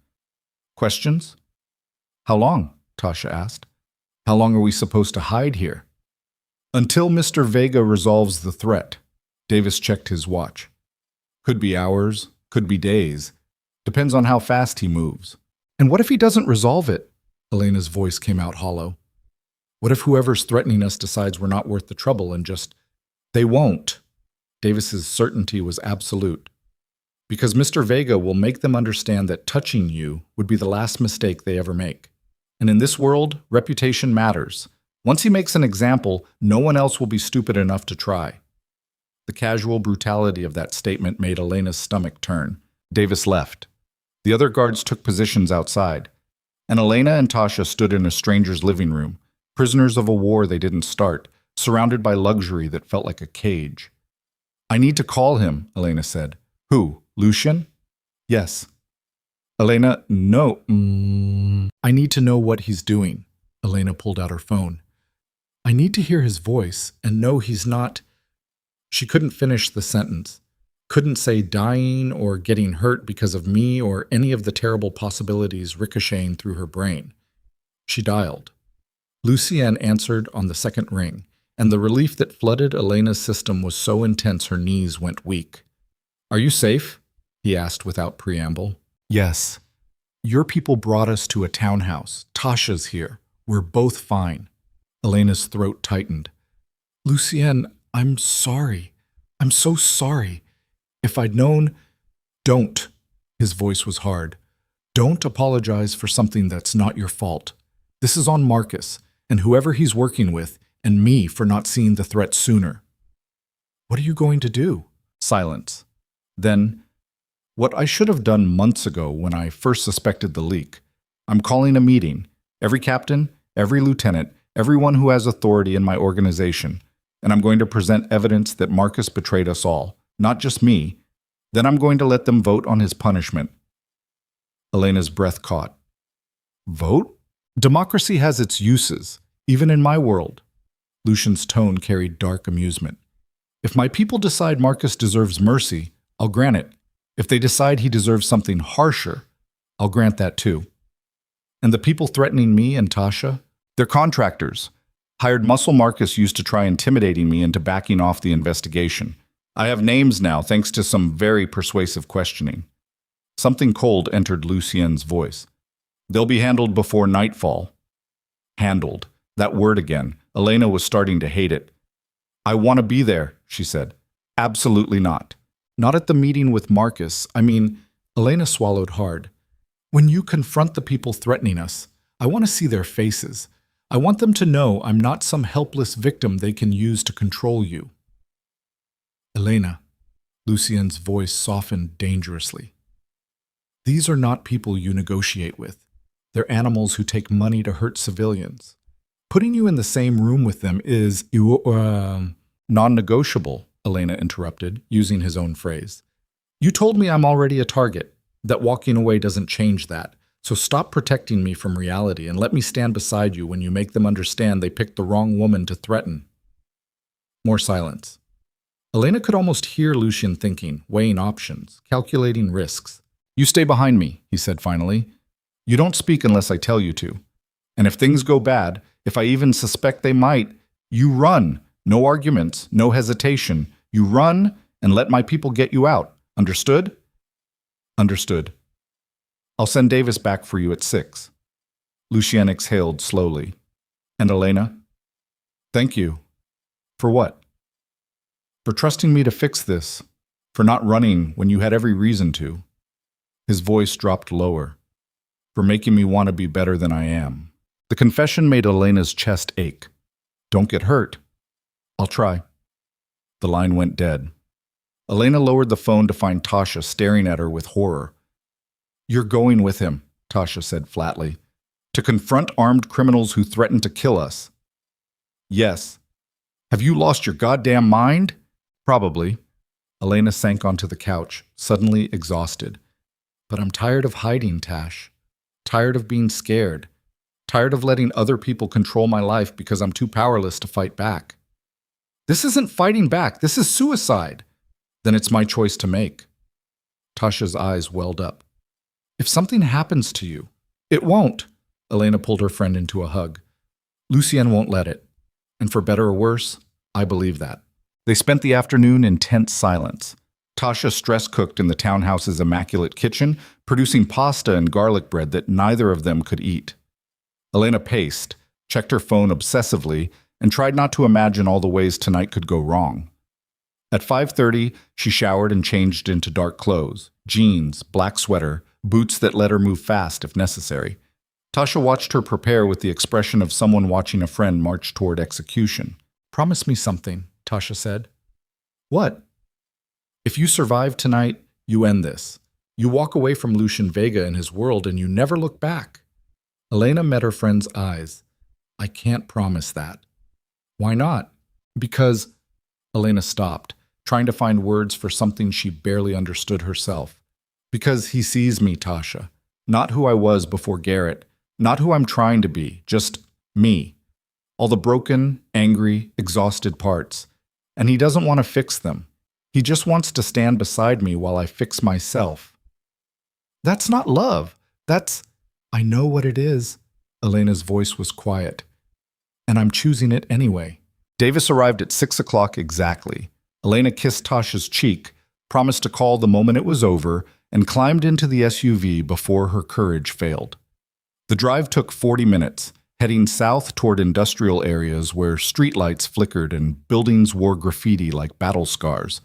Questions? How long? Tasha asked. How long are we supposed to hide here? Until Mr. Vega resolves the threat. Davis checked his watch. Could be hours, could be days. Depends on how fast he moves. And what if he doesn't resolve it? Elena's voice came out hollow. What if whoever's threatening us decides we're not worth the trouble and just... They won't. Davis's certainty was absolute. Because Mr. Vega will make them understand that touching you would be the last mistake they ever make. And in this world, reputation matters. Once he makes an example, no one else will be stupid enough to try. The casual brutality of that statement made Elena's stomach turn. Davis left. The other guards took positions outside. And Elena and Tasha stood in a stranger's living room, prisoners of a war they didn't start, surrounded by luxury that felt like a cage. I need to call him, Elena said. Who? Lucien? Yes. Elena, no. I need to know what he's doing. Elena pulled out her phone. I need to hear his voice and know he's not... She couldn't finish the sentence. Couldn't say dying or getting hurt because of me or any of the terrible possibilities ricocheting through her brain. She dialed. Lucien answered on the second ring, and the relief that flooded Elena's system was so intense her knees went weak. Are you safe? He asked without preamble. Yes. Your people brought us to a townhouse. Tasha's here. We're both fine. Elena's throat tightened. Lucienne, I'm sorry. I'm so sorry. If I'd known... Don't. His voice was hard. Don't apologize for something that's not your fault. This is on Marcus, and whoever he's working with, and me for not seeing the threat sooner. What are you going to do? Silence. Then, what I should have done months ago when I first suspected the leak. I'm calling a meeting. Every captain, every lieutenant, everyone who has authority in my organization. And I'm going to present evidence that Marcus betrayed us all, not just me. Then I'm going to let them vote on his punishment. Elena's breath caught. Vote? Democracy has its uses, even in my world. Lucian's tone carried dark amusement. If my people decide Marcus deserves mercy, I'll grant it. If they decide he deserves something harsher, I'll grant that too. And the people threatening me and Tasha, they're contractors. Hired muscle Marcus used to try intimidating me into backing off the investigation. I have names now thanks to some very persuasive questioning. Something cold entered Lucien's voice. They'll be handled before nightfall. Handled. That word again. Elena was starting to hate it. I want to be there, she said. Absolutely not. Not at the meeting with Marcus. Elena swallowed hard. When you confront the people threatening us, I want to see their faces. I want them to know I'm not some helpless victim they can use to control you. Elena, Lucien's voice softened dangerously. These are not people you negotiate with. They're animals who take money to hurt civilians. Putting you in the same room with them is non-negotiable, Elena interrupted, using his own phrase. You told me I'm already a target, that walking away doesn't change that. So stop protecting me from reality and let me stand beside you when you make them understand they picked the wrong woman to threaten. More silence. Elena could almost hear Lucian thinking, weighing options, calculating risks. You stay behind me, he said finally. You don't speak unless I tell you to. And if things go bad, if I even suspect they might, you run. No arguments, no hesitation. You run and let my people get you out. Understood? Understood. I'll send Davis back for you at 6. Lucien exhaled slowly. And Elena? Thank you. For what? For trusting me to fix this. For not running when you had every reason to. His voice dropped lower. For making me want to be better than I am. The confession made Elena's chest ache. Don't get hurt. I'll try. The line went dead. Elena lowered the phone to find Tasha staring at her with horror. You're going with him, Tasha said flatly. To confront armed criminals who threaten to kill us. Yes. Have you lost your goddamn mind? Probably. Elena sank onto the couch, suddenly exhausted. But I'm tired of hiding, Tash. Tired of being scared. Tired of letting other people control my life because I'm too powerless to fight back. This isn't fighting back. This is suicide. Then it's my choice to make. Tasha's eyes welled up. If something happens to you, it won't. Elena pulled her friend into a hug. Lucien won't let it. And for better or worse, I believe that. They spent the afternoon in tense silence. Tasha stress-cooked in the townhouse's immaculate kitchen, producing pasta and garlic bread that neither of them could eat. Elena paced, checked her phone obsessively, and tried not to imagine all the ways tonight could go wrong. At 5:30, she showered and changed into dark clothes, jeans, black sweater, boots that let her move fast if necessary. Tasha watched her prepare with the expression of someone watching a friend march toward execution. Promise me something, Tasha said. What? If you survive tonight, you end this. You walk away from Lucien Vega and his world and you never look back. Elena met her friend's eyes. I can't promise that. Why not? Because... Elena stopped, trying to find words for something she barely understood herself. Because he sees me, Tasha. Not who I was before Garrett. Not who I'm trying to be. Just me. All the broken, angry, exhausted parts. And he doesn't want to fix them. He just wants to stand beside me while I fix myself. That's not love. That's... I know what it is. Elena's voice was quiet. And I'm choosing it anyway. Davis arrived at 6 o'clock exactly. Elena kissed Tasha's cheek, promised to call the moment it was over, and climbed into the SUV before her courage failed. The drive took 40 minutes, heading south toward industrial areas where streetlights flickered and buildings wore graffiti like battle scars.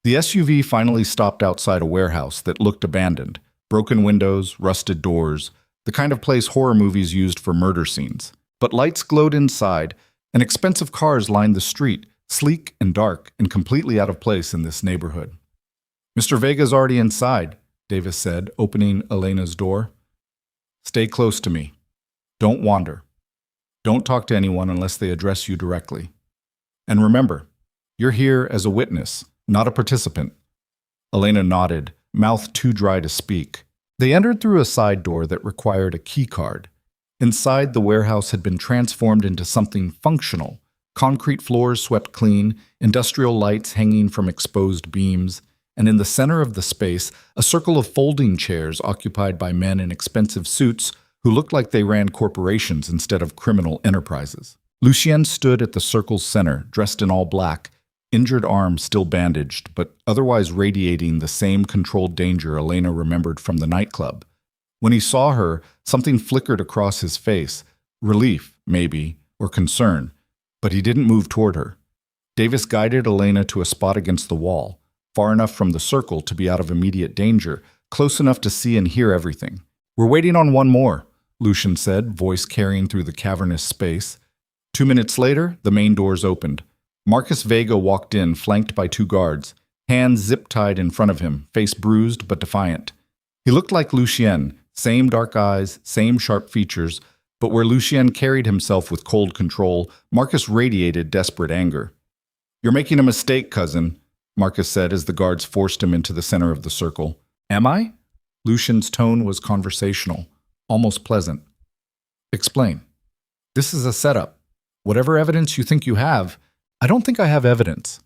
The SUV finally stopped outside a warehouse that looked abandoned. Broken windows, rusted doors, the kind of place horror movies used for murder scenes. But lights glowed inside, and expensive cars lined the street, sleek and dark and completely out of place in this neighborhood. "Mr. Vega's already inside," Davis said, opening Elena's door. "Stay close to me. Don't wander. Don't talk to anyone unless they address you directly. And remember, you're here as a witness, not a participant." Elena nodded, mouth too dry to speak. They entered through a side door that required a key card. Inside, the warehouse had been transformed into something functional. Concrete floors swept clean, industrial lights hanging from exposed beams, and in the center of the space, a circle of folding chairs occupied by men in expensive suits who looked like they ran corporations instead of criminal enterprises. Lucien stood at the circle's center, dressed in all black, injured arm still bandaged, but otherwise radiating the same controlled danger Elena remembered from the nightclub. When he saw her, something flickered across his face, relief, maybe, or concern, but he didn't move toward her. Davis guided Elena to a spot against the wall, far enough from the circle to be out of immediate danger, close enough to see and hear everything. "We're waiting on one more," Lucien said, voice carrying through the cavernous space. 2 minutes later, the main doors opened. Marcus Vega walked in, flanked by 2 guards, hands zip-tied in front of him, face bruised but defiant. He looked like Lucien, same dark eyes, same sharp features, but where Lucien carried himself with cold control, Marcus radiated desperate anger. "You're making a mistake, cousin," Marcus said as the guards forced him into the center of the circle. "Am I?" Lucien's tone was conversational, almost pleasant. "Explain. This is a setup. Whatever evidence you think you have, I don't think I have evidence."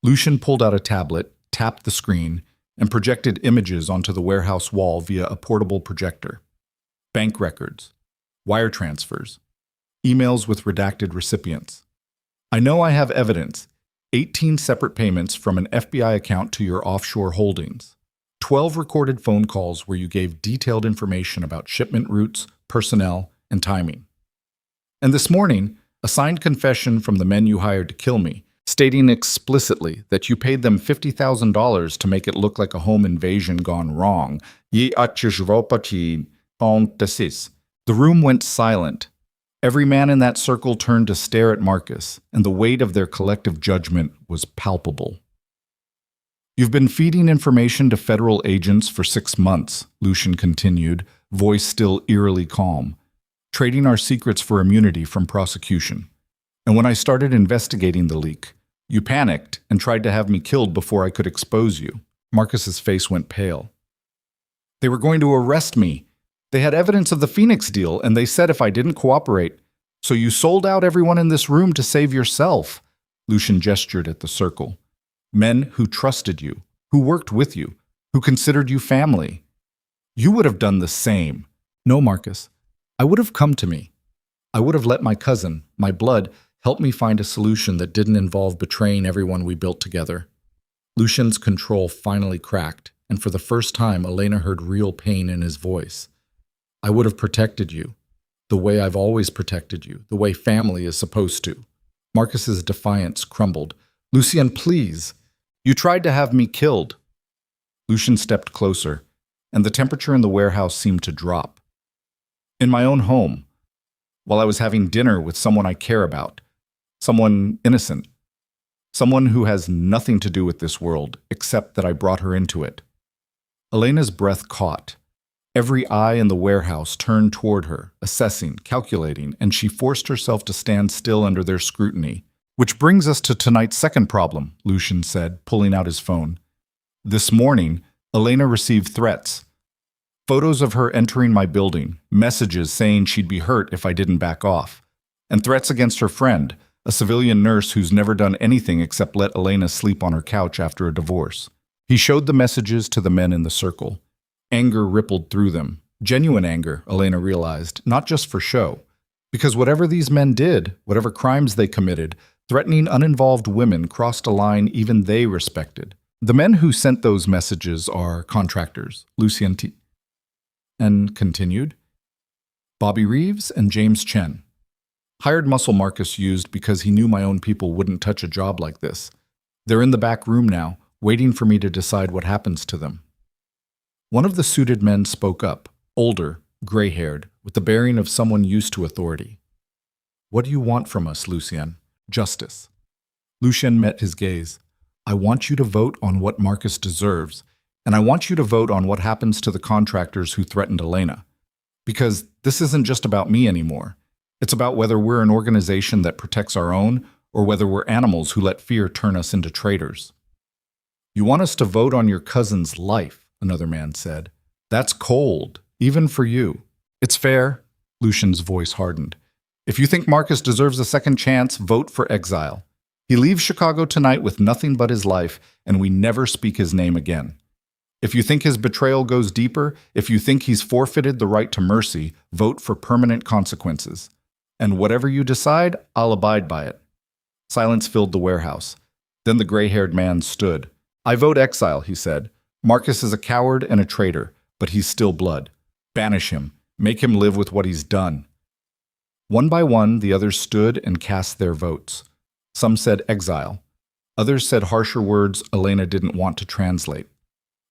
Lucien pulled out a tablet, tapped the screen, and projected images onto the warehouse wall via a portable projector. Bank records, wire transfers, emails with redacted recipients. "I know I have evidence. 18 separate payments from an FBI account to your offshore holdings. 12 recorded phone calls where you gave detailed information about shipment routes, personnel, and timing. And this morning, a signed confession from the men you hired to kill me, stating explicitly that you paid them $50,000 to make it look like a home invasion gone wrong. The room went silent. Every man in that circle turned to stare at Marcus, and the weight of their collective judgment was palpable. "You've been feeding information to federal agents for 6 months, Lucien continued, voice still eerily calm, trading our secrets for immunity from prosecution. And when I started investigating the leak, you panicked and tried to have me killed before I could expose you." Marcus's face went pale. "They were going to arrest me. They had evidence of the Phoenix deal, and they said if I didn't cooperate, so you sold out everyone in this room to save yourself." Lucien gestured at the circle. "Men who trusted you, who worked with you, who considered you family. You would have done the same." "No, Marcus. I would have come to me. I would have let my cousin, my blood, help me find a solution that didn't involve betraying everyone we built together." Lucien's control finally cracked, and for the first time, Elena heard real pain in his voice. "I would have protected you, the way I've always protected you, the way family is supposed to." Marcus's defiance crumbled. "Lucien, please. You tried to have me killed." Lucien stepped closer, and the temperature in the warehouse seemed to drop. "In my own home, while I was having dinner with someone I care about, someone innocent, someone who has nothing to do with this world, except that I brought her into it." Elena's breath caught. Every eye in the warehouse turned toward her, assessing, calculating, and she forced herself to stand still under their scrutiny. "Which brings us to tonight's second problem," Lucien said, pulling out his phone. "This morning, Elena received threats. Photos of her entering my building, messages saying she'd be hurt if I didn't back off, and threats against her friend, a civilian nurse who's never done anything except let Elena sleep on her couch after a divorce." He showed the messages to the men in the circle. Anger rippled through them. Genuine anger, Elena realized, not just for show. Because whatever these men did, whatever crimes they committed, threatening uninvolved women crossed a line even they respected. "The men who sent those messages are contractors," Lucien and continued. Bobby Reeves and James Chen. Hired muscle Marcus used because he knew my own people wouldn't touch a job like this. They're in the back room now, waiting for me to decide what happens to them. One of the suited men spoke up, older, gray-haired, with the bearing of someone used to authority. "What do you want from us, Lucien?" "Justice." Lucien met his gaze. "I want you to vote on what Marcus deserves, and I want you to vote on what happens to the contractors who threatened Elena. Because this isn't just about me anymore. It's about whether we're an organization that protects our own or whether we're animals who let fear turn us into traitors." "You want us to vote on your cousin's life," another man said. "That's cold, even for you." "It's fair," Lucien's voice hardened. "If you think Marcus deserves a second chance, vote for exile. He leaves Chicago tonight with nothing but his life, and we never speak his name again. If you think his betrayal goes deeper, if you think he's forfeited the right to mercy, vote for permanent consequences. And whatever you decide, I'll abide by it." Silence filled the warehouse. Then the gray-haired man stood. "I vote exile," he said. "Marcus is a coward and a traitor, but he's still blood. Banish him. Make him live with what he's done." One by one, the others stood and cast their votes. Some said exile. Others said harsher words Elena didn't want to translate.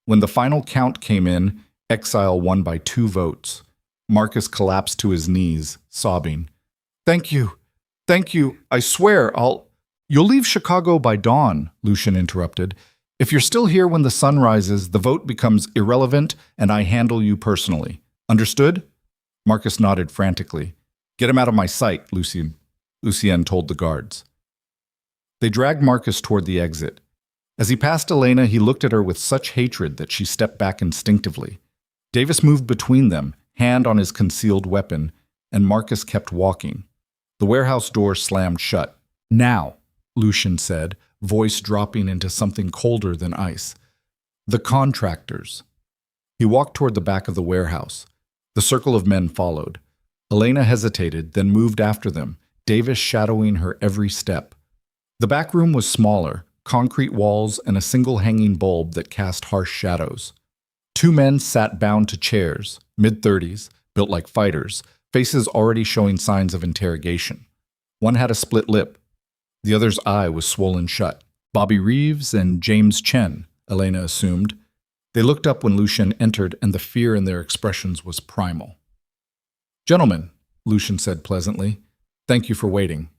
When the final count came in, exile won by 2 votes. Marcus collapsed to his knees, sobbing. "Thank you. Thank you. I swear You'll leave Chicago by dawn," Lucien interrupted. "If you're still here when the sun rises, the vote becomes irrelevant and I handle you personally. Understood?" Marcus nodded frantically. "Get him out of my sight," Lucien told the guards. They dragged Marcus toward the exit. As he passed Elena, he looked at her with such hatred that she stepped back instinctively. Davis moved between them, hand on his concealed weapon, and Marcus kept walking. The warehouse door slammed shut. "Now," Lucien said, voice dropping into something colder than ice. "The contractors." He walked toward the back of the warehouse. The circle of men followed. Elena hesitated, then moved after them, Davis shadowing her every step. The back room was smaller, concrete walls and a single hanging bulb that cast harsh shadows. 2 men sat bound to chairs, mid-30s, built like fighters, faces already showing signs of interrogation. One had a split lip. The other's eye was swollen shut. Bobby Reeves and James Chen, Elena assumed. They looked up when Lucien entered, and the fear in their expressions was primal. "Gentlemen," Lucien said pleasantly, "thank you for waiting."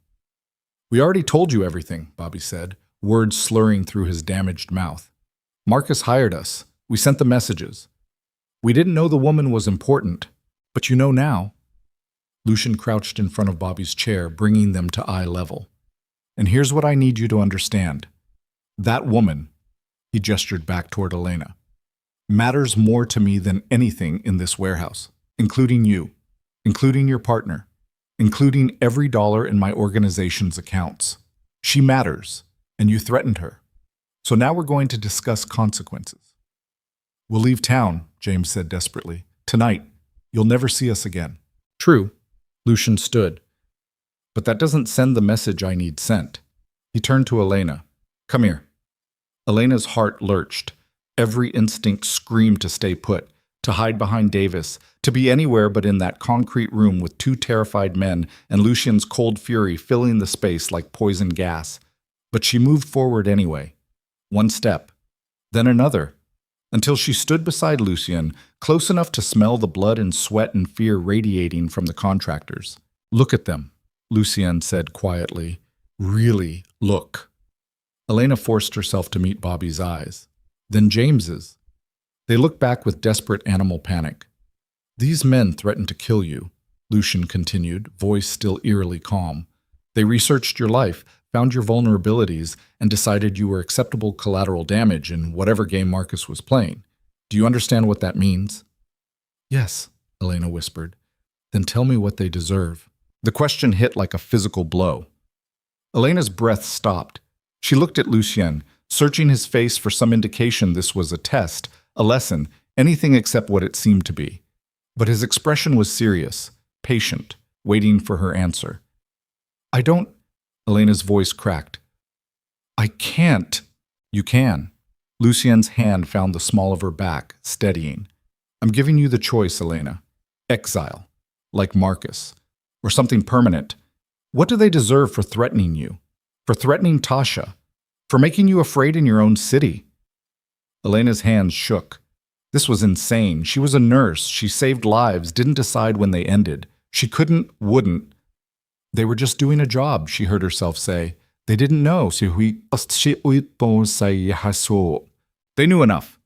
"We already told you everything," Bobby said, words slurring through his damaged mouth. "Marcus hired us. We sent the messages. We didn't know the woman was important, but you know now." Lucien crouched in front of Bobby's chair, bringing them to eye level. "And here's what I need you to understand. That woman," he gestured back toward Elena, "matters more to me than anything in this warehouse, including you, including your partner, including every dollar in my organization's accounts. She matters, and you threatened her. So now we're going to discuss consequences." "We'll leave town," James said desperately. "Tonight. You'll never see us again." "True." Lucien stood. "But that doesn't send the message I need sent." He turned to Elena. "Come here." Elena's heart lurched. Every instinct screamed to stay put, to hide behind Davis, to be anywhere but in that concrete room with 2 terrified men and Lucien's cold fury filling the space like poison gas. But she moved forward anyway. 1 step, then another, until she stood beside Lucien, close enough to smell the blood and sweat and fear radiating from the contractors. "Look at them," Lucien said quietly. "Really look." Elena forced herself to meet Bobby's eyes, then James's. They looked back with desperate animal panic. "These men threatened to kill you," Lucien continued, voice still eerily calm. "They researched your life, found your vulnerabilities, and decided you were acceptable collateral damage in whatever game Marcus was playing. Do you understand what that means?" "Yes," Elena whispered. "Then tell me what they deserve." The question hit like a physical blow. Elena's breath stopped. She looked at Lucien, searching his face for some indication this was a test, a lesson, anything except what it seemed to be. But his expression was serious, patient, waiting for her answer. "I don't—" Elena's voice cracked. "I can't." "You can." Lucien's hand found the small of her back, steadying. "I'm giving you the choice, Elena. Exile. like Marcus, or something permanent. What do they deserve for threatening you? For threatening Tasha? For making you afraid in your own city? Elena's hands shook. This was insane. She was a nurse. She saved lives, didn't decide when they ended. She wouldn't. They were just doing a job, she heard herself say. They didn't know. They knew enough.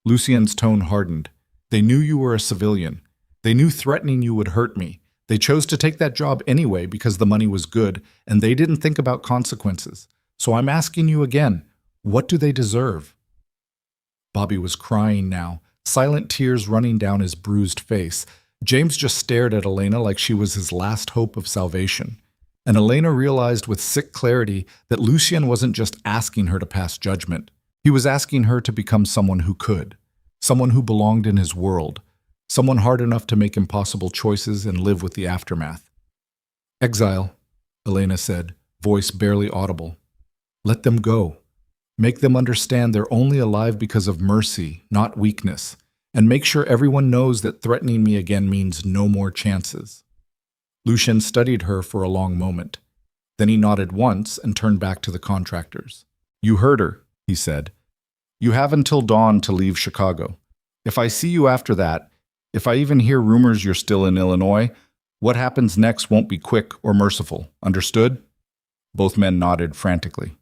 Lucien's tone hardened. They knew you were a civilian. They knew threatening you would hurt me. They chose to take that job anyway because the money was good, and they didn't think about consequences. So I'm asking you again, what do they deserve? Bobby was crying now, silent tears running down his bruised face. James just stared at Elena like she was his last hope of salvation. And Elena realized with sick clarity that Lucien wasn't just asking her to pass judgment. He was asking her to become someone who could, someone who belonged in his world, someone hard enough to make impossible choices and live with the aftermath. Exile, Elena said, voice barely audible. Let them go. Make them understand they're only alive because of mercy, not weakness, and make sure everyone knows that threatening me again means no more chances. Lucien studied her for a long moment. Then he nodded once and turned back to the contractors. You heard her, he said. You have until dawn to leave Chicago. If I see you after that, if I even hear rumors you're still in Illinois, what happens next won't be quick or merciful. Understood? Both men nodded frantically.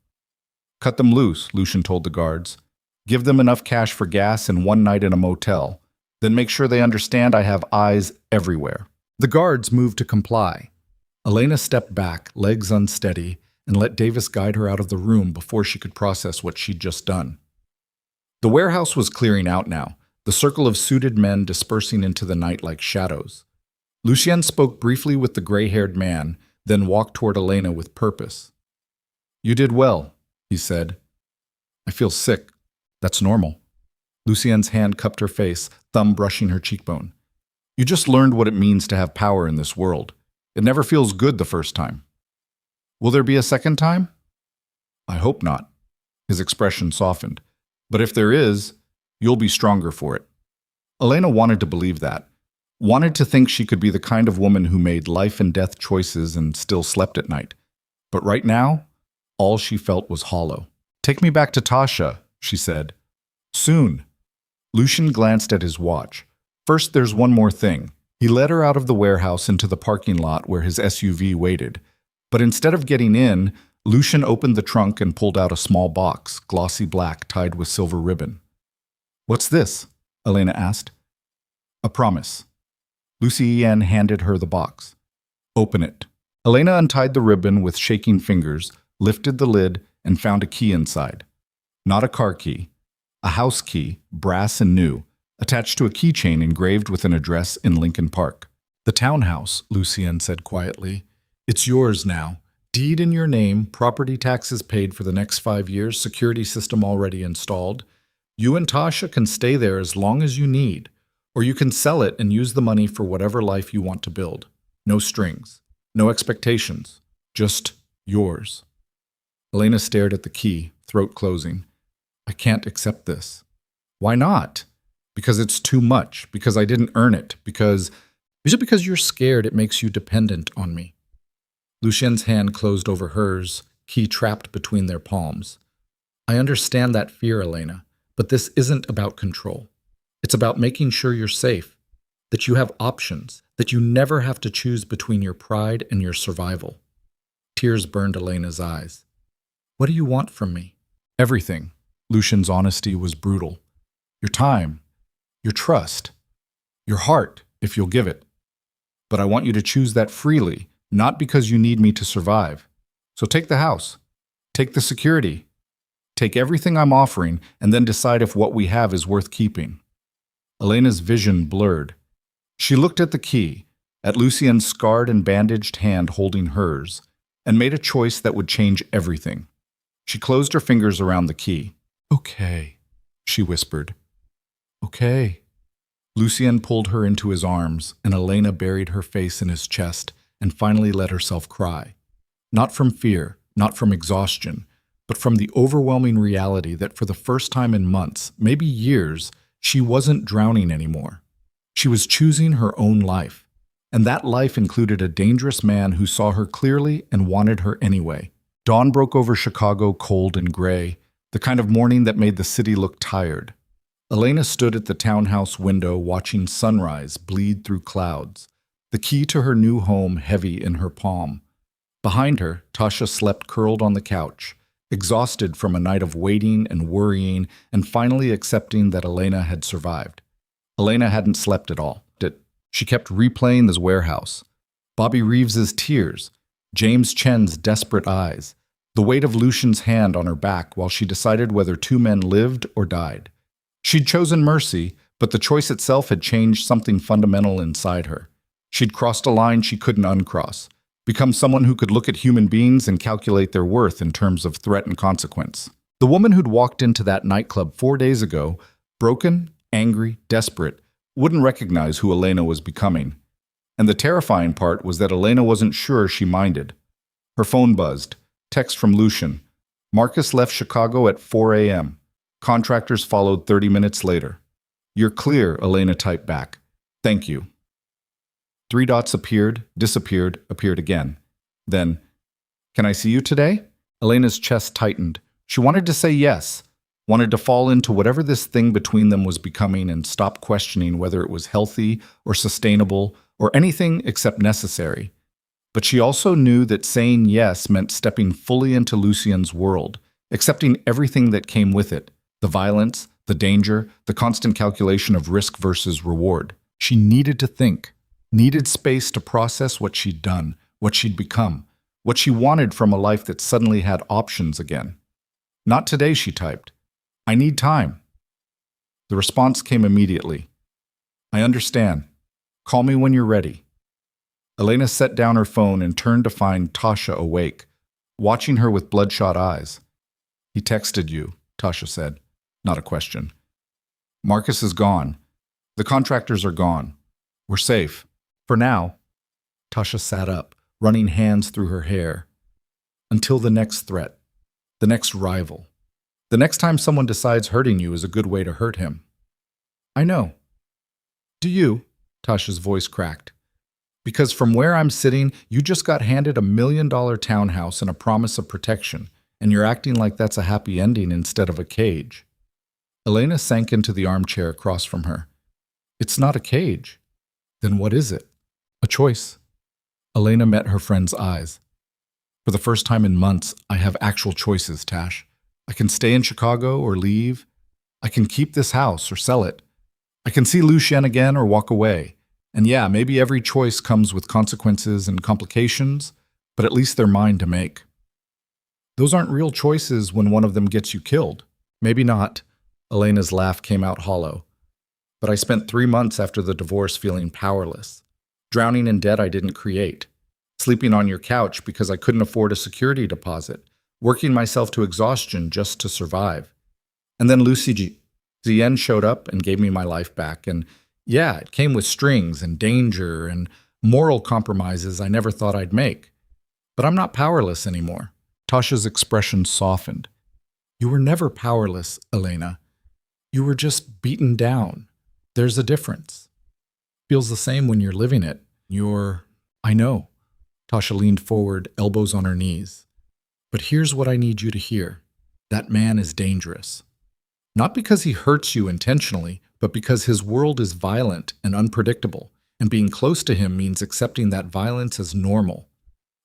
Cut them loose, Lucien told the guards. Give them enough cash for gas and one night in a motel. Then make sure they understand I have eyes everywhere. The guards moved to comply. Elena stepped back, legs unsteady, and let Davis guide her out of the room before she could process what she'd just done. The warehouse was clearing out now, the circle of suited men dispersing into the night like shadows. Lucien spoke briefly with the gray-haired man, then walked toward Elena with purpose. You did well, he said. I feel sick. That's normal. Lucien's hand cupped her face, thumb brushing her cheekbone. You just learned what it means to have power in this world. It never feels good the first time. Will there be a second time? I hope not. His expression softened. But if there is, you'll be stronger for it. Elena wanted to believe that. Wanted to think she could be the kind of woman who made life and death choices and still slept at night. But right now, all she felt was hollow. Take me back to Tasha, she said. Soon. Lucien glanced at his watch. First, there's one more thing. He led her out of the warehouse into the parking lot where his SUV waited. But instead of getting in, Lucien opened the trunk and pulled out a small box, glossy black, tied with silver ribbon. What's this? Elena asked. A promise. Lucien handed her the box. Open it. Elena untied the ribbon with shaking fingers, lifted the lid, and found a key inside. Not a car key. A house key, brass and new, attached to a keychain engraved with an address in Lincoln Park. The townhouse, Lucien said quietly. It's yours now. Deed in your name, property taxes paid for the next 5 years, security system already installed. You and Tasha can stay there as long as you need, or you can sell it and use the money for whatever life you want to build. No strings, no expectations, just yours. Elena stared at the key, throat closing. I can't accept this. Why not? Because it's too much, because I didn't earn it, because... Is it because you're scared it makes you dependent on me? Lucien's hand closed over hers, key trapped between their palms. I understand that fear, Elena, but this isn't about control. It's about making sure you're safe, that you have options, that you never have to choose between your pride and your survival. Tears burned Elena's eyes. What do you want from me? Everything. Lucien's honesty was brutal. Your time, your trust, your heart, if you'll give it. But I want you to choose that freely, not because you need me to survive. So take the house, take the security, take everything I'm offering, and then decide if what we have is worth keeping. Elena's vision blurred. She looked at the key, at Lucien's scarred and bandaged hand holding hers, and made a choice that would change everything. She closed her fingers around the key. Okay, she whispered. Okay. Lucien pulled her into his arms, and Elena buried her face in his chest and finally let herself cry. Not from fear, not from exhaustion, but from the overwhelming reality that for the first time in months, maybe years, she wasn't drowning anymore. She was choosing her own life. And that life included a dangerous man who saw her clearly and wanted her anyway. Dawn broke over Chicago, cold and gray, the kind of morning that made the city look tired. Elena stood at the townhouse window watching sunrise bleed through clouds, the key to her new home heavy in her palm. Behind her, Tasha slept curled on the couch, exhausted from a night of waiting and worrying and finally accepting that Elena had survived. Elena hadn't slept at all. She kept replaying this warehouse. Bobby Reeves's tears, James Chen's desperate eyes, the weight of Lucian's hand on her back while she decided whether two men lived or died. She'd chosen mercy, but the choice itself had changed something fundamental inside her. She'd crossed a line she couldn't uncross, become someone who could look at human beings and calculate their worth in terms of threat and consequence. The woman who'd walked into that nightclub 4 days ago, broken, angry, desperate, wouldn't recognize who Elena was becoming. And the terrifying part was that Elena wasn't sure she minded. Her phone buzzed. Text from Lucian. Marcus left Chicago at 4 a.m. Contractors followed 30 minutes later. You're clear, Elena typed back. Thank you. 3 dots appeared, disappeared, appeared again. Then, can I see you today? Elena's chest tightened. She wanted to say yes, wanted to fall into whatever this thing between them was becoming and stop questioning whether it was healthy or sustainable or anything except necessary. But she also knew that saying yes meant stepping fully into Lucian's world, accepting everything that came with it, the violence, the danger, the constant calculation of risk versus reward. She needed to think, needed space to process what she'd done, what she'd become, what she wanted from a life that suddenly had options again. Not today, she typed. I need time. The response came immediately. I understand. Call me when you're ready. Elena set down her phone and turned to find Tasha awake, watching her with bloodshot eyes. He texted you, Tasha said. Not a question. Marcus is gone. The contractors are gone. We're safe. For now. Tasha sat up, running hands through her hair. Until the next threat. The next rival. The next time someone decides hurting you is a good way to hurt him. I know. Do you? Tasha's voice cracked. Because from where I'm sitting, you just got handed $1 million townhouse and a promise of protection, and you're acting like that's a happy ending instead of a cage. Elena sank into the armchair across from her. It's not a cage. Then what is it? A choice. Elena met her friend's eyes. For the first time in months, I have actual choices, Tash. I can stay in Chicago or leave. I can keep this house or sell it. I can see Lucien again or walk away. And yeah, maybe every choice comes with consequences and complications, but at least they're mine to make. Those aren't real choices when one of them gets you killed. Maybe not. Elena's laugh came out hollow. But I spent 3 months after the divorce feeling powerless, drowning in debt I didn't create, sleeping on your couch because I couldn't afford a security deposit, working myself to exhaustion just to survive. And then Lucy Zien showed up and gave me my life back. And yeah, it came with strings and danger and moral compromises I never thought I'd make. But I'm not powerless anymore. Tasha's expression softened. You were never powerless, Elena. You were just beaten down. There's a difference. Feels the same when you're living it. I know. Tasha leaned forward, elbows on her knees. But here's what I need you to hear. That man is dangerous. Not because he hurts you intentionally, but because his world is violent and unpredictable, and being close to him means accepting that violence as normal.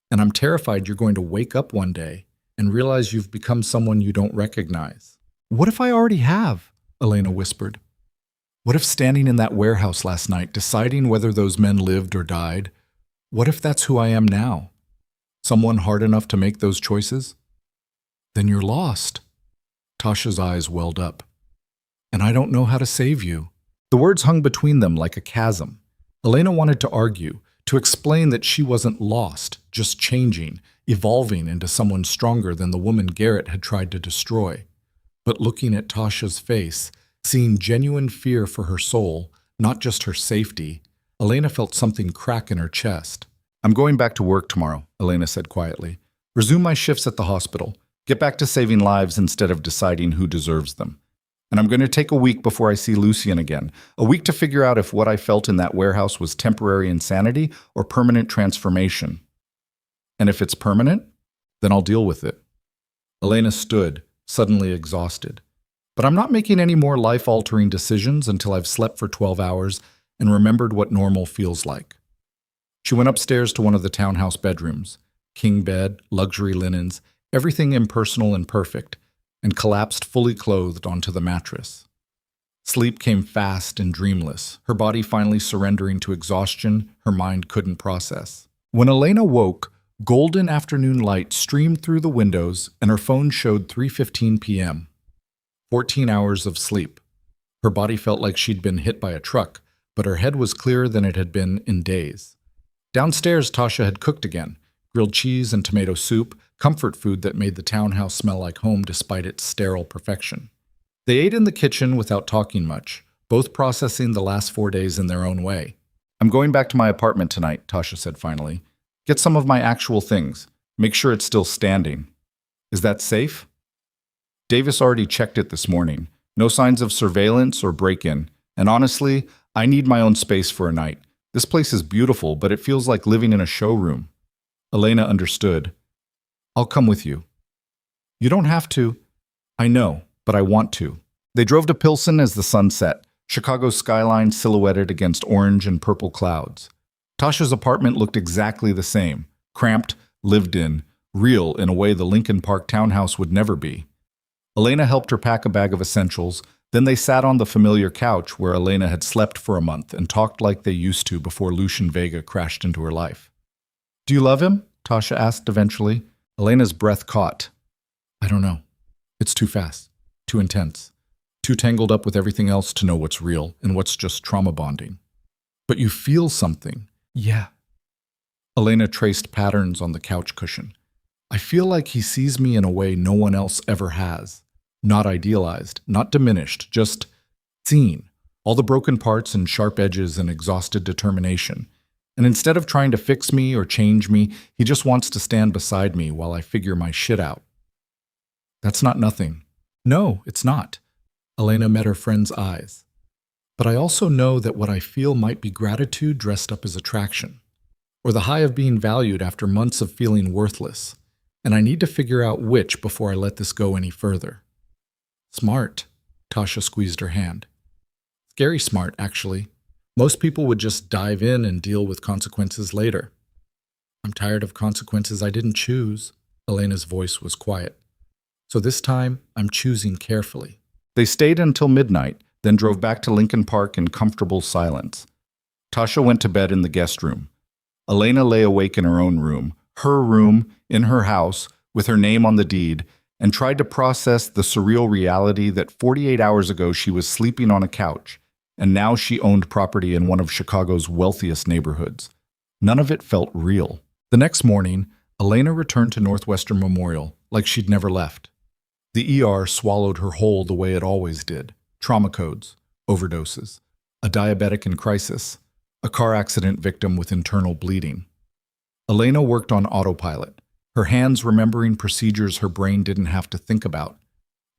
And I'm terrified you're going to wake up one day and realize you've become someone you don't recognize. What if I already have? Elena whispered. What if standing in that warehouse last night, deciding whether those men lived or died, what if that's who I am now? Someone hard enough to make those choices? Then you're lost. Tasha's eyes welled up. And I don't know how to save you. The words hung between them like a chasm. Elena wanted to argue, to explain that she wasn't lost, just changing, evolving into someone stronger than the woman Garrett had tried to destroy. But looking at Tasha's face, seeing genuine fear for her soul, not just her safety, Elena felt something crack in her chest. I'm going back to work tomorrow, Elena said quietly. Resume my shifts at the hospital. Get back to saving lives instead of deciding who deserves them. And I'm going to take a week before I see Lucien again. A week to figure out if what I felt in that warehouse was temporary insanity or permanent transformation. And if it's permanent, then I'll deal with it. Elena stood, suddenly exhausted. But I'm not making any more life-altering decisions until I've slept for 12 hours and remembered what normal feels like. She went upstairs to one of the townhouse bedrooms. King bed, luxury linens, everything impersonal and perfect, and collapsed fully clothed onto the mattress. Sleep came fast and dreamless, her body finally surrendering to exhaustion her mind couldn't process. When Elena woke, golden afternoon light streamed through the windows and her phone showed 3:15 p.m. 14 hours of sleep. Her body felt like she'd been hit by a truck, but her head was clearer than it had been in days. Downstairs, Tasha had cooked again, grilled cheese and tomato soup, comfort food that made the townhouse smell like home despite its sterile perfection. They ate in the kitchen without talking much, both processing the last 4 days in their own way. I'm going back to my apartment tonight, Tasha said finally. Get some of my actual things. Make sure it's still standing. Is that safe? Davis already checked it this morning. No signs of surveillance or break-in. And honestly, I need my own space for a night. This place is beautiful, but it feels like living in a showroom. Elena understood. I'll come with you. You don't have to. I know, but I want to. They drove to Pilsen as the sun set, Chicago's skyline silhouetted against orange and purple clouds. Tasha's apartment looked exactly the same, cramped, lived in, real in a way the Lincoln Park townhouse would never be. Elena helped her pack a bag of essentials, then they sat on the familiar couch where Elena had slept for a month and talked like they used to before Lucien Vega crashed into her life. Do you love him? Tasha asked eventually. Elena's breath caught. I don't know. It's too fast, too intense, too tangled up with everything else to know what's real and what's just trauma bonding. But you feel something. Yeah. Elena traced patterns on the couch cushion. I feel like he sees me in a way no one else ever has. Not idealized, not diminished, just seen. All the broken parts and sharp edges and exhausted determination. And instead of trying to fix me or change me, he just wants to stand beside me while I figure my shit out. That's not nothing. No, it's not. Elena met her friend's eyes. But I also know that what I feel might be gratitude dressed up as attraction, or the high of being valued after months of feeling worthless, and I need to figure out which before I let this go any further. Smart. Tasha squeezed her hand. Scary smart, actually. Most people would just dive in and deal with consequences later. I'm tired of consequences I didn't choose. Elena's voice was quiet. So this time, I'm choosing carefully. They stayed until midnight, then drove back to Lincoln Park in comfortable silence. Tasha went to bed in the guest room. Elena lay awake in her own room, in her house, with her name on the deed, and tried to process the surreal reality that 48 hours ago she was sleeping on a couch, and now she owned property in one of Chicago's wealthiest neighborhoods. None of it felt real. The next morning, Elena returned to Northwestern Memorial like she'd never left. The ER swallowed her whole the way it always did. Trauma codes, overdoses, a diabetic in crisis, a car accident victim with internal bleeding. Elena worked on autopilot, her hands remembering procedures her brain didn't have to think about.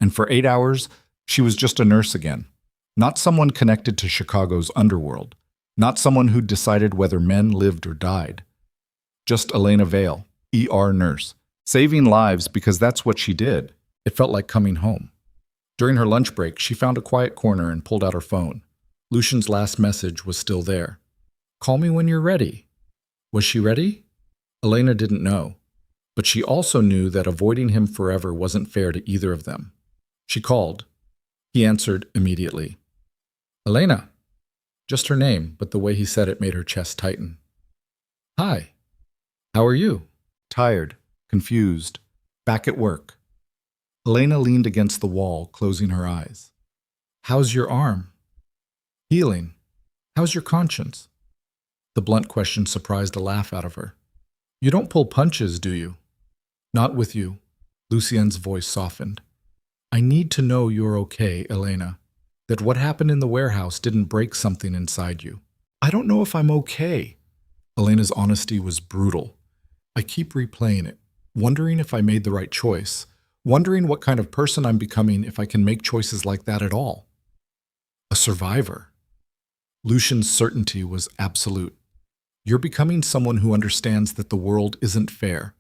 And for 8 hours, she was just a nurse again. Not someone connected to Chicago's underworld. Not someone who'd decided whether men lived or died. Just Elena Vale, ER nurse, saving lives because that's what she did. It felt like coming home. During her lunch break, she found a quiet corner and pulled out her phone. Lucien's last message was still there. Call me when you're ready. Was she ready? Elena didn't know. But she also knew that avoiding him forever wasn't fair to either of them. She called. He answered immediately. Elena. Just her name, but the way he said it made her chest tighten. Hi. How are you? Tired, confused, back at work. Elena leaned against the wall, closing her eyes. How's your arm? Healing. How's your conscience? The blunt question surprised a laugh out of her. You don't pull punches, do you? Not with you. Lucien's voice softened. I need to know you're okay, Elena. That what happened in the warehouse didn't break something inside you. I don't know if I'm okay. Elena's honesty was brutal. I keep replaying it, wondering if I made the right choice, wondering what kind of person I'm becoming if I can make choices like that at all. A survivor. Lucian's certainty was absolute. You're becoming someone who understands that the world isn't fair,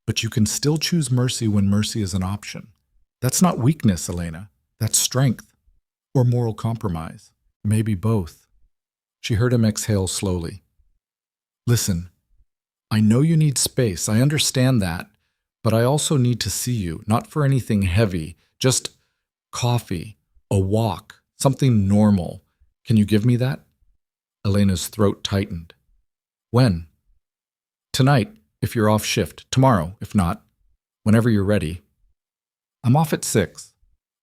but you can still choose mercy when mercy is an option. That's not weakness, Elena. That's strength. Or moral compromise. Maybe both. She heard him exhale slowly. Listen, I know you need space. I understand that. But I also need to see you, not for anything heavy, just coffee, a walk, something normal. Can you give me that? Elena's throat tightened. When? Tonight, if you're off shift. Tomorrow, if not. Whenever you're ready. I'm off at 6.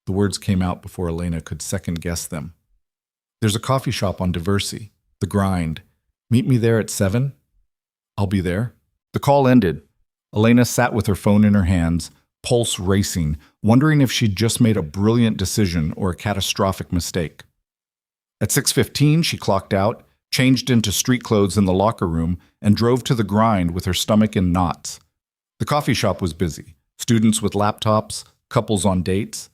The words came out before Elena could second-guess them. There's a coffee shop on Diversey, The Grind. Meet me there at 7? I'll be there. The call ended. Elena sat with her phone in her hands, pulse racing, wondering if she'd just made a brilliant decision or a catastrophic mistake. At 6:15, she clocked out, changed into street clothes in the locker room, and drove to The Grind with her stomach in knots. The coffee shop was busy. Students with laptops, couples on dates,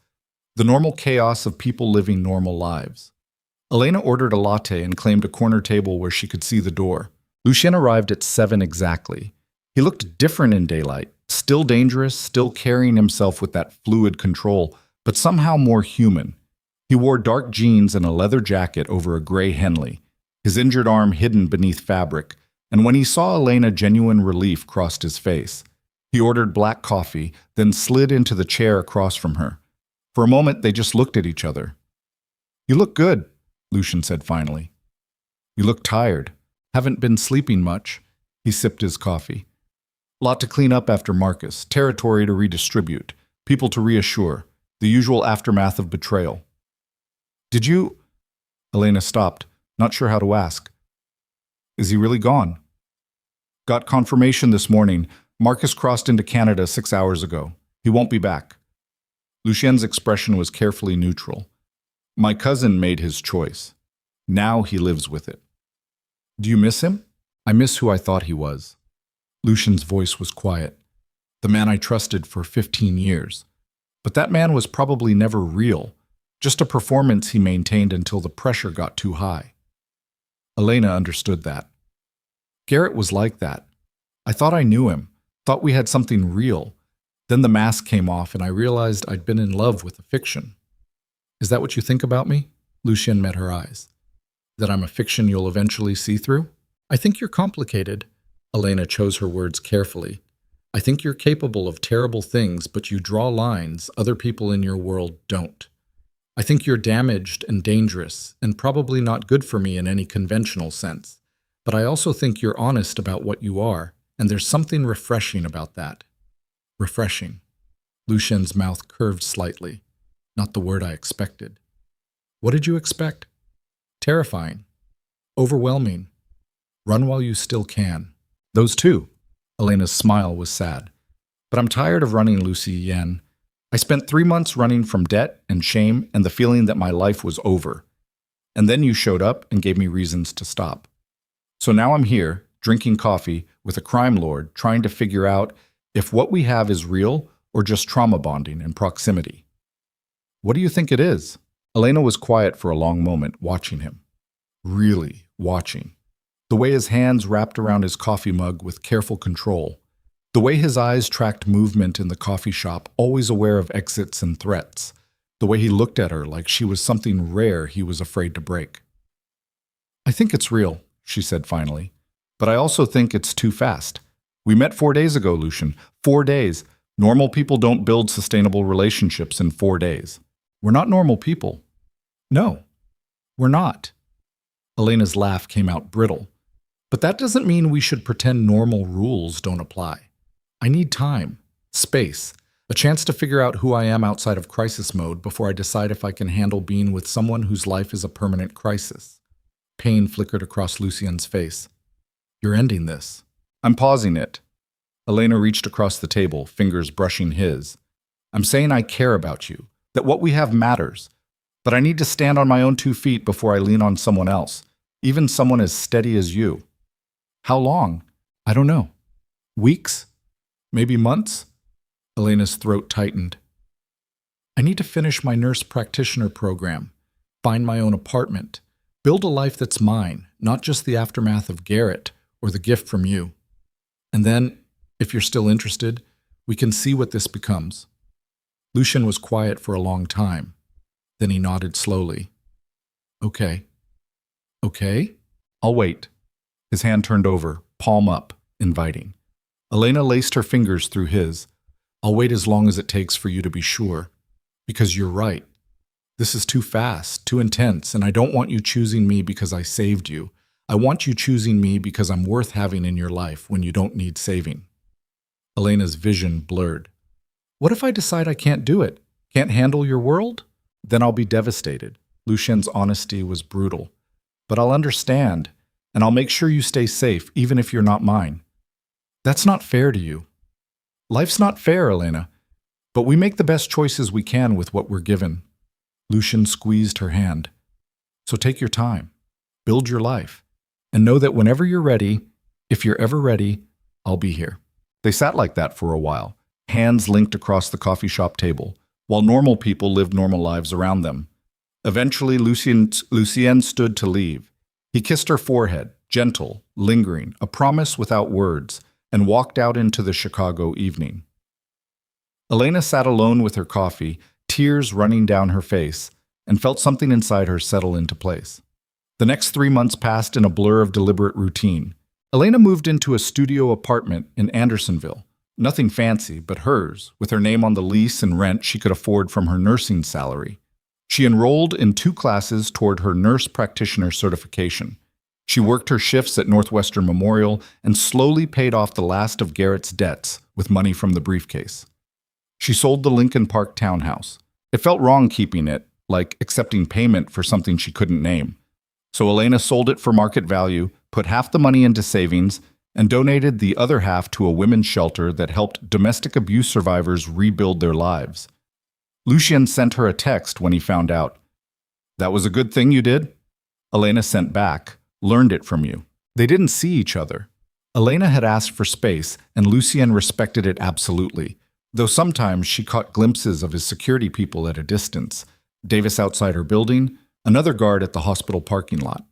the normal chaos of people living normal lives. Elena ordered a latte and claimed a corner table where she could see the door. Lucien arrived at 7 exactly. He looked different in daylight, still dangerous, still carrying himself with that fluid control, but somehow more human. He wore dark jeans and a leather jacket over a gray Henley, his injured arm hidden beneath fabric, and when he saw Elena, genuine relief crossed his face. He ordered black coffee, then slid into the chair across from her. For a moment, they just looked at each other. "You look good," Lucien said finally. "You look tired. Haven't been sleeping much." He sipped his coffee. Lot to clean up after Marcus, territory to redistribute, people to reassure, the usual aftermath of betrayal. "Did you—" Elena stopped, not sure how to ask. "Is he really gone?" "Got confirmation this morning. Marcus crossed into Canada 6 hours ago. He won't be back." Lucien's expression was carefully neutral. "My cousin made his choice. Now he lives with it." "Do you miss him?" "I miss who I thought he was." Lucien's voice was quiet. "The man I trusted for 15 years. But that man was probably never real, just a performance he maintained until the pressure got too high." Elena understood that. "Garrett was like that. I thought I knew him, thought we had something real. Then the mask came off and I realized I'd been in love with a fiction." "Is that what you think about me?" Lucien met her eyes. "That I'm a fiction you'll eventually see through?" "I think you're complicated." Elena chose her words carefully. "I think you're capable of terrible things, but you draw lines other people in your world don't. I think you're damaged and dangerous, and probably not good for me in any conventional sense. But I also think you're honest about what you are, and there's something refreshing about that." Refreshing. Lucien's mouth curved slightly. Not the word I expected. "What did you expect?" "Terrifying. Overwhelming. Run while you still can." "Those two." Elena's smile was sad. "But I'm tired of running, Lucy Yen. I spent 3 months running from debt and shame and the feeling that my life was over. And then you showed up and gave me reasons to stop. So now I'm here, drinking coffee with a crime lord, trying to figure out if what we have is real or just trauma bonding and proximity." "What do you think it is?" Elena was quiet for a long moment, watching him. Really watching. The way his hands wrapped around his coffee mug with careful control. The way his eyes tracked movement in the coffee shop, always aware of exits and threats. The way he looked at her like she was something rare he was afraid to break. "I think it's real," she said finally. "But I also think it's too fast. We met 4 days ago, Lucien. 4 days. Normal people don't build sustainable relationships in 4 days. We're not normal people." "No, we're not." Elena's laugh came out brittle. "But that doesn't mean we should pretend normal rules don't apply. I need time, space, a chance to figure out who I am outside of crisis mode before I decide if I can handle being with someone whose life is a permanent crisis." Pain flickered across Lucien's face. "You're ending this." "I'm pausing it." Elena reached across the table, fingers brushing his. "I'm saying I care about you, that what we have matters. But I need to stand on my own 2 feet before I lean on someone else, even someone as steady as you." "How long?" "I don't know. Weeks? Maybe months?" Elena's throat tightened. I need to finish my nurse practitioner program, find my own apartment, build a life that's mine, not just the aftermath of Garrett or the gift from you. And then, if you're still interested, we can see what this becomes." Lucien was quiet for a long time. Then he nodded slowly. "Okay. Okay? I'll wait." His hand turned over, palm up, inviting. Elena laced her fingers through his. "I'll wait as long as it takes for you to be sure. Because you're right. This is too fast, too intense, and I don't want you choosing me because I saved you. I want you choosing me because I'm worth having in your life when you don't need saving." Elena's vision blurred. "What if I decide I can't do it? Can't handle your world? Then I'll be devastated." Lucien's honesty was brutal. "But I'll understand, and I'll make sure you stay safe, even if you're not mine." "That's not fair to you." "Life's not fair, Elena. But we make the best choices we can with what we're given." Lucien squeezed her hand. "So take your time, build your life, and know that whenever you're ready, if you're ever ready, I'll be here." They sat like that for a while, hands linked across the coffee shop table, while normal people lived normal lives around them. Eventually, Lucien stood to leave. He kissed her forehead, gentle, lingering, a promise without words, and walked out into the Chicago evening. Elena sat alone with her coffee, tears running down her face, and felt something inside her settle into place. The next 3 months passed in a blur of deliberate routine. Elena moved into a studio apartment in Andersonville. Nothing fancy, but hers, with her name on the lease and rent she could afford from her nursing salary. She enrolled in 2 classes toward her nurse practitioner certification. She worked her shifts at Northwestern Memorial and slowly paid off the last of Garrett's debts with money from the briefcase. She sold the Lincoln Park townhouse. It felt wrong keeping it, like accepting payment for something she couldn't name. So Elena sold it for market value, put half the money into savings, and donated the other half to a women's shelter that helped domestic abuse survivors rebuild their lives. Lucien sent her a text when he found out. "That was a good thing you did?" Elena sent back, "Learned it from you." They didn't see each other. Elena had asked for space, and Lucien respected it absolutely, though sometimes she caught glimpses of his security people at a distance. Davis outside her building, another guard at the hospital parking lot.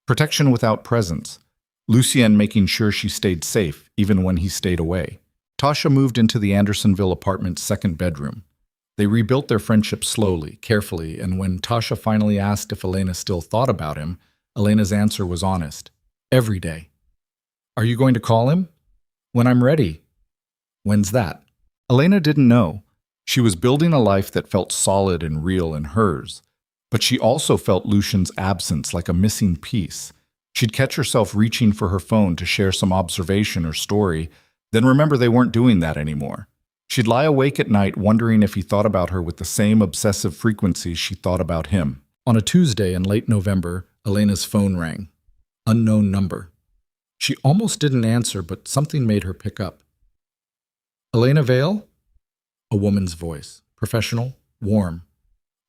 Protection without presence. Lucien making sure she stayed safe, even when he stayed away. Tasha moved into the Andersonville apartment's 2nd bedroom. They rebuilt their friendship slowly, carefully, and when Tasha finally asked if Elena still thought about him, Elena's answer was honest. "Every day." "Are you going to call him?" "When I'm ready." "When's that?" Elena didn't know. She was building a life that felt solid and real in hers. But she also felt Lucien's absence like a missing piece. She'd catch herself reaching for her phone to share some observation or story, then remember they weren't doing that anymore. She'd lie awake at night wondering if he thought about her with the same obsessive frequency she thought about him. On a Tuesday in late November, Elena's phone rang. Unknown number. She almost didn't answer, but something made her pick up. "Elena Vale?" A woman's voice. Professional, warm.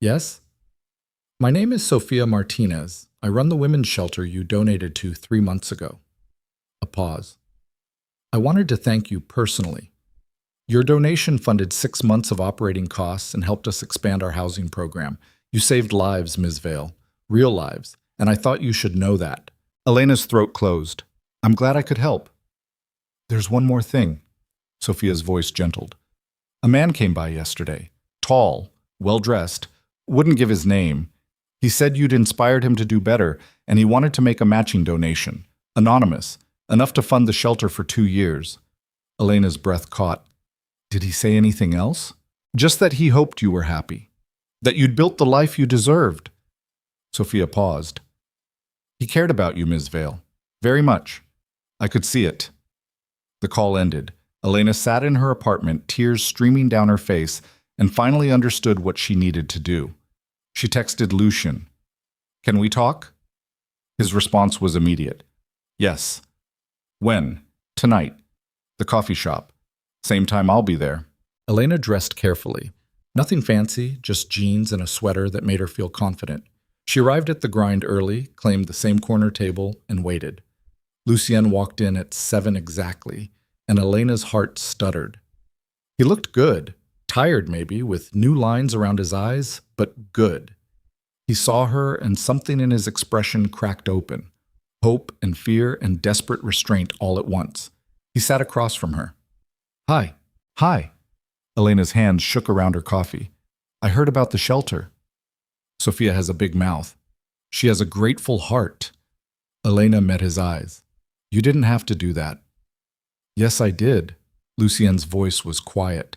"Yes?" "My name is Sophia Martinez. I run the women's shelter you donated to 3 months ago." A pause. "I wanted to thank you personally. Your donation funded 6 months of operating costs and helped us expand our housing program. You saved lives, Ms. Vale. Real lives. And I thought you should know that." Elena's throat closed. "I'm glad I could help." "There's one more thing." Sophia's voice gentled. "A man came by yesterday. Tall, well-dressed. Wouldn't give his name. He said you'd inspired him to do better, and he wanted to make a matching donation. Anonymous. Enough to fund the shelter for 2 years. Elena's breath caught. "Did he say anything else?" "Just that he hoped you were happy. That you'd built the life you deserved." Sophia paused. "He cared about you, Ms. Vale. Very much. I could see it." The call ended. Elena sat in her apartment, tears streaming down her face, and finally understood what she needed to do. She texted Lucien. "Can we talk?" His response was immediate. "Yes." "When?" "Tonight. The coffee shop. Same time I'll be there." Elena dressed carefully. Nothing fancy, just jeans and a sweater that made her feel confident. She arrived at the grind early, claimed the same corner table, and waited. Lucien walked in at 7 exactly, and Elena's heart stuttered. He looked good, Tired, maybe, with new lines around his eyes, but good. He saw her, and something in his expression cracked open. Hope and fear and desperate restraint all at once. He sat across from her. Hi. Hi. Elena's hands shook around her coffee. I heard about the shelter. Sophia has a big mouth. She has a grateful heart. Elena met his eyes. You didn't have to do that. Yes, I did. Lucien's voice was quiet.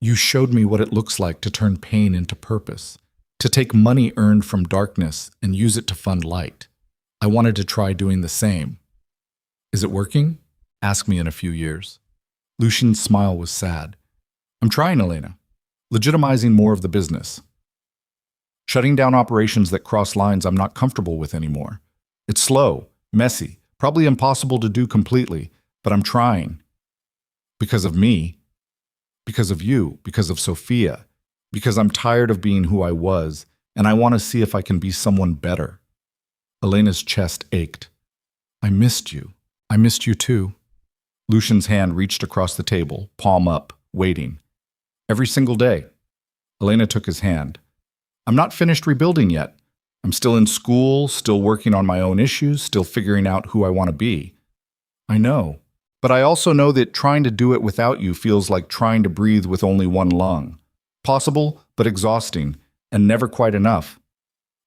You showed me what it looks like to turn pain into purpose, to take money earned from darkness and use it to fund light. I wanted to try doing the same. Is it working? Ask me in a few years. Lucien's smile was sad. I'm trying, Elena. Legitimizing more of the business. Shutting down operations that cross lines I'm not comfortable with anymore. It's slow, messy, probably impossible to do completely, but I'm trying. Because of me. Because of you, because of Sophia, because I'm tired of being who I was, and I want to see if I can be someone better. Elena's chest ached. I missed you. I missed you too. Lucien's hand reached across the table, palm up, waiting. Every single day. Elena took his hand. I'm not finished rebuilding yet. I'm still in school, still working on my own issues, still figuring out who I want to be. I know. But I also know that trying to do it without you feels like trying to breathe with only one lung. Possible, but exhausting, and never quite enough.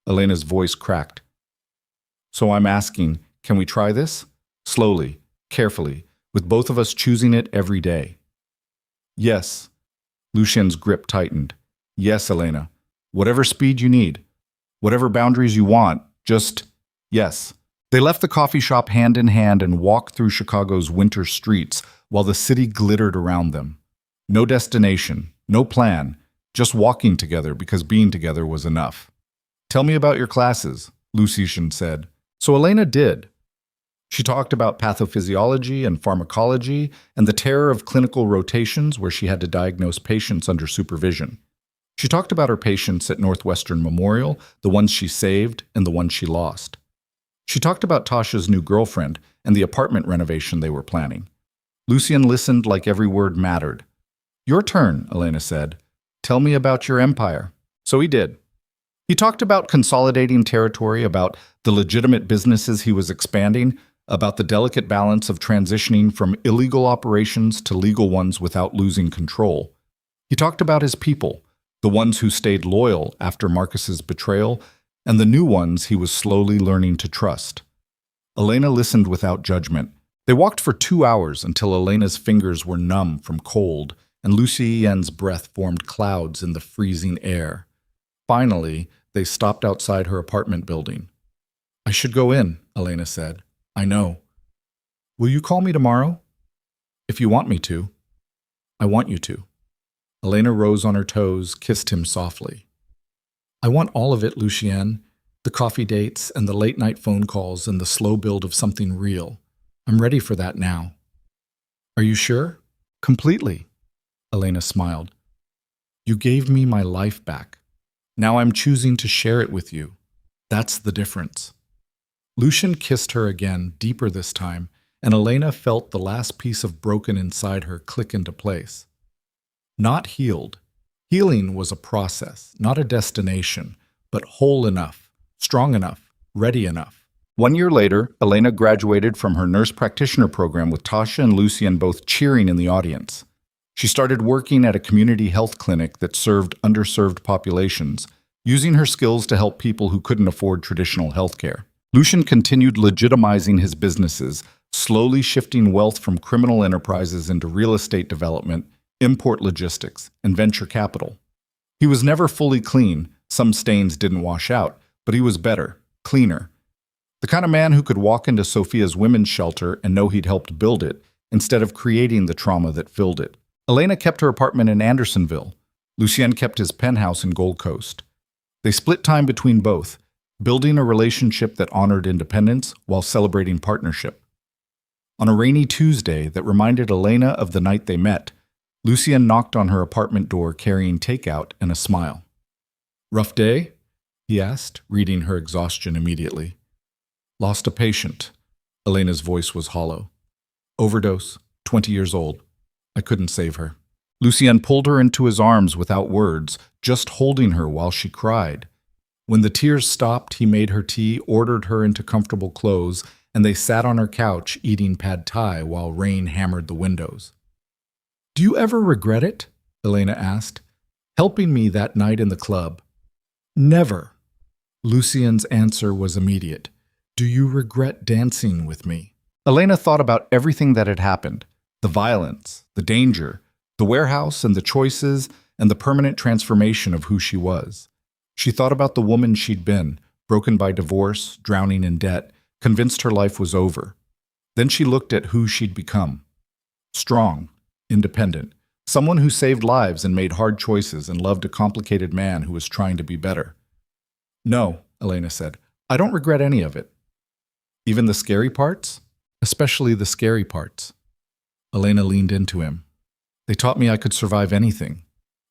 Elena's voice cracked. So I'm asking, can we try this? Slowly, carefully, with both of us choosing it every day. Yes. Lucien's grip tightened. Yes, Elena. Whatever speed you need. Whatever boundaries you want. Just yes. They left the coffee shop hand in hand and walked through Chicago's winter streets while the city glittered around them. No destination, no plan, just walking together because being together was enough. Tell me about your classes, Lucian said. So Elena did. She talked about pathophysiology and pharmacology and the terror of clinical rotations where she had to diagnose patients under supervision. She talked about her patients at Northwestern Memorial, the ones she saved and the ones she lost. She talked about Tasha's new girlfriend and the apartment renovation they were planning. Lucien listened like every word mattered. Your turn, Elena said. Tell me about your empire. So he did. He talked about consolidating territory, about the legitimate businesses he was expanding, about the delicate balance of transitioning from illegal operations to legal ones without losing control. He talked about his people, the ones who stayed loyal after Marcus's betrayal, and the new ones he was slowly learning to trust. Elena listened without judgment. They walked for 2 hours until Elena's fingers were numb from cold, and Lucien's breath formed clouds in the freezing air. Finally, they stopped outside her apartment building. I should go in, Elena said. I know. Will you call me tomorrow? If you want me to. I want you to. Elena rose on her toes, kissed him softly. I want all of it, Lucien. The coffee dates and the late-night phone calls and the slow build of something real. I'm ready for that now. Are you sure? Completely. Elena smiled. You gave me my life back. Now I'm choosing to share it with you. That's the difference. Lucien kissed her again, deeper this time, and Elena felt the last piece of broken inside her click into place. Not healed. Healing was a process, not a destination, but whole enough, strong enough, ready enough. 1 year later, Elena graduated from her nurse practitioner program with Tasha and Lucien both cheering in the audience. She started working at a community health clinic that served underserved populations, using her skills to help people who couldn't afford traditional health care. Lucien continued legitimizing his businesses, slowly shifting wealth from criminal enterprises into real estate development, import logistics, and venture capital. He was never fully clean. Some stains didn't wash out, but he was better, cleaner. The kind of man who could walk into Sophia's women's shelter and know he'd helped build it, instead of creating the trauma that filled it. Elena kept her apartment in Andersonville. Lucien kept his penthouse in Gold Coast. They split time between both, building a relationship that honored independence while celebrating partnership. On a rainy Tuesday that reminded Elena of the night they met, Lucien knocked on her apartment door carrying takeout and a smile. Rough day? He asked, reading her exhaustion immediately. Lost a patient. Elena's voice was hollow. Overdose, 20 years old. I couldn't save her. Lucien pulled her into his arms without words, just holding her while she cried. When the tears stopped, he made her tea, ordered her into comfortable clothes, and they sat on her couch eating pad thai while rain hammered the windows. "Do you ever regret it?" Elena asked. "Helping me that night in the club." "Never." Lucien's answer was immediate. "Do you regret dancing with me?" Elena thought about everything that had happened, the violence, the danger, the warehouse and the choices, and the permanent transformation of who she was. She thought about the woman she'd been, broken by divorce, drowning in debt, convinced her life was over. Then she looked at who she'd become. Strong, independent, someone who saved lives and made hard choices and loved a complicated man who was trying to be better. "No," Elena said, "I don't regret any of it." "Even the scary parts?" "Especially the scary parts." Elena leaned into him. "They taught me I could survive anything,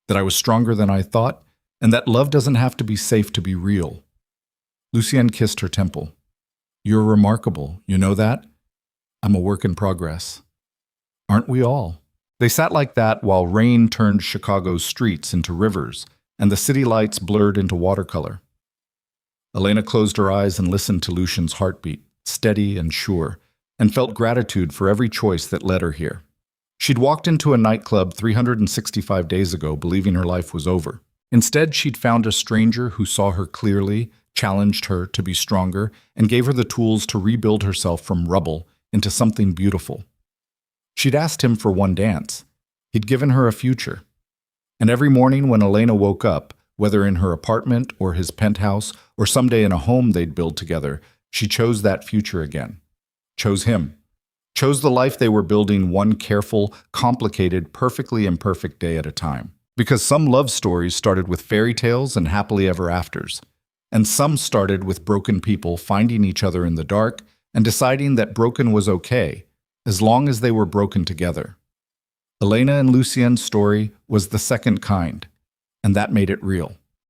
that I was stronger than I thought, and that love doesn't have to be safe to be real." Lucien kissed her temple. "You're remarkable, you know that? I'm a work in progress." "Aren't we all?" They sat like that while rain turned Chicago's streets into rivers, and the city lights blurred into watercolor. Elena closed her eyes and listened to Lucien's heartbeat, steady and sure, and felt gratitude for every choice that led her here. She'd walked into a nightclub 365 days ago believing her life was over. Instead, she'd found a stranger who saw her clearly, challenged her to be stronger, and gave her the tools to rebuild herself from rubble into something beautiful. She'd asked him for one dance. He'd given her a future. And every morning when Elena woke up, whether in her apartment or his penthouse or someday in a home they'd build together, she chose that future again. Chose him. Chose the life they were building one careful, complicated, perfectly imperfect day at a time. Because some love stories started with fairy tales and happily ever afters, and some started with broken people finding each other in the dark and deciding that broken was okay, as long as they were broken together. Elena and Lucien's story was the second kind, and that made it real.